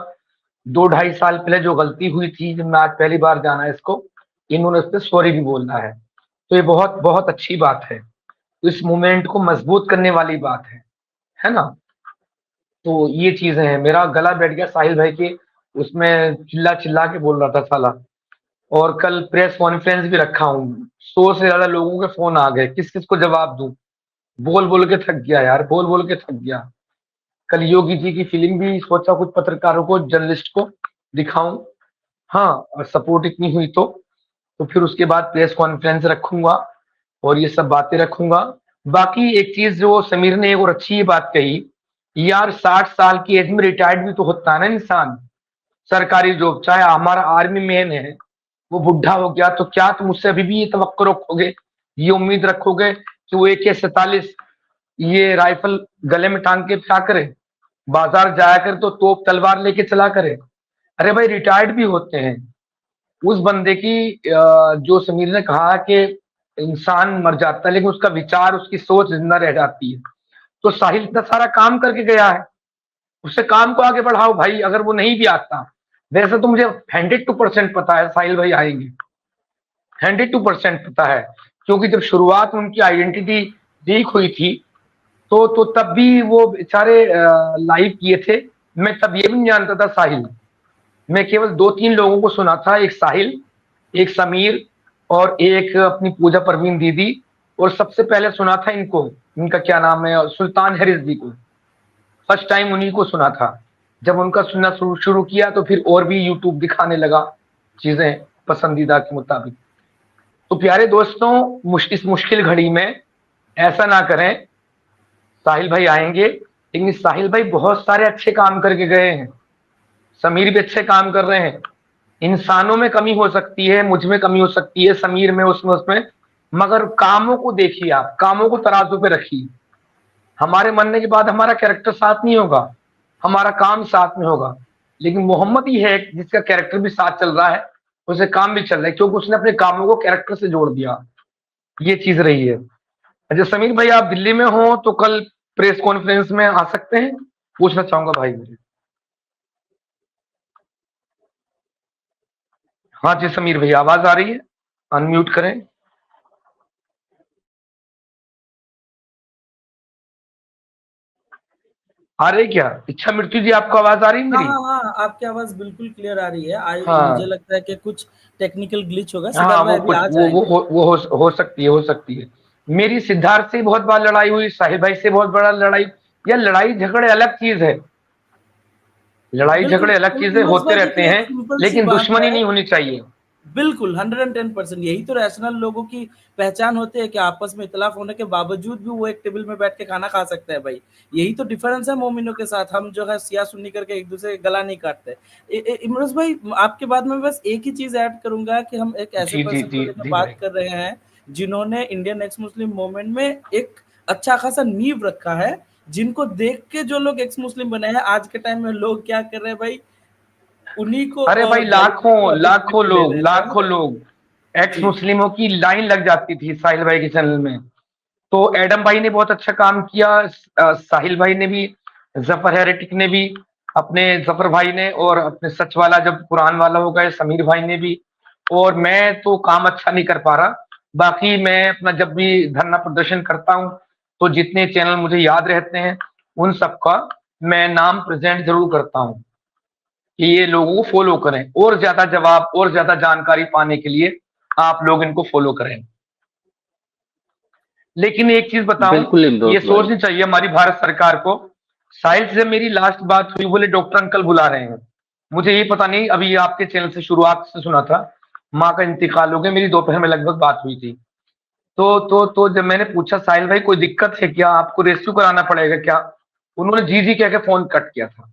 K: 2-2.5 साल पहले जो गलती हुई थी, जब मैं आज पहली बार जाना इसको, इन्होंने उस पर सॉरी भी बोलना है, तो ये बहुत बहुत अच्छी बात है। इस मूवमेंट को मजबूत करने वाली बात है ना। तो ये चीजें हैं। मेरा गला बैठ गया साहिल भाई के उसमें, चिल्ला चिल्ला के बोल रहा था साला। और कल प्रेस कॉन्फ्रेंस भी रखा हूँ, 100 से ज्यादा लोगों के फोन आ गए, किस किस को जवाब दूं, बोल बोल के थक गया यार, बोल बोल के थक गया। कल योगी जी की फिल्म भी सोचा कुछ पत्रकारों को, जर्नलिस्ट को दिखाऊं, हाँ, और सपोर्ट इतनी हुई तो फिर उसके बाद प्रेस कॉन्फ्रेंस रखूंगा और ये सब बातें रखूंगा। बाकी एक चीज जो समीर ने एक और अच्छी बात कही, यार 60 साल की एज में रिटायर्ड भी तो होता है ना इंसान, सरकारी जॉब, चाहे हमारा आर्मी मैन है, वो बुढ़ा हो गया तो क्या तुम उससे अभी भी ये तवक्को रखोगे, ये उम्मीद रखोगे कि वो AK-47 ये राइफल गले में टांग के क्या करे, बाजार जाया कर तो तोप तलवार लेके चला करे? अरे भाई रिटायर्ड भी होते हैं। उस बंदे की जो समीर ने कहा कि इंसान मर जाता है लेकिन उसका विचार उसकी सोच जिंदा रह जाती है, तो साहिल इतना सारा काम करके गया है, उससे काम को आगे बढ़ाओ भाई। अगर वो नहीं भी आता, वैसे तो मुझे 102% पता है साहिल भाई आएंगे, 102% पता है, क्योंकि जब शुरुआत में उनकी आइडेंटिटी लीक हुई थी तो तब भी वो बेचारे लाइव किए थे। मैं तब ये भी नहीं जानता था साहिल, मैं केवल 2-3 लोगों को सुना था, एक साहिल, एक समीर, और एक अपनी पूजा परवीन दीदी, और सबसे पहले सुना था इनको, इनका क्या नाम है, सुल्तान हैरिस जी को। फर्स्ट टाइम उन्हीं को सुना था। जब उनका सुनना शुरू किया तो फिर और भी यूट्यूब दिखाने लगा चीजें पसंदीदा के मुताबिक। तो प्यारे दोस्तों, इस मुश्किल घड़ी में ऐसा ना करें, साहिल भाई आएंगे, लेकिन साहिल भाई बहुत सारे अच्छे काम करके गए हैं। समीर भी अच्छे काम कर रहे हैं। इंसानों में कमी हो सकती है, मुझ में कमी हो सकती है, समीर में, उसमें, मगर कामों को देखिए, आप कामों को तराजू पे रखिए। हमारे मरने के बाद हमारा कैरेक्टर साथ नहीं होगा, हमारा काम साथ में होगा, लेकिन मोहम्मद ही है जिसका कैरेक्टर भी साथ चल रहा है, उसे काम भी चल रहा है, क्योंकि उसने अपने कामों को कैरेक्टर से जोड़ दिया। ये चीज रही है। अच्छा समीर भाई, आप दिल्ली में हो तो कल प्रेस कॉन्फ्रेंस में आ सकते हैं? पूछना चाहूंगा भाई मेरे। हाँ जी समीर भाई, आवाज आ रही है? अनम्यूट करें। आ रही क्या? इच्छा मृत्यु जी, आपको आवाज आ रही है
H: हाँ
K: मेरी?
H: हाँ हाँ, आपकी आवाज बिल्कुल क्लियर आ रही है।
K: हाँ
H: मुझे लगता है कि कुछ टेक्निकल ग्लिच होगा।
K: हाँ,
H: सिद्धार्थ
K: वो
H: भाई अभी
K: कुछ
H: आ
K: वो
H: जाएंगे।
K: हो सकती है, हो सकती है। मेरी सिद्धार्थ से बहुत बार लड़ाई हुई, साहिल भाई से बहुत बड़ा लड़ाई। या लड़ाई झगड़े अलग चीज है, लड़ाई
H: बिल्कुल
K: झगड़े अलग चीजें
H: इमरोज
K: होते
H: भाई,
K: रहते
H: देखिए एक
K: हैं,
H: सिंपल सी
K: लेकिन
H: बात
K: दुश्मनी
H: है।
K: नहीं होनी चाहिए।
H: बिल्कुल 110%, यही तो रैशनल लोगों की पहचान होती है कि आपस में इख्तिलाफ होने के बावजूद भी वो एक टेबल में बैठ के खाना खा सकते हैं भाई। यही तो डिफरेंस है मोमिनों के साथ। हम जो है सिया सुन्नी करके एक दूसरे का गला नहीं काटते। इमरोज भाई, आपके बाद में बस एक ही चीज ऐड करूंगा कि हम एक ऐसे
K: जी जी
H: पर्सन को
K: जी
H: लेकर
K: जी भाई।
H: बात कर रहे हैं जिन्होंने इंडियन एक्स मुस्लिम मूवमेंट में एक अच्छा खासा नींव रखा है, जिनको देख के जो लोग एक्स मुस्लिम बने हैं आज के टाइम में लोग क्या कर रहे हैं भाई, उन्हीं को
K: अरे भाई,
H: वैल्यूएबल को
K: लाखों
H: अधिक
K: लाखों
H: महत्व दे
K: लोग,
H: रहे हैं, समझ
K: लाखों
H: रहे हैं?
K: लोग एक्स
H: जी
K: मुस्लिमों की लाइन लग जाती थी साहिल भाई के चैनल में। तो एडम भाई ने बहुत अच्छा काम किया, साहिल भाई ने भी, जफर हेरेटिक ने भी, अपने जफर भाई ने, और अपने सच वाला जब कुरान वाला हो गए समीर भाई ने भी। और मैं तो काम अच्छा नहीं कर पा रहा। बाकी मैं अपना जब भी धरना प्रदर्शन करता हूँ तो जितने चैनल मुझे याद रहते हैं उन सबका मैं नाम प्रेजेंट जरूर करता हूँ कि ये लोगों को फॉलो करें, और ज्यादा जवाब और ज्यादा जानकारी पाने के लिए आप लोग इनको फॉलो करें। लेकिन एक चीज बताऊं,
D: बिल्कुल
K: ये
D: इमरोज भाई।
K: सोचनी चाहिए हमारी भारत सरकार को। साहिल से मेरी लास्ट बात हुई, बोले डॉक्टर अंकल बुला रहे हैं। मुझे ये पता नहीं, अभी आपके चैनल से शुरुआत से सुना था, माँ का इंतकाल हो गया, मेरी दोपहर में लगभग बात हुई थी। तो जब मैंने पूछा साहिल भाई कोई दिक्कत है क्या, आपको रेस्क्यू कराना पड़ेगा क्या, उन्होंने जी जी कह के फोन कट किया था,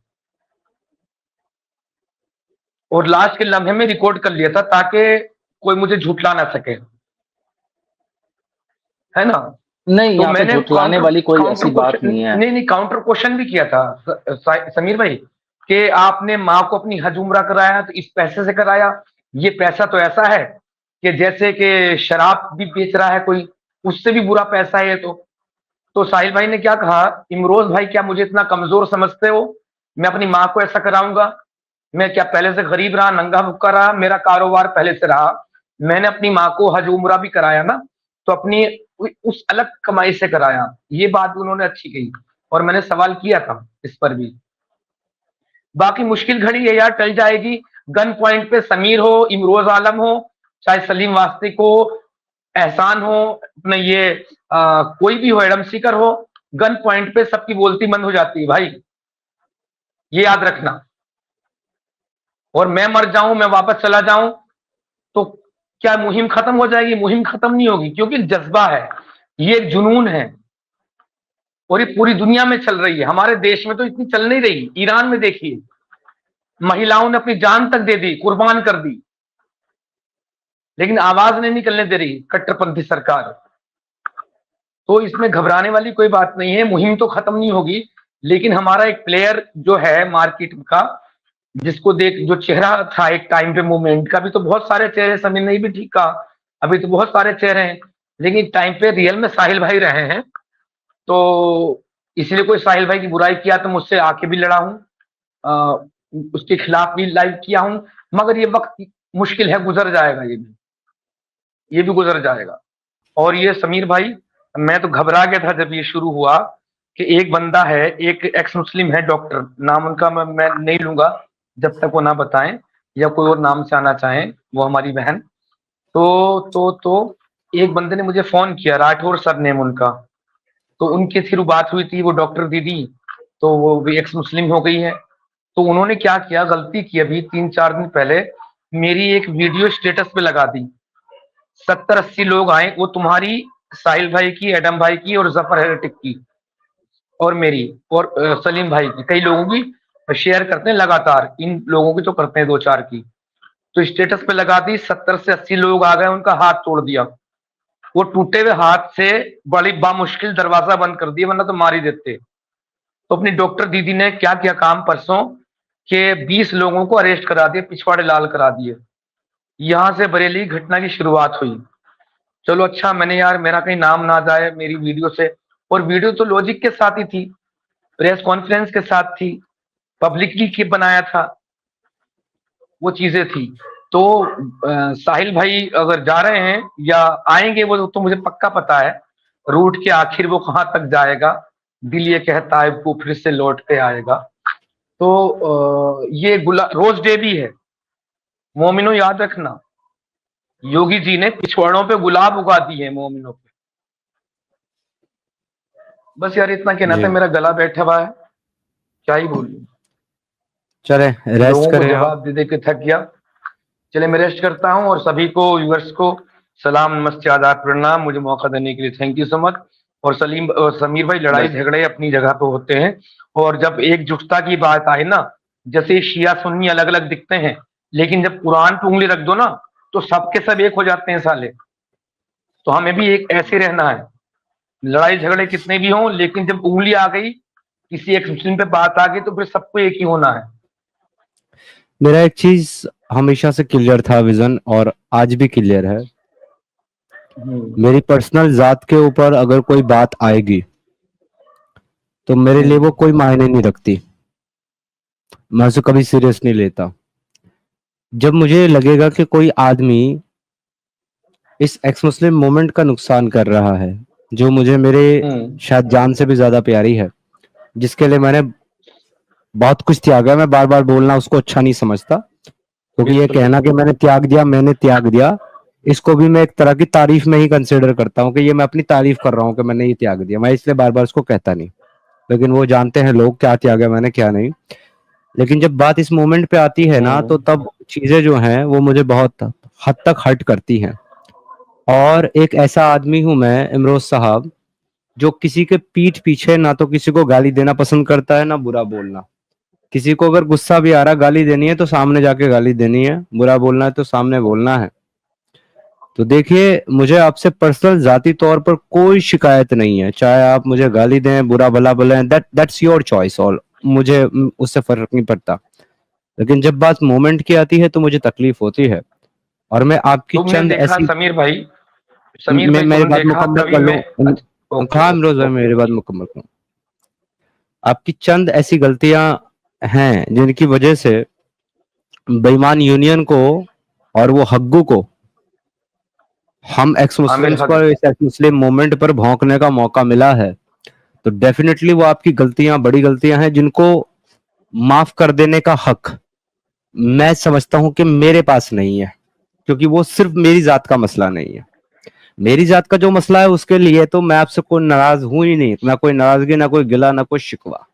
K: और लास्ट के लम्हे में रिकॉर्ड कर लिया था ताकि कोई मुझे झुठला ना सके, है ना।
D: नहीं,
K: तो
D: यहाँ पे
K: मैंने
D: झुठलाने
K: काउंटर
D: वाली कोई
K: काउंटर
D: ऐसी बात
K: क्वेश्चन,
D: नहीं है।
K: नहीं नहीं, काउंटर क्वेश्चन भी किया था समीर भाई, कि आपने माँ को अपनी हज उम्रा कराया तो इस पैसे से कराया, ये पैसा तो ऐसा है कि जैसे कि शराब भी बेच रहा है कोई, उससे भी बुरा पैसा है ये तो साहिल भाई ने क्या कहा, इमरोज भाई क्या मुझे इतना कमजोर समझते हो, मैं अपनी माँ को ऐसा कराऊंगा? मैं क्या पहले से गरीब रहा, नंगा भुक्का रहा, मेरा कारोबार पहले से रहा, मैंने अपनी माँ को हज उम्रा भी कराया ना, तो अपनी उस अलग कमाई से कराया। ये बात उन्होंने अच्छी कही, और मैंने सवाल किया था इस पर भी। बाकी मुश्किल घड़ी है यार, टल जाएगी। गन पॉइंट पे समीर हो, इमरोज आलम हो, चाहे सलीम वास्तिक हो, एहसान हो, अपने ये कोई भी हो, एडम सीकर हो, गन पॉइंट पे सबकी बोलती बंद हो जाती है भाई, ये याद रखना। और मैं मर जाऊं, मैं वापस चला जाऊं, तो क्या मुहिम खत्म हो जाएगी? मुहिम खत्म नहीं होगी, क्योंकि जज्बा है, ये एक जुनून है, और ये पूरी दुनिया में चल रही है। हमारे देश में तो इतनी चल नहीं रही। ईरान में देखिए, महिलाओं ने अपनी जान तक दे दी, कुर्बान कर दी, लेकिन आवाज नहीं निकलने दे रही कट्टरपंथी सरकार। तो इसमें घबराने वाली कोई बात नहीं है, मुहिम तो खत्म नहीं होगी, लेकिन हमारा एक प्लेयर जो है मार्केट का, जिसको देख, जो चेहरा था एक टाइम पे मूवमेंट का, भी तो बहुत सारे चेहरे, समीर नहीं भी ठीक कहा, अभी तो बहुत सारे चेहरे हैं, लेकिन टाइम पे रियल में साहिल भाई रहे हैं। तो इसलिए कोई साहिल भाई की बुराई किया तो मुझसे आके भी लड़ा हूं, उसके खिलाफ भी लाइव किया हूं, मगर ये वक्त मुश्किल है, गुजर जाएगा, ये भी गुजर जाएगा। और ये समीर भाई, मैं तो घबरा गया था जब ये शुरू हुआ कि एक बंदा है, एक एक्स मुस्लिम है डॉक्टर, नाम उनका मैं नहीं लूंगा जब तक वो ना बताएं, या कोई और नाम से आना चाहें, वो हमारी बहन। तो एक बंदे ने मुझे फोन किया, राठौर सर नेम उनका, तो उनके थ्रू बात हुई थी, वो डॉक्टर दीदी, तो वो भी एक्स मुस्लिम हो गई है। तो उन्होंने क्या किया, गलती की, अभी 3-4 दिन पहले मेरी एक वीडियो स्टेटस पे लगा दी, 70-80 लोग आए, वो तुम्हारी, साहिल भाई की, एडम भाई की, और जफर हेरेटिक की, और मेरी, और सलीम भाई की, कई लोगों की शेयर करते हैं लगातार, इन लोगों की तो करते हैं 2-4 की, तो स्टेटस पे लगा दी, 70 से 80 लोग आ गए, उनका हाथ तोड़ दिया। वो टूटे हुए हाथ से बड़ी बामुश्किल दरवाजा बंद कर दिया, वरना तो मार ही देते। तो अपनी डॉक्टर दीदी ने क्या किया काम परसों के 20 लोगों को अरेस्ट करा दिए, पिछवाड़े लाल करा दिए। यहां से बरेली घटना की शुरुआत हुई। चलो अच्छा, मैंने यार मेरा कहीं नाम ना जाए मेरी वीडियो से, और वीडियो तो लॉजिक के साथ ही थी, प्रेस कॉन्फ्रेंस के साथ थी, पब्लिकली की बनाया था, वो चीजें थी। तो साहिल भाई अगर जा रहे हैं या आएंगे, वो तो मुझे पक्का पता है रूट के आखिर वो कहां तक जाएगा, दिल ये कहता है वो फिर से लौट के आएगा। तो ये रोज डे भी है, मोमिनो याद रखना, योगी जी ने पिछवाड़ों पे गुलाब उगा दिए हैं मोमिनों पे। बस यार इतना कहना था, मेरा गला बैठा हुआ है, क्या ही बोलूं,
B: चले
K: लोगों
B: रेस्ट
K: को
B: करें आप।
K: जवाब दे दे के थक गया। चले मैं रेस्ट करता हूं, और सभी को व्यूअर्स को सलाम, नमस्ते, आदाब, प्रणाम, मुझे मौका देने के लिए थैंक यू सो मच। और समीर भाई, लड़ाई झगड़े अपनी जगह पे होते हैं, और जब एकजुटता की बात आए ना, जैसे शिया सुन्नी अलग अलग दिखते हैं, लेकिन जब कुरान पे उंगली रख दो ना, तो सबके सब एक हो जाते हैं साले। तो हमें भी एक ऐसे रहना है, लड़ाई झगड़े कितने भी हों, लेकिन जब उंगली आ गई, किसी एक मुस्लिम पे बात आ गई, तो फिर सबको एक ही होना है।
B: मेरा एक चीज हमेशा से क्लियर था विजन, और आज भी क्लियर है। मेरी पर्सनल जात के ऊपर अगर कोई बात आएगी तो मेरे लिए वो कोई मायने नहीं रखती, मैं उसे कभी सीरियस नहीं लेता। जब मुझे लगेगा कि कोई आदमी इस एक्स मुस्लिम मूवमेंट का नुकसान कर रहा है, जो मुझे मेरे शायद जान से भी ज्यादा प्यारी है, जिसके लिए मैंने बहुत कुछ त्यागा, मैं बार बार बोलना उसको अच्छा नहीं समझता, क्योंकि ये कहना कि मैंने त्याग दिया, इसको भी मैं एक तरह की तारीफ में ही कंसिडर करता हूँ कि ये मैं अपनी तारीफ कर रहा हूँ कि मैंने ये त्याग दिया, मैं इसलिए बार बार उसको कहता नहीं। लेकिन वो जानते हैं लोग क्या त्यागा मैंने, क्या नहीं। लेकिन जब बात इस मोमेंट पे आती है ना, तो तब चीजें जो हैं वो मुझे बहुत हद तक हर्ट करती हैं। और एक ऐसा आदमी हूं मैं, इमरोज साहब, जो किसी के पीठ पीछे ना तो किसी को गाली देना पसंद करता है, ना बुरा बोलना। किसी को अगर गुस्सा भी आ रहा, गाली देनी है तो सामने जाके गाली देनी है, बुरा बोलना है तो सामने बोलना है। तो देखिए, मुझे आपसे पर्सनल जाती तौर पर कोई शिकायत नहीं है, चाहे आप मुझे गाली दें, बुरा भला बोलें, दैट्स योर चॉइस, ऑल, मुझे उससे फर्क नहीं पड़ता। लेकिन जब बात मोमेंट की आती है तो मुझे तकलीफ होती है। और मैं आपकी चंद ऐसी,
K: समीर भाई,
B: मैं मेरी बात मुकम्मल कर लूं, हाँ इमरोज भाई मेरी बात मुकम्मल करूं। आपकी चंद ऐसी गलतियां हैं जिनकी वजह से बेईमान यूनियन को और वो हग्गू को हम एक्स मुस्लिम्स पर, इस एक्स मुस्लिम मूवमेंट पर भौंकने का मौका मिला है। तो डेफिनेटली वो आपकी गलतियां, बड़ी गलतियां हैं, जिनको माफ कर देने का हक मैं समझता हूं कि मेरे पास नहीं है, क्योंकि वो सिर्फ मेरी जात का मसला नहीं है। मेरी जात का जो मसला है उसके लिए तो मैं आपसे कोई नाराज हूं ही नहीं, ना कोई नाराजगी, ना कोई गिला, ना कोई शिकवा।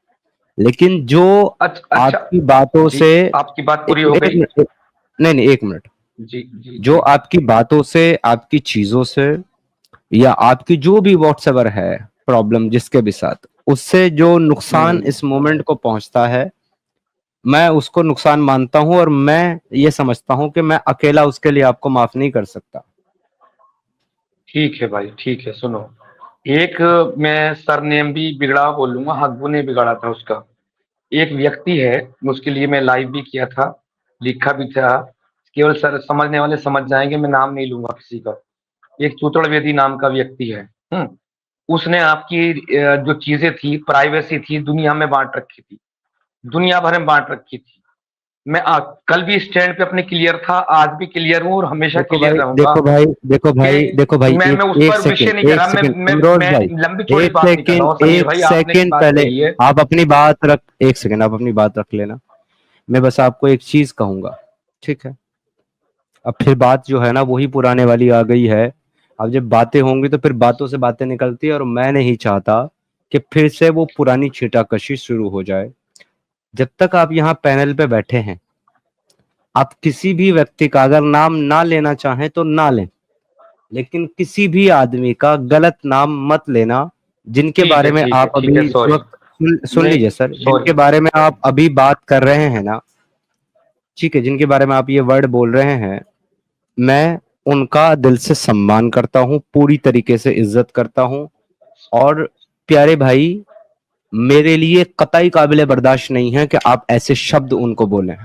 B: लेकिन जो आपकी बातों से,
K: आपकी बात पूरी हो गई?
B: नहीं, एक मिनट
K: जी,
B: जो आपकी बातों से, आपकी चीजों से, या आपकी जो भी व्हाट्सएवर है प्रॉब्लम जिसके भी साथ, उससे जो नुकसान इस मोमेंट को पहुंचता है, मैं उसको नुकसान मानता हूं, और मैं ये समझता हूं कि मैं अकेला उसके लिए आपको माफ नहीं कर सकता।
K: ठीक है भाई, ठीक है। सुनो, एक मैं सरनेम भी बिगड़ा बोलूंगा, हग्गू ने बिगाड़ा था उसका। एक व्यक्ति है, उसके लिए मैं लाइव भी किया था, लिखा भी था, केवल सर समझने वाले समझ जाएंगे, मैं नाम नहीं लूंगा किसी का। एक चूतड़वेदी नाम का व्यक्ति है, उसने आपकी जो चीजें थी, प्राइवेसी थी, दुनिया में बांट रखी थी, दुनिया भर में बांट रखी थी। मैं कल भी स्टैंड पे अपने क्लियर था, आज भी क्लियर हूँ, और हमेशा क्लियर रहूंगा।
B: देखो भाई,
K: मैं उस पर विषय नहीं कर रहा, मैं लंबी चौड़ी बात नहीं कर रहा हूँ समीर भाई, आपने एक बात कही है।
B: आप अपनी बात रख, एक सेकंड आप अपनी बात रख लेना। मैं बस आपको एक चीज कहूंगा, ठीक है? अब फिर बात जो है ना वही पुराने वाली आ गई है। अब जब बातें होंगी तो फिर बातों से बातें निकलती है, और मैं नहीं चाहता कि फिर से वो पुरानी छींटाकशी शुरू हो जाए। जब तक आप यहाँ पैनल पे बैठे हैं, आप किसी भी व्यक्ति का अगर नाम ना लेना चाहें तो ना लें, लेकिन किसी भी आदमी का गलत नाम मत लेना, जिनके बारे में आप अभी इस वक्त सुन लीजिए सर,
K: Sorry.
B: जिनके बारे में आप अभी बात कर रहे हैं ना, ठीक है, जिनके बारे में आप ये वर्ड बोल रहे हैं, मैं उनका दिल से सम्मान करता हूँ, पूरी तरीके से इज्जत करता हूँ, और प्यारे भाई, मेरे लिए कतई काबिले बर्दाश्त नहीं है कि आप ऐसे शब्द उनको बोलें।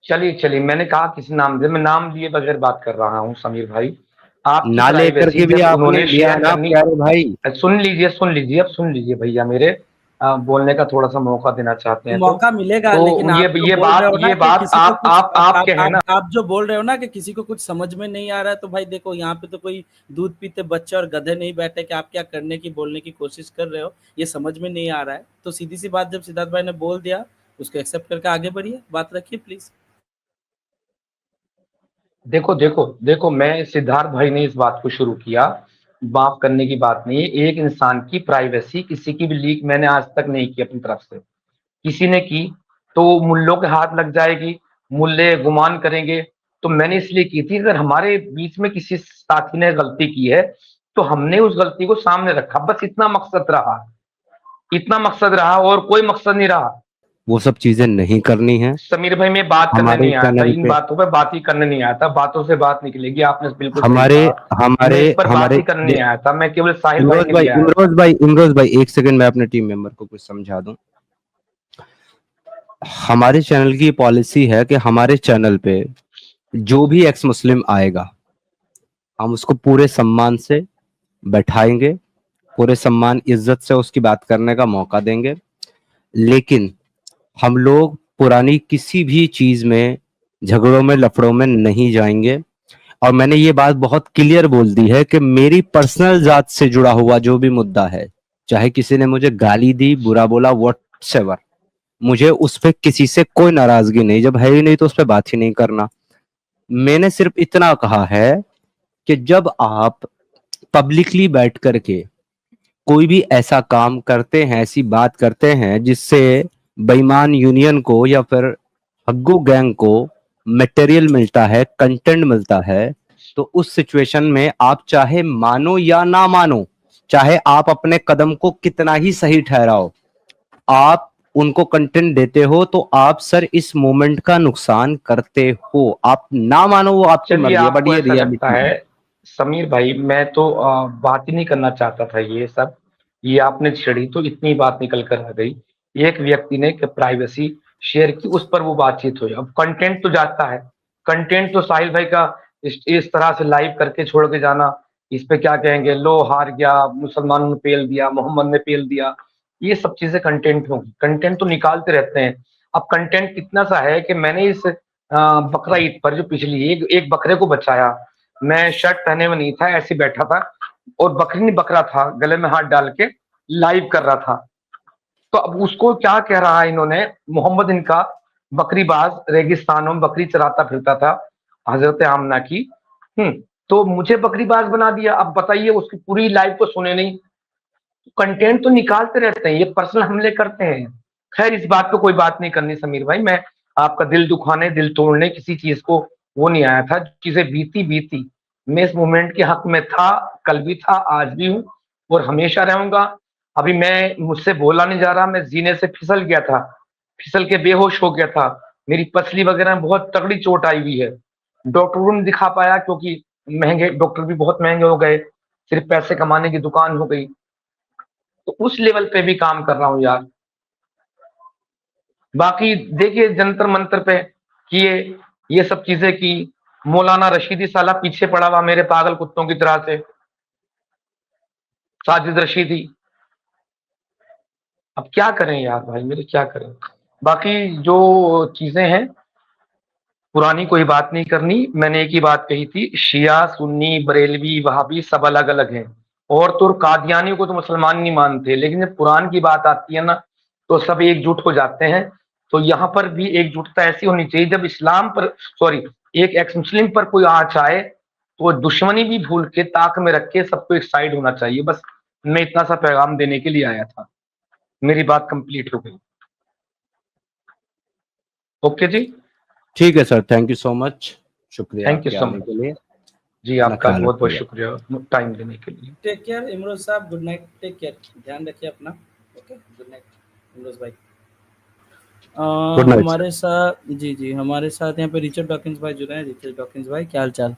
K: चलिए, मैंने कहा किसी नाम से, मैं नाम लिए बगैर बात कर रहा हूँ समीर भाई। आपकी
B: ना लेकर
K: प्राइवेसी
B: के भी
K: जब
B: आपने
K: उन्होंने
B: लिया
K: शेयर
B: ना
K: करनी,
B: प्यारे भाई।
K: सुन लीजिए, अब सुन लीजिए भैया, मेरे बोलने का थोड़ा सा मौका देना चाहते हैं
H: मौका मिलेगा,
K: तो
H: लेकिन आप जो
K: ये
H: बोल रहे हो ना
K: बात
H: कि किसी को कुछ
K: आपके हैं ना।
H: आप जो बोल रहे हो ना कि किसी को कुछ समझ में नहीं आ रहा है, तो भाई देखो, यहाँ पे तो कोई दूध पीते बच्चे और गधे नहीं बैठे कि आप क्या करने की बोलने की कोशिश कर रहे हो, ये समझ में नहीं आ रहा है। तो सीधी सी बात, जब सिद्धार्थ भाई ने बोल दिया, उसको एक्सेप्ट करके आगे बढ़िए, बात रखिए प्लीज।
K: देखो, मैं सिद्धार्थ भाई ने इस बात को शुरू किया, माफ करने की बात नहीं है। एक इंसान की प्राइवेसी किसी की भी लीक मैंने आज तक नहीं की अपनी तरफ से, किसी ने की तो मुल्लों के हाथ लग जाएगी, मुल्ले गुमान करेंगे। तो मैंने इसलिए की थी, अगर हमारे बीच में किसी साथी ने गलती की है तो हमने उस गलती को सामने रखा, बस इतना मकसद रहा और कोई मकसद नहीं रहा।
B: वो सब चीजें नहीं करनी है
K: समीर भाई, मैं बात करने
B: हमारे
K: नहीं आया था,
B: चैनल
K: इन
B: पे।
K: बातों पे बात ही करने नहीं आया था, बातों से बात निकलेगी, आपने बिल्कुल सही
B: हमारे
K: कहा। मैं
B: हमारे
K: इस पर बात
B: हमारे
K: ही करने नहीं आया था, मैं केवल साहिल भाई
B: इमरोज
K: के
B: भाई,
K: लिए आया था।
B: इमरोज भाई, एक सेकंड, मैं अपने टीम मेंबर को कुछ समझा दूं। हमारे चैनल की पॉलिसी है कि हमारे चैनल पे जो भी एक्स मुस्लिम आएगा, हम उसको पूरे सम्मान से बैठाएंगे, पूरे सम्मान इज्जत से उसकी बात करने का मौका देंगे, लेकिन हम लोग पुरानी किसी भी चीज में, झगड़ों में, लफड़ों में नहीं जाएंगे। और मैंने ये बात बहुत क्लियर बोल दी है कि मेरी पर्सनल जात से जुड़ा हुआ जो भी मुद्दा है, चाहे किसी ने मुझे गाली दी, बुरा बोला, व्हाटएवर, मुझे उस पे किसी से कोई नाराजगी नहीं, जब है ही नहीं तो उस पे बात ही नहीं करना। मैंने सिर्फ इतना कहा है कि जब आप पब्लिकली बैठ करके कोई भी ऐसा काम करते हैं, ऐसी बात करते हैं जिससे बेईमान यूनियन को या फिर हग्गू गैंग को मटेरियल मिलता है, कंटेंट मिलता है, तो उस सिचुएशन में आप चाहे मानो या ना मानो, चाहे आप अपने कदम को कितना ही सही ठहराओ, आप उनको कंटेंट देते हो तो आप सर इस मोमेंट का नुकसान करते हो। आप ना मानो, वो आपकी
K: चलिए,
B: मर्जी है, बट
K: आपको
B: ये
K: ऐसा लगता
B: रियलिटी है।
K: है समीर भाई, मैं तो बात ही नहीं करना चाहता था ये सब, ये आपने छेड़ी तो इतनी बात निकल कर आ गई। एक व्यक्ति ने प्राइवेसी शेयर की, उस पर वो बातचीत हुई। अब कंटेंट तो जाता है, कंटेंट तो साहिल भाई का इस तरह से लाइव करके छोड़ के जाना, इस पे क्या कहेंगे, लो हार गया, मुसलमानों ने पेल दिया, मोहम्मद ने पेल दिया, ये सब चीजें कंटेंट होंगी। कंटेंट तो निकालते रहते हैं। अब कंटेंट कितना सा है कि मैंने इस बकरा ईद पर जो पिछली एक बकरे को बचाया, मैं शर्ट पहने हुए नहीं था, ऐसे बैठा था और बकरी नहीं बकरा था, गले में हाथ डाल के लाइव कर रहा था। तो अब उसको क्या कह रहा है इन्होंने, मोहम्मद इनका बकरीबाज रेगिस्तानों में बकरी चराता फिरता था हजरत आमना की, तो मुझे बकरीबाज बना दिया। अब बताइए, उसकी पूरी लाइव को सुने नहीं, कंटेंट तो निकालते रहते हैं, ये पर्सनल हमले करते हैं। खैर, इस बात पे कोई बात नहीं करनी समीर भाई, मैं आपका दिल दुखाने, दिल तोड़ने किसी चीज को वो नहीं आया था। चीजें बीती, मैं इस मोमेंट के हक में था, कल भी था, आज भी हूँ और हमेशा रहूंगा। अभी मुझसे बोला नहीं जा रहा, मैं जीने से फिसल गया था, फिसल के बेहोश हो गया था, मेरी पसली वगैरह में बहुत तगड़ी चोट आई हुई है। डॉक्टरों ने दिखा पाया क्योंकि महंगे डॉक्टर भी बहुत महंगे हो गए, सिर्फ पैसे कमाने की दुकान हो गई। तो उस लेवल पे भी काम कर रहा हूँ यार। बाकी देखिए, जंतर मंतर पे किए ये सब चीजें की, मौलाना रशीदी साला पीछे पड़ा हुआ मेरे पागल कुत्तों की तरह से, साजिद रशीदी। अब क्या करें यार भाई मेरे, क्या करें। बाकी जो चीजें हैं, पुरानी कोई बात नहीं करनी। मैंने एक ही बात कही थी, शिया, सुन्नी, बरेलवी, वहाबी सब अलग अलग हैं, और तो कादियानियों को तो मुसलमान नहीं मानते, लेकिन जब कुरान की बात आती है ना, तो सब एकजुट हो जाते हैं। तो यहाँ पर भी एकजुटता ऐसी होनी चाहिए, जब इस्लाम पर, सॉरी, एक एक्स मुस्लिम पर कोई आँच आए तो दुश्मनी भी भूल के ताक में रख के सबको एक साइड होना चाहिए। बस मैं इतना सा पैगाम देने के लिए आया था। मेरी बात कंप्लीट हो गई। ओके जी,
B: ठीक है sir, thank you so much, शुक्रिया
K: थैंक यू
B: आपके
K: सो
B: आने
K: मच
B: के लिए।
K: जी,
B: अपना
K: आपका
B: ख्याल
K: बहुत बहुत
B: रखिएगा।
K: शुक्रिया टाइम देने के लिए।
H: टेक केयर इमरोज साहब, गुड नाइट, टेक केयर, ध्यान रखिए अपना। Okay, good night. इमरोज भाई।
B: Good night.
H: हमारे साथ जी हमारे साथ यहाँ पे रिचर्ड डॉकिंस भाई जुड़े हैं। रिचर्ड डॉकिंस भाई, क्या हाल चाल?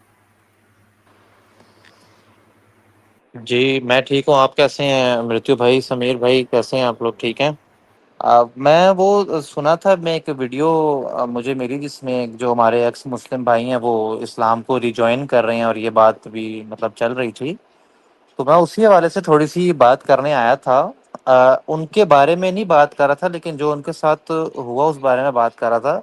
M: जी मैं ठीक हूँ। आप कैसे हैं मृत्यु भाई, समीर भाई, कैसे हैं आप लोग? ठीक हैं? मैं वो सुना था, मैं एक वीडियो मुझे मिली जिसमें जो हमारे एक्स मुस्लिम भाई हैं वो इस्लाम को रिजॉइन कर रहे हैं और ये बात भी मतलब चल रही थी, तो मैं उसी हवाले से थोड़ी सी बात करने आया था। उनके बारे में नहीं बात कर रहा था, लेकिन जो उनके साथ हुआ उस बारे में बात कर रहा था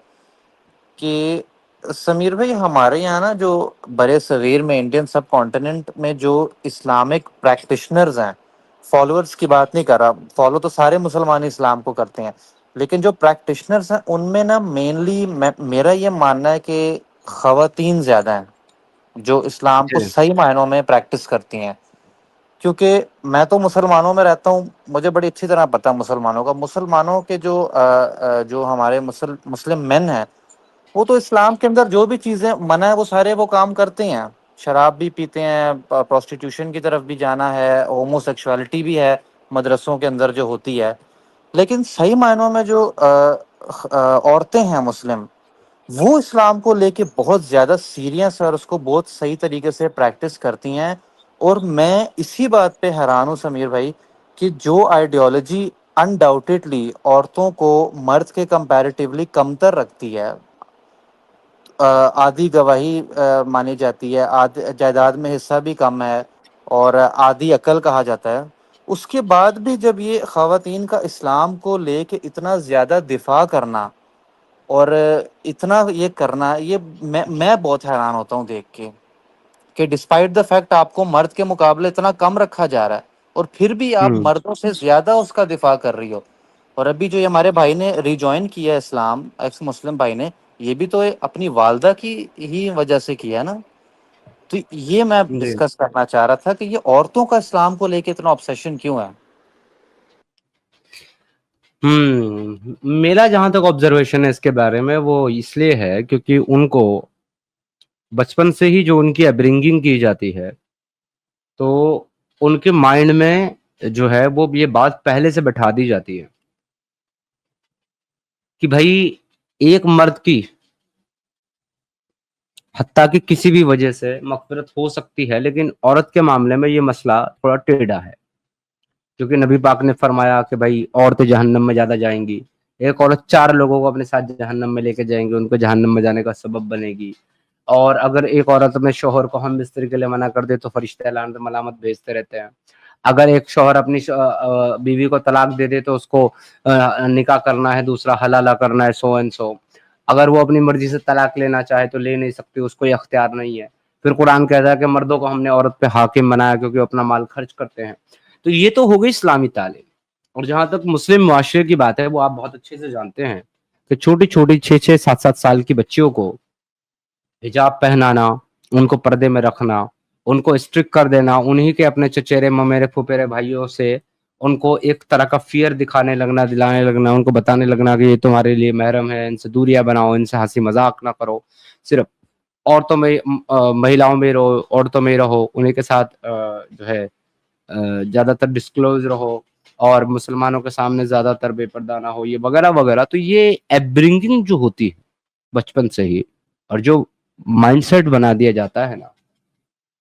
M: कि समीर भाई, हमारे यहाँ ना जो बड़े सगीर में इंडियन सब कॉन्टिनेंट में जो इस्लामिक प्रैक्टिशनर्स हैं, फॉलोअर्स की बात नहीं कर रहा, फॉलो तो सारे मुसलमान इस्लाम को करते हैं, लेकिन जो प्रैक्टिशनर्स हैं उनमें ना मेनली मेरा ये मानना है कि ख़वातीन ज़्यादा हैं जो इस्लाम को
B: जी।
M: सही मायनों में प्रैक्टिस करती हैं। क्योंकि मैं तो मुसलमानों में रहता हूँ, मुझे बड़ी अच्छी तरह पता है मुसलमानों का। मुसलमानों के जो हमारे मुस्लिम मेन हैं, वो तो इस्लाम के अंदर जो भी चीज़ें मना है वो सारे वो काम करते हैं। शराब भी पीते हैं, प्रोस्टिट्यूशन की तरफ भी जाना है, होमोसेक्सुअलिटी भी है मदरसों के अंदर जो होती है। लेकिन सही मायनों में जो औरतें हैं मुस्लिम, वो इस्लाम को लेके बहुत ज़्यादा सीरियस है और उसको बहुत सही तरीके से प्रैक्टिस करती हैं। और मैं इसी बात पे हैरान हूँ समीर भाई कि जो आइडियोलॉजी अनडाउटेडली औरतों को मर्द के कंपैरेटिवली कमतर रखती है, आधी गवाही मानी जाती है, आधी जायदाद में हिस्सा भी कम है और आधी अकल कहा जाता है, उसके बाद भी जब ये ख़वातीन का इस्लाम को लेके इतना ज़्यादा दिफा करना और इतना ये करना, ये मैं बहुत हैरान होता हूँ देख के कि डिस्पाइट द फैक्ट आपको मर्द के मुकाबले इतना कम रखा जा रहा है और फिर भी आप
B: हम्म।
M: मर्दों से ज़्यादा उसका दिफा कर रही हो। और अभी जो ये हमारे भाई ने रिजॉइन किया है इस्लाम, एक्स मुस्लिम भाई ने, ये भी तो अपनी वालदा की ही वजह से किया है ना। तो ये मैं
B: जी।
M: डिस्कस करना चाह रहा था कि ये औरतों का इस्लाम को लेके इतना ऑब्सेशन क्यों है।
B: मेरा जहां तक ऑब्जर्वेशन है इसके बारे में, वो इसलिए है क्योंकि उनको बचपन से ही जो उनकी अपब्रिंगिंग की जाती है, तो उनके माइंड में जो है वो ये बात पहले से बैठा दी जाती है कि भाई एक मर्द की हत्या की किसी भी वजह से मग़फ़िरत हो सकती है, लेकिन औरत के मामले में ये मसला थोड़ा टेढ़ा है, क्योंकि नबी पाक ने फरमाया कि भाई औरतें जहन्नम में ज़्यादा जाएँगी। एक औरत 4 लोगों को अपने साथ जहन्नम में लेके जाएँगी, उनको जहन्नम में जाने का सबब बनेगी। और अगर एक औरत अपने शौहर को हम-बिस्तरी के लिए मना कर दे तो फरिश्ते लानत मलामत भेजते रहते हैं। अगर एक शौहर अपनी बीवी को तलाक दे दे तो उसको निकाह करना है, दूसरा हलाला करना है, सो एंड सो। अगर वो अपनी मर्ज़ी से तलाक लेना चाहे तो ले नहीं सकती, उसको ये अख्तियार नहीं है। फिर कुरान कहता है कि मर्दों को हमने औरत पे हाकिम बनाया क्योंकि वो अपना माल खर्च करते हैं। तो ये तो हो गई इस्लामी तालीम। और जहाँ तक मुस्लिम मुआशरे की बात है, वो आप बहुत अच्छे से जानते हैं कि छोटी-छोटी 6-6, 7-7 साल की बच्चियों को हिजाब पहनाना, उनको पर्दे में रखना, उनको स्ट्रिक्ट कर देना, उन्हीं के अपने चचेरे, ममेरे, फुफेरे भाइयों से उनको एक तरह का फ़ियर दिखाने लगना, दिलाने लगना, उनको बताने लगना कि ये तुम्हारे लिए महरम है, इनसे दूरियाँ बनाओ, इनसे हँसी-मज़ाक ना करो, सिर्फ़ औरतों में महिलाओं में रहो, औरतों में ही रहो, उन्हीं के साथ जो है ज़्यादातर डिस्क्लोज़ रहो और मुसलमानों के सामने ज़्यादातर बेपर्दा ना हो, ये वगैरह-वगैरह। तो ये अपब्रिंगिंग जो होती है बचपन से ही, और जो माइंडसेट बना दिया जाता है ना,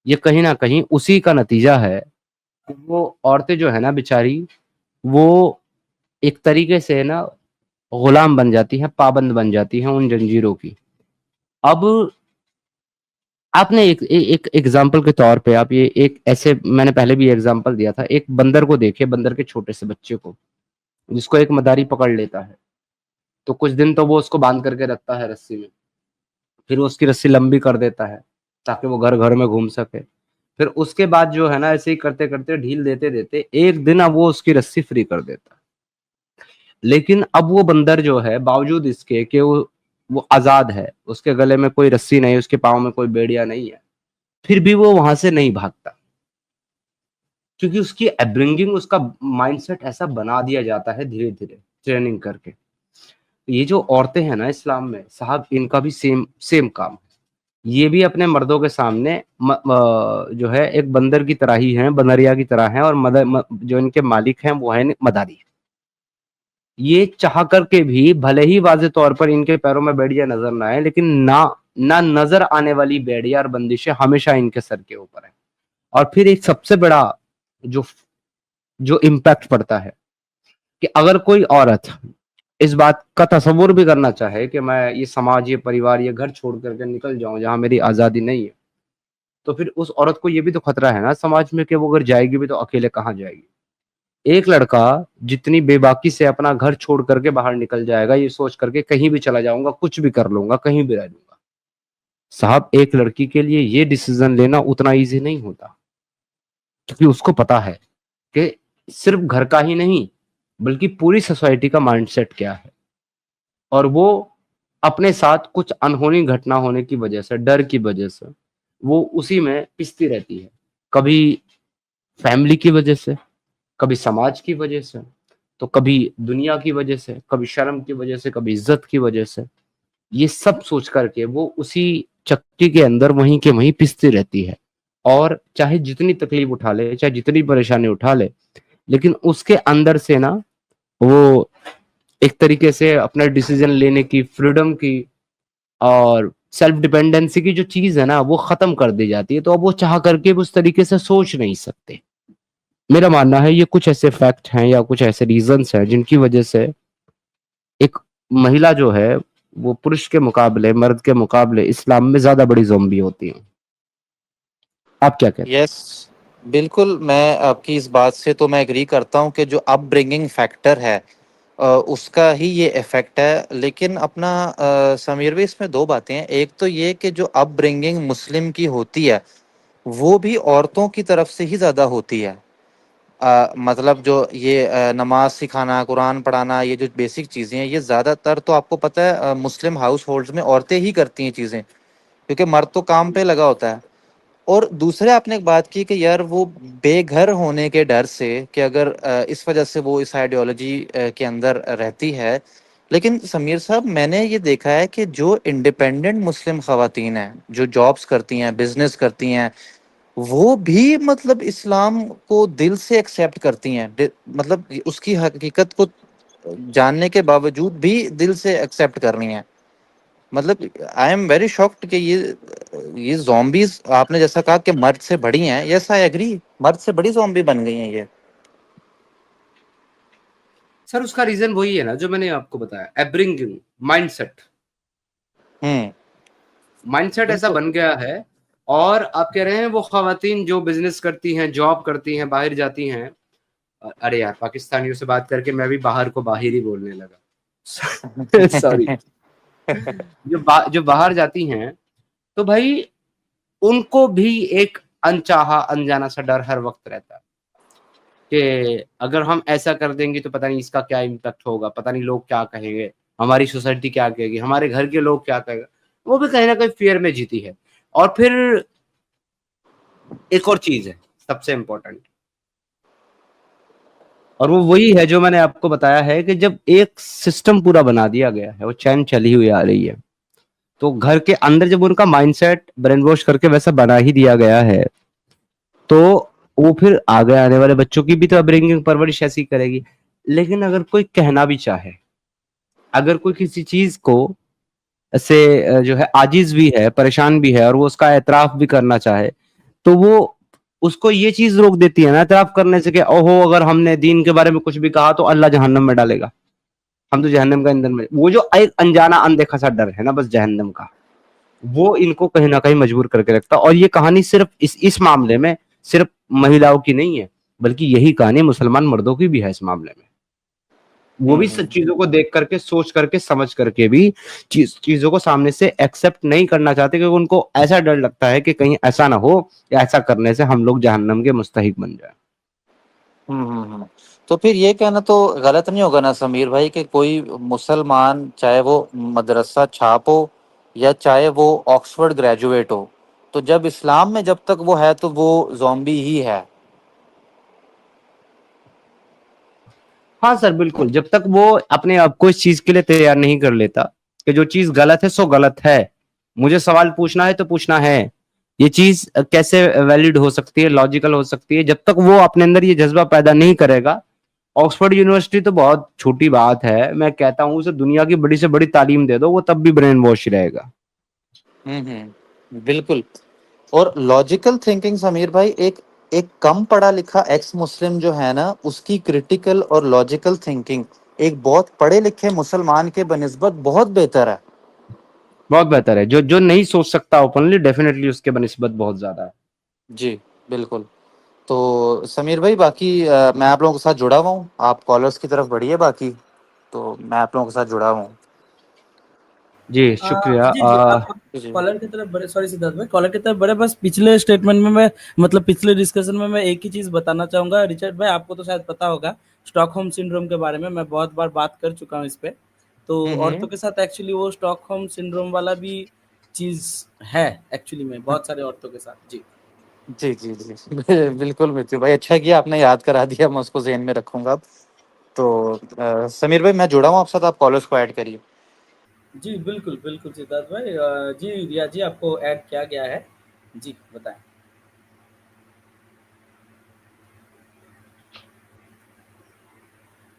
B: ये कहीं न कहीं उसी का नतीजा है कि वो औरतें जो है ना बेचारी, वो एक तरीके से ना गुलाम बन जाती हैं, पाबंद बन जाती हैं उन जंजीरों की। अब आपने एक एग्ज़ाम्पल के तौर पे आप ये एक ऐसे, मैंने पहले भी एग्ज़ाम्पल दिया था, एक बंदर को देखिए, बंदर के छोटे से बच्चे को, जिसको एक मदारी पकड़ लेता है, तो कुछ दिन तो वो उसको बाँध करके रखता है रस्सी में, फिर वो उसकी रस्सी लंबी कर देता है, ताकि वो घर-घर में घूम सके। फिर उसके बाद जो है ना, ऐसे ही करते-करते, ढील देते-देते, एक दिन अब वो उसकी रस्सी फ्री कर देता है। लेकिन अब वो बंदर जो है, बावजूद इसके कि वो आज़ाद है, उसके गले में कोई रस्सी नहीं, उसके पाँव में कोई बेड़िया नहीं है, फिर भी वो वहाँ से नहीं भागता। क्योंकि उसकी अपब्रिंगिंग, उसका माइंडसेट ऐसा बना दिया जाता है धीरे-धीरे, ट्रेनिंग करके। ये जो औरतें हैं ना इस्लाम में, साहब इनका भी सेम सेम काम है। ये भी अपने मर्दों के सामने जो है एक बंदर की तरह ही हैं, बंदरिया की तरह हैं, और जो इनके मालिक हैं वो हैं मदारी। ये चाह करके भी भले ही वाज़े तौर पर इनके पैरों में बेड़ियां नजर ना आए, लेकिन ना नजर आने वाली बेड़ियां और बंदिशें हमेशा इनके सर के ऊपर है। और फिर एक सबसे बड़ा जो जो इम्पैक्ट पड़ता है कि अगर कोई औरत इस बात का तसव्वुर भी करना चाहे कि मैं ये समाज, ये परिवार, ये घर छोड़ करके निकल जाऊं जहां मेरी आजादी नहीं है, तो फिर उस औरत को ये भी तो खतरा है ना समाज में कि वो अगर जाएगी भी तो अकेले कहाँ जाएगी। एक लड़का जितनी बेबाकी से अपना घर छोड़ करके बाहर निकल जाएगा ये सोच करके कहीं भी चला जाऊंगा, कुछ भी कर लूंगा, कहीं भी रह लूंगा, साहब एक लड़की के लिए ये डिसीजन लेना उतना ईजी नहीं होता, क्योंकि उसको पता है कि सिर्फ घर का ही नहीं बल्कि पूरी सोसाइटी का माइंडसेट क्या है, और वो अपने साथ कुछ अनहोनी घटना होने की वजह से, डर की वजह से वो उसी में पिसती रहती है, कभी फैमिली की वजह से, कभी समाज की वजह से, तो कभी दुनिया की वजह से, कभी शर्म की वजह से, कभी इज्जत की वजह से। ये सब सोच करके वो उसी चक्की के अंदर वहीं के वहीं पिसती रहती है, और चाहे जितनी तकलीफ उठा ले, चाहे जितनी परेशानी उठा ले, लेकिन उसके अंदर से ना वो एक तरीके से अपना डिसीजन लेने की, फ्रीडम की और सेल्फ डिपेंडेंसी की जो चीज है ना वो खत्म कर दी जाती है। तो अब वो चाह करके भी उस तरीके से सोच नहीं सकते। मेरा मानना है ये कुछ ऐसे फैक्ट हैं या कुछ ऐसे रीजंस हैं जिनकी वजह से एक महिला जो है वो पुरुष के मुकाबले, मर्द के मुकाबले इस्लाम में ज्यादा बड़ी ज़ॉम्बी होती है। आप क्या कहते हैं?
M: यस, बिल्कुल, मैं आपकी इस बात से तो मैं एग्री करता हूँ कि जो अपब्रिंगिंग फैक्टर है उसका ही ये इफेक्ट है। लेकिन अपना समीर भाई इसमें दो बातें हैं। एक तो ये कि जो अपब्रिंगिंग मुस्लिम की होती है वो भी औरतों की तरफ से ही ज़्यादा होती है। मतलब जो ये नमाज सिखाना, कुरान पढ़ाना, ये जो बेसिक चीज़ें हैं ये ज़्यादातर तो आपको पता है मुस्लिम हाउस होल्ड्स में औरतें ही करती हैं चीज़ें, क्योंकि मर्द तो काम पे लगा होता है। और दूसरे आपने एक बात की कि यार वो बेघर होने के डर से कि अगर इस वजह से वो इस आइडियोलॉजी के अंदर रहती है। लेकिन समीर साहब मैंने ये देखा है कि जो इंडिपेंडेंट मुस्लिम ख़वातीन हैं, जो जॉब्स करती हैं, बिजनेस करती हैं, वो भी मतलब इस्लाम को दिल से एक्सेप्ट करती हैं। मतलब उसकी हकीकत को जानने के बावजूद भी दिल से एक्सेप्ट कर रही हैं। मतलब आई एम वेरी शॉक्ड कि ये zombies आपने जैसा कहा कि मर्द से बड़ी हैं, यस आई एग्री, मर्द से बड़ी zombie बन गई हैं ये।
B: सर उसका रीजन वही है ना जो मैंने आपको बताया, अपब्रिंगिंग, माइंडसेट। माइंडसेट ऐसा बन गया है। और आप कह रहे हैं वो खवातीन जो बिजनेस करती हैं, जॉब करती हैं, बाहर जाती हैं, अरे यार पाकिस्तानियों से बात करके मैं भी बाहर को बाहर ही बोलने लगा सॉरी जो बाहर जाती हैं तो भाई उनको भी एक अनचाहा अनजाना सा डर हर वक्त रहता है कि अगर हम ऐसा कर देंगे तो पता नहीं इसका क्या इम्पैक्ट होगा, पता नहीं लोग क्या कहेंगे, हमारी सोसाइटी क्या कहेगी, हमारे घर के लोग क्या कहेंगे। वो भी कहीं ना कहीं फियर में जीती है। और फिर एक और चीज है सबसे इम्पोर्टेंट, और वो वही है जो मैंने आपको बताया है कि जब एक सिस्टम पूरा बना दिया गया है, वो चैन चली हुई आ रही है, तो घर के अंदर जब उनका माइंडसेट ब्रेन वॉश करके वैसा बना ही दिया गया है, तो वो फिर आगे आने वाले बच्चों की भी तो अपब्रिंगिंग, परवरिश ऐसी करेगी। लेकिन अगर कोई कहना भी चाहे, अगर कोई किसी चीज को से जो है आजिज भी है, परेशान भी है, और वो उसका एतराफ भी करना चाहे, तो वो उसको ये चीज रोक देती है ना एतराफ करने से कि ओहो अगर हमने दीन के बारे में कुछ भी कहा तो अल्लाह जहन्नम में डालेगा, हम तो जहन्नम का ईंधन में। वो जो एक अनजाना अनदेखा सा डर है ना बस जहन्नम का, वो इनको कहीं ना कहीं मजबूर करके रखता। और ये कहानी सिर्फ इस मामले में सिर्फ महिलाओं की नहीं है, बल्कि यही कहानी मुसलमान मर्दों की भी है इस मामले में। वो भी चीजों को देख करके, सोच करके, समझ करके भी चीजों को सामने से एक्सेप्ट नहीं करना चाहते, क्योंकि उनको ऐसा डर लगता है कि कहीं ऐसा ना हो या ऐसा करने से हम लोग जहन्नम के मुस्तहिक बन जाए।
M: तो फिर ये कहना तो गलत नहीं होगा ना समीर भाई कि कोई मुसलमान चाहे वो मदरसा छाप हो या चाहे वो ऑक्सफोर्ड ग्रेजुएट हो, तो जब इस्लाम में जब तक वो है तो वो ज़ॉम्बी ही है।
B: हाँ सर बिल्कुल, जब तक वो अपने आप को इस चीज के लिए तैयार नहीं कर लेता कि जो चीज गलत है सो गलत है, मुझे सवाल पूछना है तो पूछना है, ये चीज कैसे वैलिड हो सकती है, लॉजिकल हो सकती है, जब तक वो अपने अंदर ये जज्बा पैदा नहीं करेगा ऑक्सफोर्ड यूनिवर्सिटी तो बहुत छोटी बात है, मैं कहता हूँ उसे दुनिया की बड़ी से बड़ी तालीम दे दो, वो तब भी ब्रेन वॉश रहेगा।
M: बिल्कुल। और लॉजिकल थिंकिंग समीर भाई, एक एक कम पढ़ा लिखा एक्स मुस्लिम जो है ना, उसकी क्रिटिकल और लॉजिकल थिंकिंग एक बहुत पढ़े लिखे मुसलमान के बनिस्बत बहुत बेहतर है।
B: बहुत बेहतर है। जो जो नहीं सोच सकता ओपनली, डेफिनेटली उसके बनिस्बत बहुत ज्यादा है।
M: जी बिल्कुल। तो समीर भाई बाकी मैं आप लोगों के साथ जुड़ा हुआ हूँ, आप कॉलर्स की तरफ बढ़िए, बाकी तो मैं आप लोगों के साथ जुड़ा हुआ हूँ।
B: जी शुक्रिया।
H: जी जी आप कॉलर की तरफ बड़े, सॉरी सिद्धार्थ भाई, कॉलर की तरफ बड़े, बस पिछले स्टेटमेंट में मैं, मतलब पिछले डिस्कशन में मैं एक ही चीज बताना चाहूंगा रिचर्ड भाई, आपको तो शायद पता होगा स्टॉकहोम सिंड्रोम के बारे में, मैं बहुत बार बात कर चुका हूँ इस पे। तो औरतों के साथ एक्चुअली वो स्टॉकहोम सिंड्रोम वाला भी चीज है एक्चुअली में, बहुत सारे औरतों के साथ। जी
M: जी जी जी बिल्कुल मृत्यु भाई, अच्छा किया आपने याद करा दिया, मैं उसको ज़हन में रखूंगा अब। तो समीर भाई मैं जुड़ा हूँ आपके साथ, आप कॉलर्स को ऐड करिए।
H: जी बिल्कुल बिल्कुल सिद्धार्थ भाई। जी रिया जी आपको ऐड किया गया है, जी बताएं।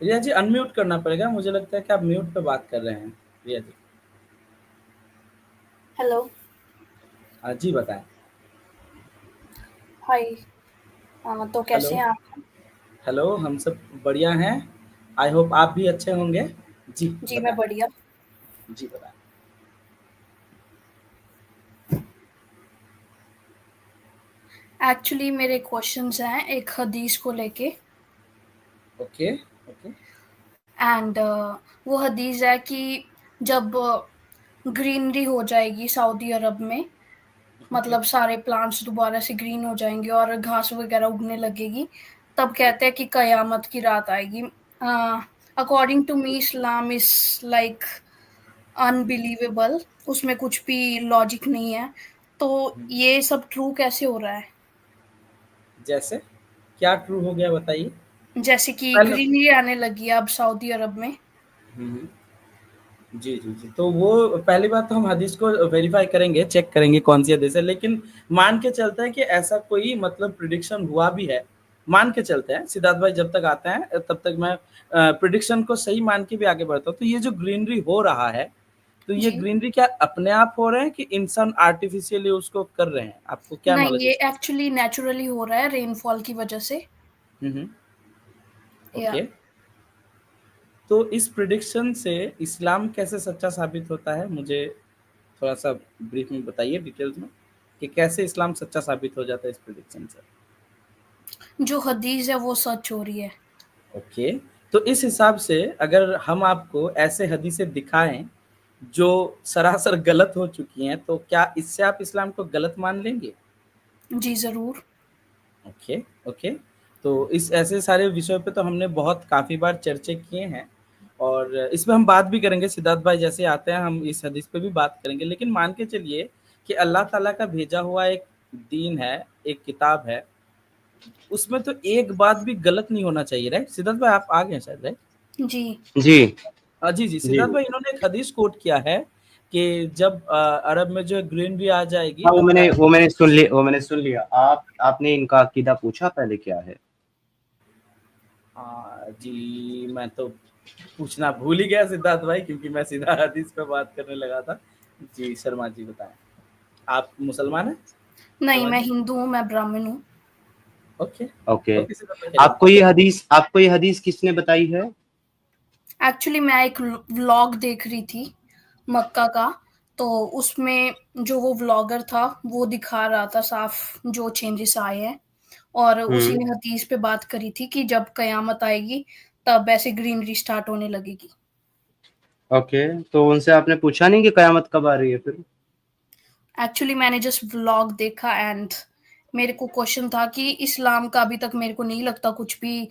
H: रिया जी अनम्यूट करना पड़ेगा, मुझे लगता है कि आप म्यूट पे बात कर रहे हैं रिया जी।
N: हेलो।
H: जी बताएं।
N: हाय। तो कैसे
H: हेलो
N: हैं आप?
H: हेलो, हम सब बढ़िया हैं, आई होप आप भी अच्छे होंगे। जी
N: जी मैं
H: बताएं।
N: बढ़िया।
H: जी बताएं।
N: एक्चुअली मेरे क्वेश्चंस हैं एक हदीस को लेके,
H: ओके ओके।
N: एंड वो हदीस है कि जब ग्रीनरी हो जाएगी सऊदी अरब में, मतलब सारे प्लांट्स दोबारा से ग्रीन हो जाएंगे और घास वगैरह उगने लगेगी, तब कहते हैं कि कयामत की रात आएगी। According to me Islam is like unbelievable, उसमें कुछ भी लॉजिक नहीं है, तो ये सब ट्रू कैसे हो रहा है?
H: जैसे क्या ट्रू हो गया बताइए।
N: जैसे कि
H: पहले
N: ग्रीनरी आने लगी है अब सऊदी अरब में।
H: हम्म, जी जी जी, तो वो पहली बात तो हम हदीस को वेरीफाई करेंगे, चेक करेंगे कौन सी हदीस है, लेकिन मान के चलते हैं कि ऐसा कोई मतलब प्रिडिक्शन हुआ भी है, मान के चलते हैं सिद्धार्थ भाई, जब तक आते हैं तब तक मैं प्रिडिक्शन को सही मान के भी आगे बढ़ता हूँ। तो ये जो ग्रीनरी हो रहा है, तो ये
N: जी
H: ग्रीनरी क्या अपने आप हो रहे हैं कि इंसान आर्टिफिशियली उसको कर रहे हैं, आपको क्या
N: नहीं,
H: नॉलेज
N: ये
H: है?
N: एक्चुअली नेचुरली हो रहा है रेनफॉल की वजह से। या
H: ओके। तो इस प्रिडिक्शन से इस्लाम कैसे सच्चा साबित होता है, मुझे थोड़ा सा ब्रीफ में बताइए डिटेल्स में, कि कैसे इस्लाम सच्चा साबित हो जाता है इस प्रिडिक्शन से।
N: जो हदीस है वो सच हो रही है।
H: ओके। तो इस हिसाब से अगर हम आपको ऐसे हदीसें दिखाएं जो सरासर गलत हो चुकी हैं, तो क्या इससे आप इस्लाम को गलत मान लेंगे?
N: जी जरूर।
H: Okay okay. तो इस ऐसे सारे विषयों पे तो हमने बहुत काफ़ी बार चर्चे किए हैं, और इसमें हम बात भी करेंगे सिद्धार्थ भाई, जैसे आते हैं हम इस हदीस पे भी बात करेंगे, लेकिन मान के चलिए कि अल्लाह ताला का भेजा हुआ एक दीन है, एक किताब है, उसमें तो एक बात भी गलत नहीं होना चाहिए, राइट सिद्धार्थ भाई? आप आ गए शायद, राइट?
N: जी
B: जी
H: जी जी
B: जी।
H: सिद्धार्थ भाई, इन्होंने एक हदीस कोट किया है कि जब अरब में जो ग्रीनरी आ जाएगी
B: हाँ,
H: तब
B: वो मैंने सुन लिया, वो मैंने सुन लिया। आपने इनका अकीदा पूछा पहले क्या है?
H: जी मैं तो पूछना भूल ही गया सिद्धार्थ भाई, क्योंकि मैं सीधा हदीस पे बात करने लगा था। जी शर्मा जी बताएं, आप मुसलमान हैं
N: नहीं,
H: शर्मा
N: मैं
H: जी?
N: हिंदू हूँ, मैं ब्राह्मण हूँ।
H: Okay
B: okay.
H: ओके सिद्धार्थ भाई, carry on।
B: आपको ये हदीस किसने बताई है?
N: एक्चुअली मैं एक व्लॉग देख रही थी मक्का का, तो उसमें जो वो व्लॉगर था वो दिखा रहा था साफ जो चेंजेस आए हैं, और उसी ने हदीस पे बात करी थी कि जब कयामत आएगी तब ऐसे ग्रीनरी स्टार्ट होने लगेगी।
B: ओके, तो उनसे आपने पूछा नहीं कि कयामत कब आ रही है फिर?
N: एक्चुअली मैंने जस्ट व्लॉग देखा, एंड मेरे को क्वेश्चन था कि इस्लाम का अभी तक मेरे को नहीं लगता कुछ भी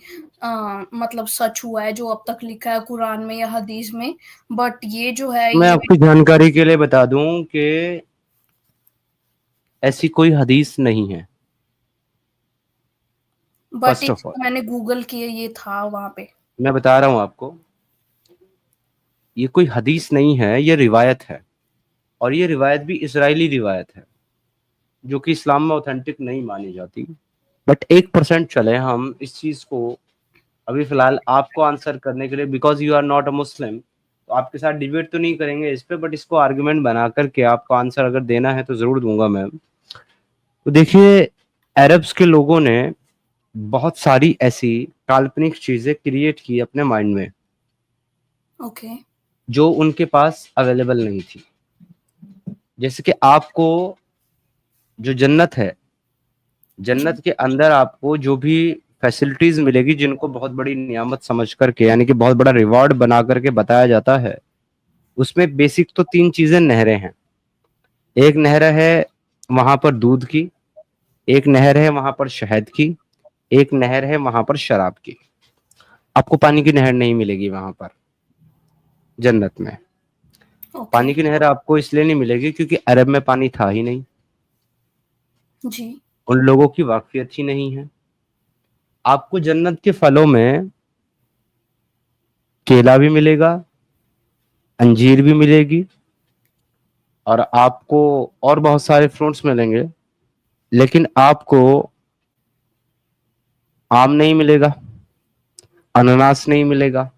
N: मतलब सच हुआ है जो अब तक लिखा है कुरान में या हदीस में, बट ये जो है
B: मैं
N: ये
B: आपकी जानकारी के लिए बता दूं कि ऐसी कोई हदीस नहीं है,
N: बट
B: फर्स्ट ऑफ ऑल।
N: मैंने गूगल किया, ये था वहां पे।
B: मैं बता रहा हूं आपको, ये कोई हदीस नहीं है, ये रिवायत है, और ये रिवायत भी इजरायली रिवायत है, जो कि इस्लाम में ऑथेंटिक नहीं मानी जाती। बट 1% चले हम इस चीज को अभी फिलहाल आपको आंसर करने के लिए, because you are not a Muslim, तो आपके साथ डिबेट तो नहीं करेंगे इस पे, बट इसको आर्गुमेंट बना करके आपको आंसर अगर देना है तो जरूर दूंगा मैम। तो देखिए, अरब्स के लोगों ने बहुत सारी ऐसी काल्पनिक चीजें क्रिएट की अपने माइंड में
N: ओके
B: जो उनके पास अवेलेबल नहीं थी। जैसे कि आपको जो जन्नत है, जन्नत के अंदर आपको जो भी फैसिलिटीज मिलेगी, जिनको बहुत बड़ी नियामत समझ करके, यानी कि बहुत बड़ा रिवॉर्ड बना करके बताया जाता है, उसमें बेसिक तो 3 चीजें नहरें हैं। एक नहर है वहां पर दूध की, एक नहर है वहां पर शहद की, एक नहर है वहां पर शराब की। आपको पानी की नहर नहीं मिलेगी वहां पर जन्नत में। पानी की नहर आपको इसलिए नहीं मिलेगी क्योंकि अरब में पानी था ही नहीं,
N: जी
B: उन लोगों की वाकफियत ही नहीं है। आपको जन्नत के फलों में केला भी मिलेगा, अंजीर भी मिलेगी, और आपको और बहुत सारे फ्रूट्स मिलेंगे, लेकिन आपको आम नहीं मिलेगा, अनानास नहीं मिलेगा,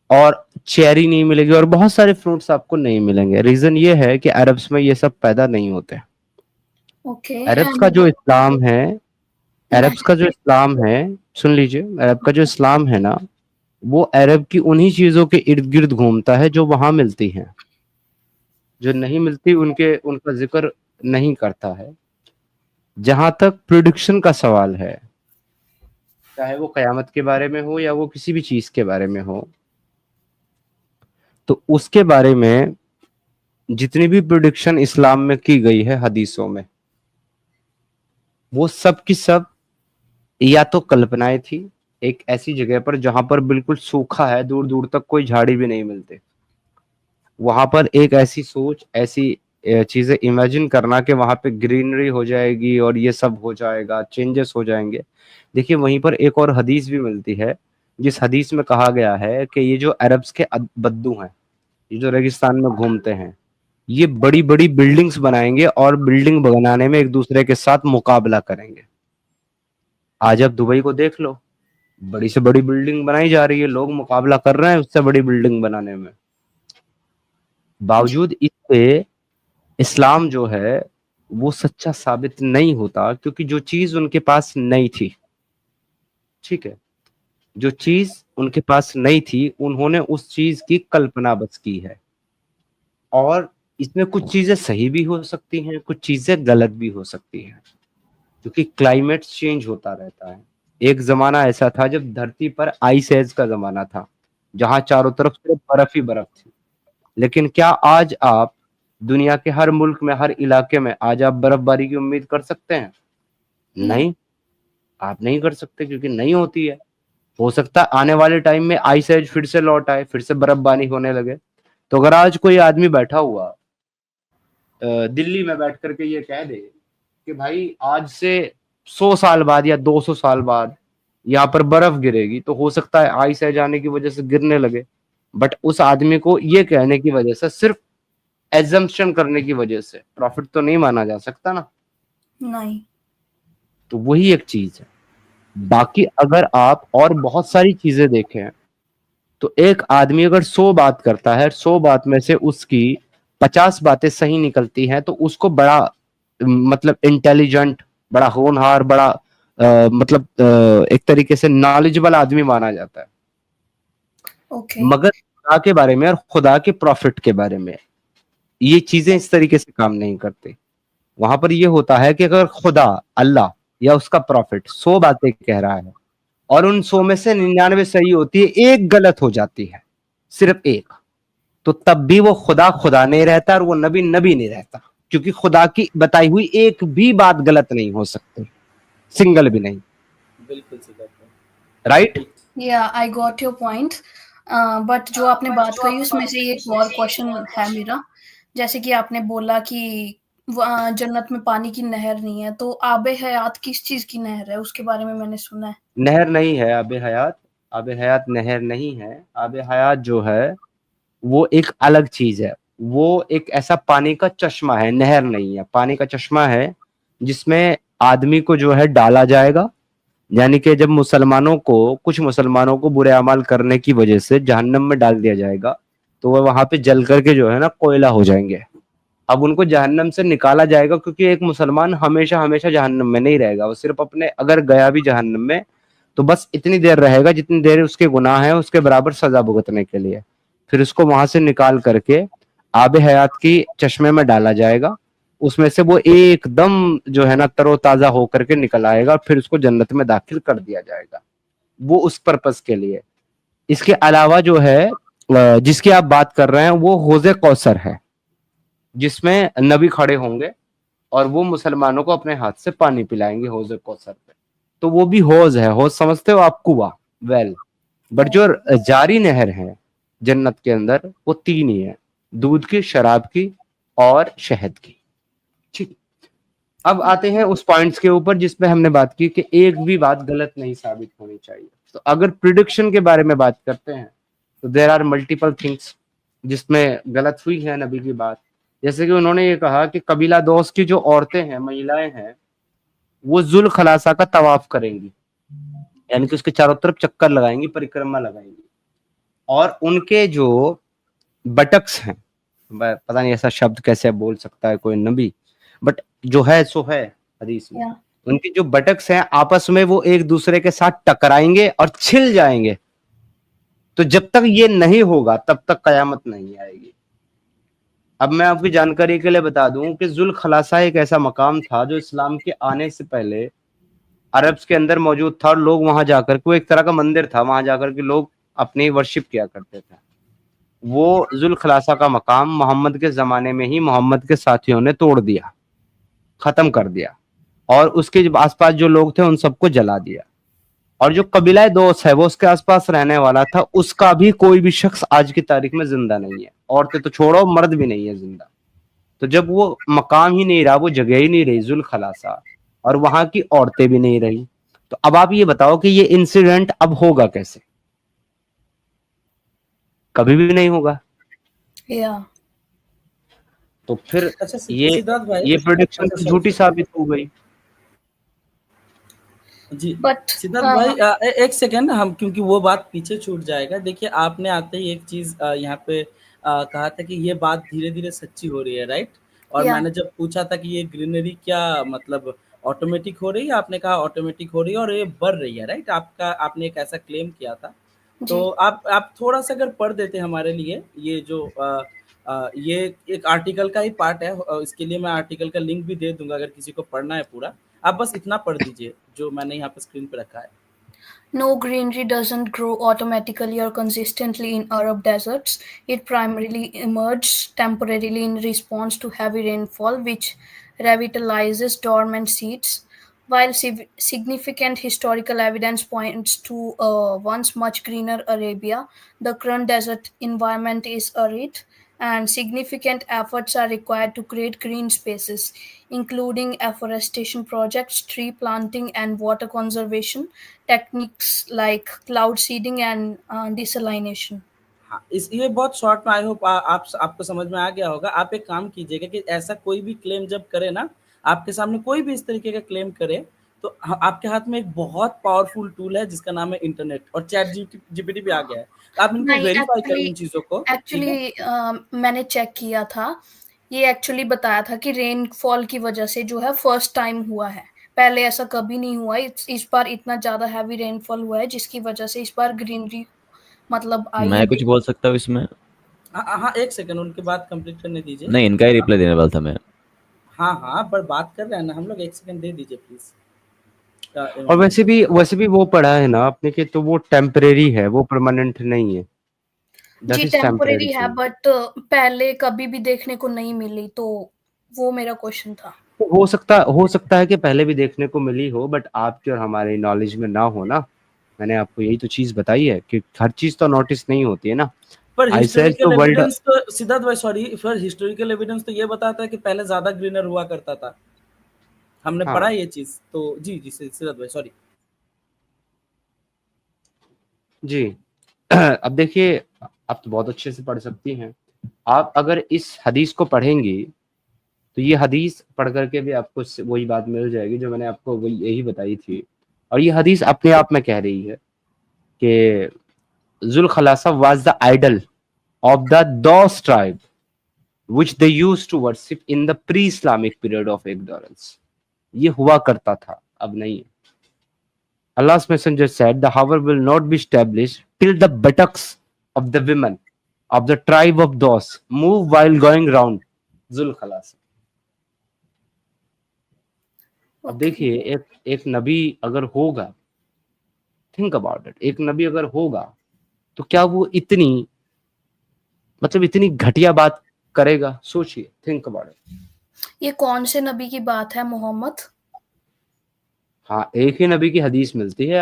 B: और चेरी नहीं मिलेगी, और बहुत सारे फ्रूट्स आपको नहीं मिलेंगे। रीजन ये है कि अरब्स में ये सब पैदा नहीं होते।
N: ओके
B: अरब्स का जो इस्लाम है, अरब्स का जो इस्लाम है, सुन लीजिए, अरब का जो इस्लाम है ना, वो अरब की उन्हीं चीजों के इर्द गिर्द घूमता है जो वहां मिलती हैं। जो नहीं मिलती उनका जिक्र नहीं करता है। जहां तक प्रिडिक्शन का सवाल है, चाहे वो कयामत के बारे में हो या वो किसी भी चीज के बारे में हो, तो उसके बारे में जितनी भी प्रिडिक्शन इस्लाम में की गई है हदीसों में, वो सब की सब या तो कल्पनाएं थी, एक ऐसी जगह पर जहां पर बिल्कुल सूखा है, दूर दूर तक कोई झाड़ी भी नहीं मिलते, वहां पर एक ऐसी सोच, ऐसी चीजें इमेजिन करना कि वहां पे ग्रीनरी हो जाएगी और ये सब हो जाएगा, चेंजेस हो जाएंगे। देखिए, वहीं पर एक और हदीस भी मिलती है, जिस हदीस में कहा गया है कि ये जो अरब्स के बद्दू हैं, ये जो रेगिस्तान में घूमते हैं, ये बड़ी बड़ी बिल्डिंग्स बनाएंगे और बिल्डिंग बनाने में एक दूसरे के साथ मुकाबला करेंगे। आज आप दुबई को देख लो, बड़ी से बड़ी बिल्डिंग बनाई जा रही है, लोग मुकाबला कर रहे हैं उससे बड़ी बिल्डिंग बनाने में। बावजूद इससे इस्लाम जो है वो सच्चा साबित नहीं होता, क्योंकि जो चीज उनके पास नहीं थी, ठीक है, जो चीज उनके पास नहीं थी, उन्होंने उस चीज की कल्पना बस की है। और इसमें कुछ चीजें सही भी हो सकती हैं, कुछ चीजें गलत भी हो सकती हैं, क्योंकि क्लाइमेट चेंज होता रहता है। एक जमाना ऐसा था जब धरती पर आइस एज का जमाना था, जहां चारों तरफ सिर्फ बर्फ ही बर्फ थी। लेकिन क्या आज आप दुनिया के हर मुल्क में, हर इलाके में आज आप बर्फबारी की उम्मीद कर सकते हैं? नहीं, आप नहीं कर सकते, क्योंकि नहीं होती है। हो सकता है आने वाले टाइम में आइस एज फिर से लौट आए, फिर से बर्फबारी होने लगे। तो अगर आज कोई आदमी बैठा हुआ दिल्ली में बैठ करके ये कह दे कि भाई आज से 100 साल बाद या 200 साल बाद यहाँ पर बर्फ गिरेगी, तो हो सकता है आइस एज आने की वजह से गिरने लगे, बट उस आदमी को ये कहने की वजह से, सिर्फ एजम्पशन करने की वजह से प्रॉफिट तो नहीं माना जा सकता ना।
N: नहीं
B: तो वही एक चीज है। बाकी अगर आप और बहुत सारी चीजें देखें, तो एक आदमी अगर 100 बात करता है, 100 बात में से उसकी 50 बातें सही निकलती हैं, तो उसको बड़ा मतलब इंटेलिजेंट, बड़ा होनहार, बड़ा मतलब एक तरीके से नॉलेजेबल आदमी माना जाता है।
N: ओके
B: मगर खुदा के बारे में और खुदा के प्रॉफिट के बारे में ये चीजें इस तरीके से काम नहीं करती। वहां पर ये होता है कि अगर खुदा, अल्लाह या उसका प्रॉफिट 100 बातें कह रहा है और उन 100 में से 99 सही होती है, एक गलत हो जाती है, सिर्फ एक, तो तब भी वो खुदा खुदा नहीं रहता और वो नबी नबी नहीं रहता, क्योंकि खुदा की बताई हुई एक भी बात गलत नहीं हो सकती, सिंगल भी नहीं।
H: बिल्कुल सही बात है।
B: राइट?
N: या I got your point. But जो आपने बात कही उसमें से एक और क्वेश्चन है मेरा। जैसे कि आपने बोला कि जन्नत में पानी की नहर नहीं है, तो आबे हयात किस चीज की नहर है? उसके बारे में मैंने सुना है।
B: नहर नहीं है आबे हयात, आबे हयात नहर नहीं है। आबे हयात जो है वो एक अलग चीज है, वो एक ऐसा पानी का चश्मा है, नहर नहीं है, पानी का चश्मा है, जिसमें आदमी को जो है डाला जाएगा यानी कि जब कुछ मुसलमानों को बुरे अमाल करने की वजह से जहन्नम में डाल दिया जाएगा, तो वह वहां पे जल करके जो है ना कोयला हो जाएंगे। अब उनको जहन्नम से निकाला जाएगा, क्योंकि एक मुसलमान हमेशा हमेशा जहन्नम में नहीं रहेगा। वो सिर्फ अपने, अगर गया भी जहन्नम में तो बस इतनी देर रहेगा जितनी देर उसके गुनाह है उसके बराबर सजा भुगतने के लिए। फिर उसको वहां से निकाल करके आबे हयात की चश्मे में डाला जाएगा, उसमें से वो एकदम जो है ना तरोताजा होकर के निकल आएगा, फिर उसको जन्नत में दाखिल कर दिया जाएगा। वो उस पर्पस के लिए। इसके अलावा जो है जिसकी आप बात कर रहे हैं वो हौज़े कौसर है, जिसमें नबी खड़े होंगे और वो मुसलमानों को अपने हाथ से पानी पिलाएंगे हौज़े कौसर पे। तो वो भी हौज है। हौज समझते हो आप? कुआं, वेल। बट जो जारी नहर है जन्नत के अंदर वो 3 ही है, दूध की, शराब की और शहद की। ठीक। अब आते हैं उस पॉइंट्स के ऊपर जिसमें हमने बात की कि एक भी बात गलत नहीं साबित होनी चाहिए। तो अगर प्रिडिक्शन के बारे में बात करते हैं तो देयर आर मल्टीपल थिंग्स जिसमें गलत हुई है नबी की बात। जैसे कि उन्होंने ये कहा कि कबीला दोस्त की जो औरतें हैं, महिलाएं हैं, वो जुल खलासा का तवाफ करेंगी, यानी कि उसके चारों तरफ चक्कर लगाएंगी, परिक्रमा लगाएंगी। और उनके जो बटक्स हैं, पता नहीं ऐसा शब्द कैसे बोल सकता है कोई नबी, बट जो है सो है हदीस में। उनकी जो बटक्स हैं आपस में वो एक दूसरे के साथ टकराएंगे और छिल जाएंगे। तो जब तक ये नहीं होगा तब तक कयामत नहीं आएगी। अब मैं आपकी जानकारी के लिए बता दूं कि जुल खलासा एक ऐसा मकाम था जो इस्लाम के आने से पहले अरब्स के अंदर मौजूद था, और लोग वहां जाकर के, वो एक तरह का मंदिर था, वहां जाकर के लोग अपनी वर्शिप किया करते थे। वो जुल खलासा का मकाम मोहम्मद के जमाने में ही मोहम्मद के साथियों ने तोड़ दिया, खत्म कर दिया, और उसके आसपास जो लोग थे उन सबको जला दिया। और जो कबीला दोस्त है वो उसके आसपास रहने वाला था, उसका भी कोई भी शख्स आज की तारीख में जिंदा नहीं है। औरतें तो छोड़ो, मर्द भी नहीं है जिंदा। तो जब वो मकाम ही नहीं रहा, वो जगह ही नहीं रही जुल खलासा, और वहां की औरतें भी नहीं रही, तो अब आप ये बताओ कि ये इंसिडेंट अब होगा कैसे? कभी भी नहीं होगा। तो फिर
H: अच्छा सिद्धार्थ
B: ये
H: भाई,
B: प्रेडिक्शन
H: अच्छा
B: तो झूठी साबित हो गई।
H: जी
N: बट
H: सिद्धार्थ भाई एक सेकंड, हम क्योंकि वो बात पीछे छूट जाएगा। देखिए आपने आते ही एक चीज यहाँ पे कहा था कि ये बात धीरे धीरे सच्ची हो रही है, राइट? और
N: या
H: मैंने जब पूछा था कि ये ग्रीनरी क्या मतलब ऑटोमेटिक हो रही है, आपने कहा ऑटोमेटिक हो रही है और ये बढ़ रही है, राइट? आपने एक ऐसा क्लेम किया था।
N: जी
H: तो आप थोड़ा सा अगर पढ़ देते हमारे लिए, ये जो ये एक आर्टिकल का ही पार्ट है, इसके लिए मैं आर्टिकल का लिंक भी दे दूंगा अगर किसी को पढ़ना है पूरा। आप बस इतना पढ़ दीजिए जो मैंने यहाँ पे स्क्रीन पे रखा है।
N: No, greenery doesn't grow automatically or consistently in Arab deserts. It primarily emerges temporarily in response to heavy rainfall, which revitalizes dormant seeds. While significant historical evidence points to once much greener Arabia, the current desert environment is arid, and significant efforts are required to create green spaces, including afforestation projects, tree planting, and water conservation techniques like cloud seeding and desalination.
H: हाँ, इस ये बहुत short में, I hope आपको समझ में आ गया होगा। आप एक काम कीजिएगा कि ऐसा कोई भी क्लेम जब करे ना, आपके सामने कोई भी इस तरीके का क्लेम करे, तो आपके हाथ में एक बहुत पावरफुल टूल है जिसका नाम है इंटरनेट, और चैट जीपीटी भी आ गया है। तो आप इनको
N: नहीं,
H: वेरीफाई करें इन चीजों को, ठीक है?
N: एक्चुअली मैंने चेक किया था। ये एक्चुअली बताया था कि रेनफॉल की वजह से जो है फर्स्ट टाइम हुआ है, पहले ऐसा कभी नहीं हुआ। इस बार इतना ज्यादा हैवी रेनफॉल हुआ है जिसकी वजह से इस बार ग्रीनरी मतलब आई है।
O: मैं कुछ बोल सकता हूँ इसमें?
H: हाँ एक सेकंड, उनकी बात कंप्लीट करने दीजिए।
O: नहीं, इनका ही रिप्लाई देने वाला था मैं।
H: हाँ पर बात कर रहे हैं ना हम लोग, एक सेकंड दे दीजिए प्लीज।
B: और वैसे भी वो पढ़ा है ना आपने कि तो वो टेम्परेरी है, वो परमानेंट नहीं है।
N: जी टेम्परेरी है, बट पहले कभी भी देखने को नहीं मिली, तो वो मेरा क्वेश्चन था।
B: हो सकता है कि पहले भी देखने को मिली हो, बट आपके और हमारे नॉलेज में ना हो ना। मैंने आपको यही तो चीज बताई है कि हर चीज तो नोटिस नहीं होती है ना।
H: पर हिस्टोरिकल एविडेंस तो सिद्धार्थ भाई, सॉरी, फिर हिस्टोरिकल एविडेंस तो ये बताता है कि पहले ज्यादा ग्रीनर हुआ करता था। हमने पढ़ा ये चीज तो। जी सिद्धार्थ भाई, सॉरी।
B: जी अब देखिए, आप तो बहुत अच्छे से पढ़ सकती हैं। आप अगर इस हदीस को पढ़ेंगी तो ये हदीस पढ़ करके भी आपको वही बात मिल जाएगी जो मैंने आपको वही यही बताई थी और ये हदीस अपने आप में कह रही है कि जुल्खलासा was the idol of the Dos tribe, which they used to worship in the pre-Islamic period of ignorance. ये हुआ करता था, अब नहीं है. Allah's messenger said, the hour will not be established till the buttocks of the women of the tribe of Dos move while going round Zul Khalasa. अब देखिए एक नबी अगर होगा, थिंक अबाउट इट, एक नबी अगर होगा तो क्या वो इतनी घटिया बात करेगा? सोचिए, थिंक अबाउट इट.
N: ये कौन से नबी की बात है? मोहम्मद?
B: हाँ, एक ही नबी की हदीस मिलती है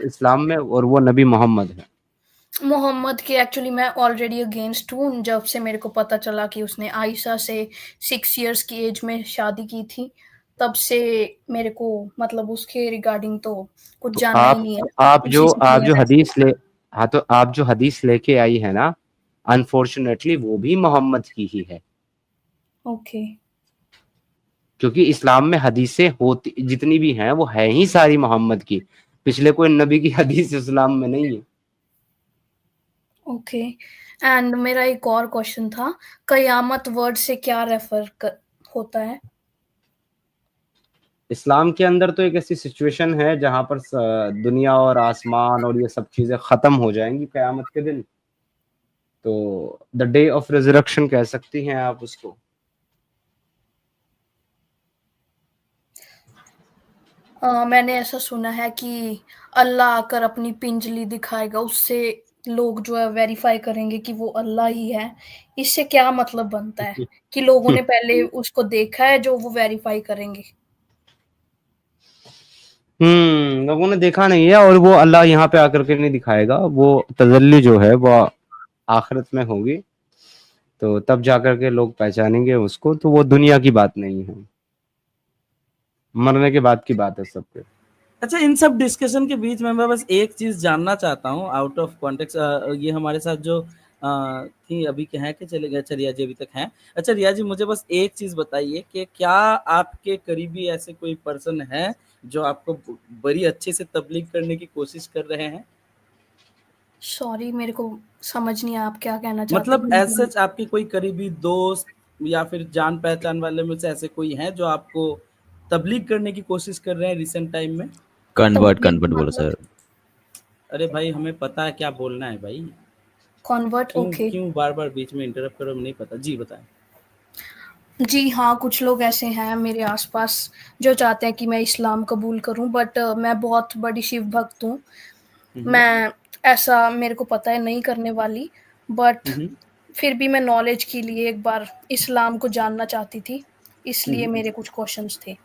B: इस्लाम में और वो नबी मोहम्मद है.
N: मोहम्मद के एक्चुअली मैं ऑलरेडी अगेंस्ट हूँ. जब से मेरे को पता चला कि उसने आयशा से 6 इयर्स की एज में शादी की थी, तब से मेरे को मतलब उसके रिगार्डिंग तो कुछ जानना ही नहीं है.
B: आप जो हदीस लेके आई है ना, अनफॉर्चुनेटली वो भी मोहम्मद की ही है.
N: ओके.
B: क्योंकि इस्लाम में हदीसें होती जितनी भी हैं वो है ही सारी मोहम्मद की. पिछले कोई नबी की हदीस इस्लाम में नहीं है.
N: ओके. एंड मेरा एक और क्वेश्चन था, कयामत वर्ड से क्या रेफर होता है?
B: इस्लाम के अंदर तो एक ऐसी सिचुएशन है जहां पर दुनिया और आसमान और ये सब चीजें खत्म हो जाएंगी कयामत के दिन. तो द डे ऑफ रिजरेक्शन कह सकती हैं आप उसको.
N: मैंने ऐसा सुना है कि अल्लाह आकर अपनी पिंजली दिखाएगा, उससे लोग जो है वेरीफाई करेंगे कि वो अल्लाह ही है. इससे क्या मतलब बनता है कि लोगों ने पहले उसको देखा है जो वो वेरीफाई करेंगे?
B: लोगों ने देखा नहीं है और वो अल्लाह यहाँ पे आकर के नहीं दिखाएगा. वो तजल्ली जो है वो आखिरत में होगी, तो तब जाकर के लोग पहचानेंगे उसको. तो वो दुनिया की बात नहीं है, मरने के बाद की बात है सबके.
H: अच्छा, इन सब डिस्कशन के बीच में मैं बस एक चीज जानना चाहता हूँ आउट ऑफ कॉन्टेक्स्ट. ये हमारे साथ जो थी अभी के हैं कि चले गए? अच्छा, रिया जी अभी तक हैं. अच्छा रिया जी, मुझे बस एक चीज बताइए कि क्या आपके करीबी ऐसे कोई पर्सन है जो आपको बड़ी अच्छे से तबलीग करने की कोशिश कर रहे हैं?
N: सॉरी, मेरे को समझ नहीं आया आप क्या कहना चाहते
H: मतलब
N: हैं.
H: ऐसे आपके कोई करीबी दोस्त या फिर जान पहचान वाले में से ऐसे कोई हैं जो आपको तबलीग करने की कोशिश कर रहे हैं रिसेंट टाइम में?
O: कन्वर्ट बोलो सर.
H: अरे भाई, हमें पता है क्या बोलना है भाई.
N: कन्वर्ट? ओके.
H: क्यों बार-बार बीच में इंटरप्ट करो? नहीं पता. जी बताएं.
N: जी हाँ, कुछ लोग ऐसे हैं मेरे आसपास जो चाहते हैं कि मैं इस्लाम कबूल करूं, बट मैं बहुत बड़ी शिव भक्त हूँ. मैं ऐसा मेरे को पता है नहीं करने वाली, बट फिर भी मैं नॉलेज के लिए एक बार इस्लाम को जानना चाहती थी, इसलिए मेरे कुछ क्वेश्चंस थे.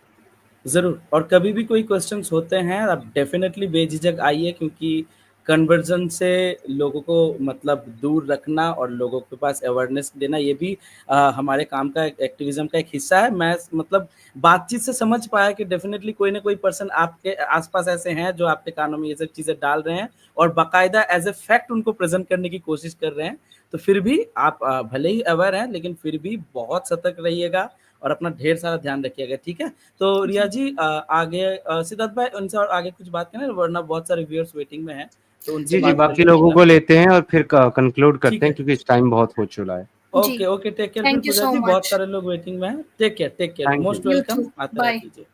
H: जरूर. और कभी भी कोई क्वेश्चंस होते हैं आप डेफिनेटली बेझिझक आइए, क्योंकि कन्वर्जन से लोगों को मतलब दूर रखना और लोगों के पास अवेयरनेस देना ये भी हमारे काम का एक्टिविज्म का एक हिस्सा है. मैं मतलब बातचीत से समझ पाया कि डेफिनेटली कोई ना कोई पर्सन आपके आसपास ऐसे हैं जो आपके कानों में ये सब चीज़ें डाल रहे हैं और बाकायदा एज ए फैक्ट उनको प्रेजेंट करने की कोशिश कर रहे हैं. तो फिर भी आप भले ही अवेयर हैं लेकिन फिर भी बहुत सतर्क रहिएगा और अपना ढेर सारा ध्यान रखिएगा. ठीक है? तो रिया जी आगे सिद्धार्थ भाई उनसे और आगे कुछ बात करें, वरना बहुत सारे व्यूअर्स वेटिंग में हैं. तो उनसे
B: जी बाकी लोगों को लेते हैं और फिर कंक्लूड करते हैं क्योंकि टाइम बहुत हो चुका है.
H: Okay, take care. बहुत सारे लोग वेटिंग में हैं. Take care. Most welcome. आते रहिए.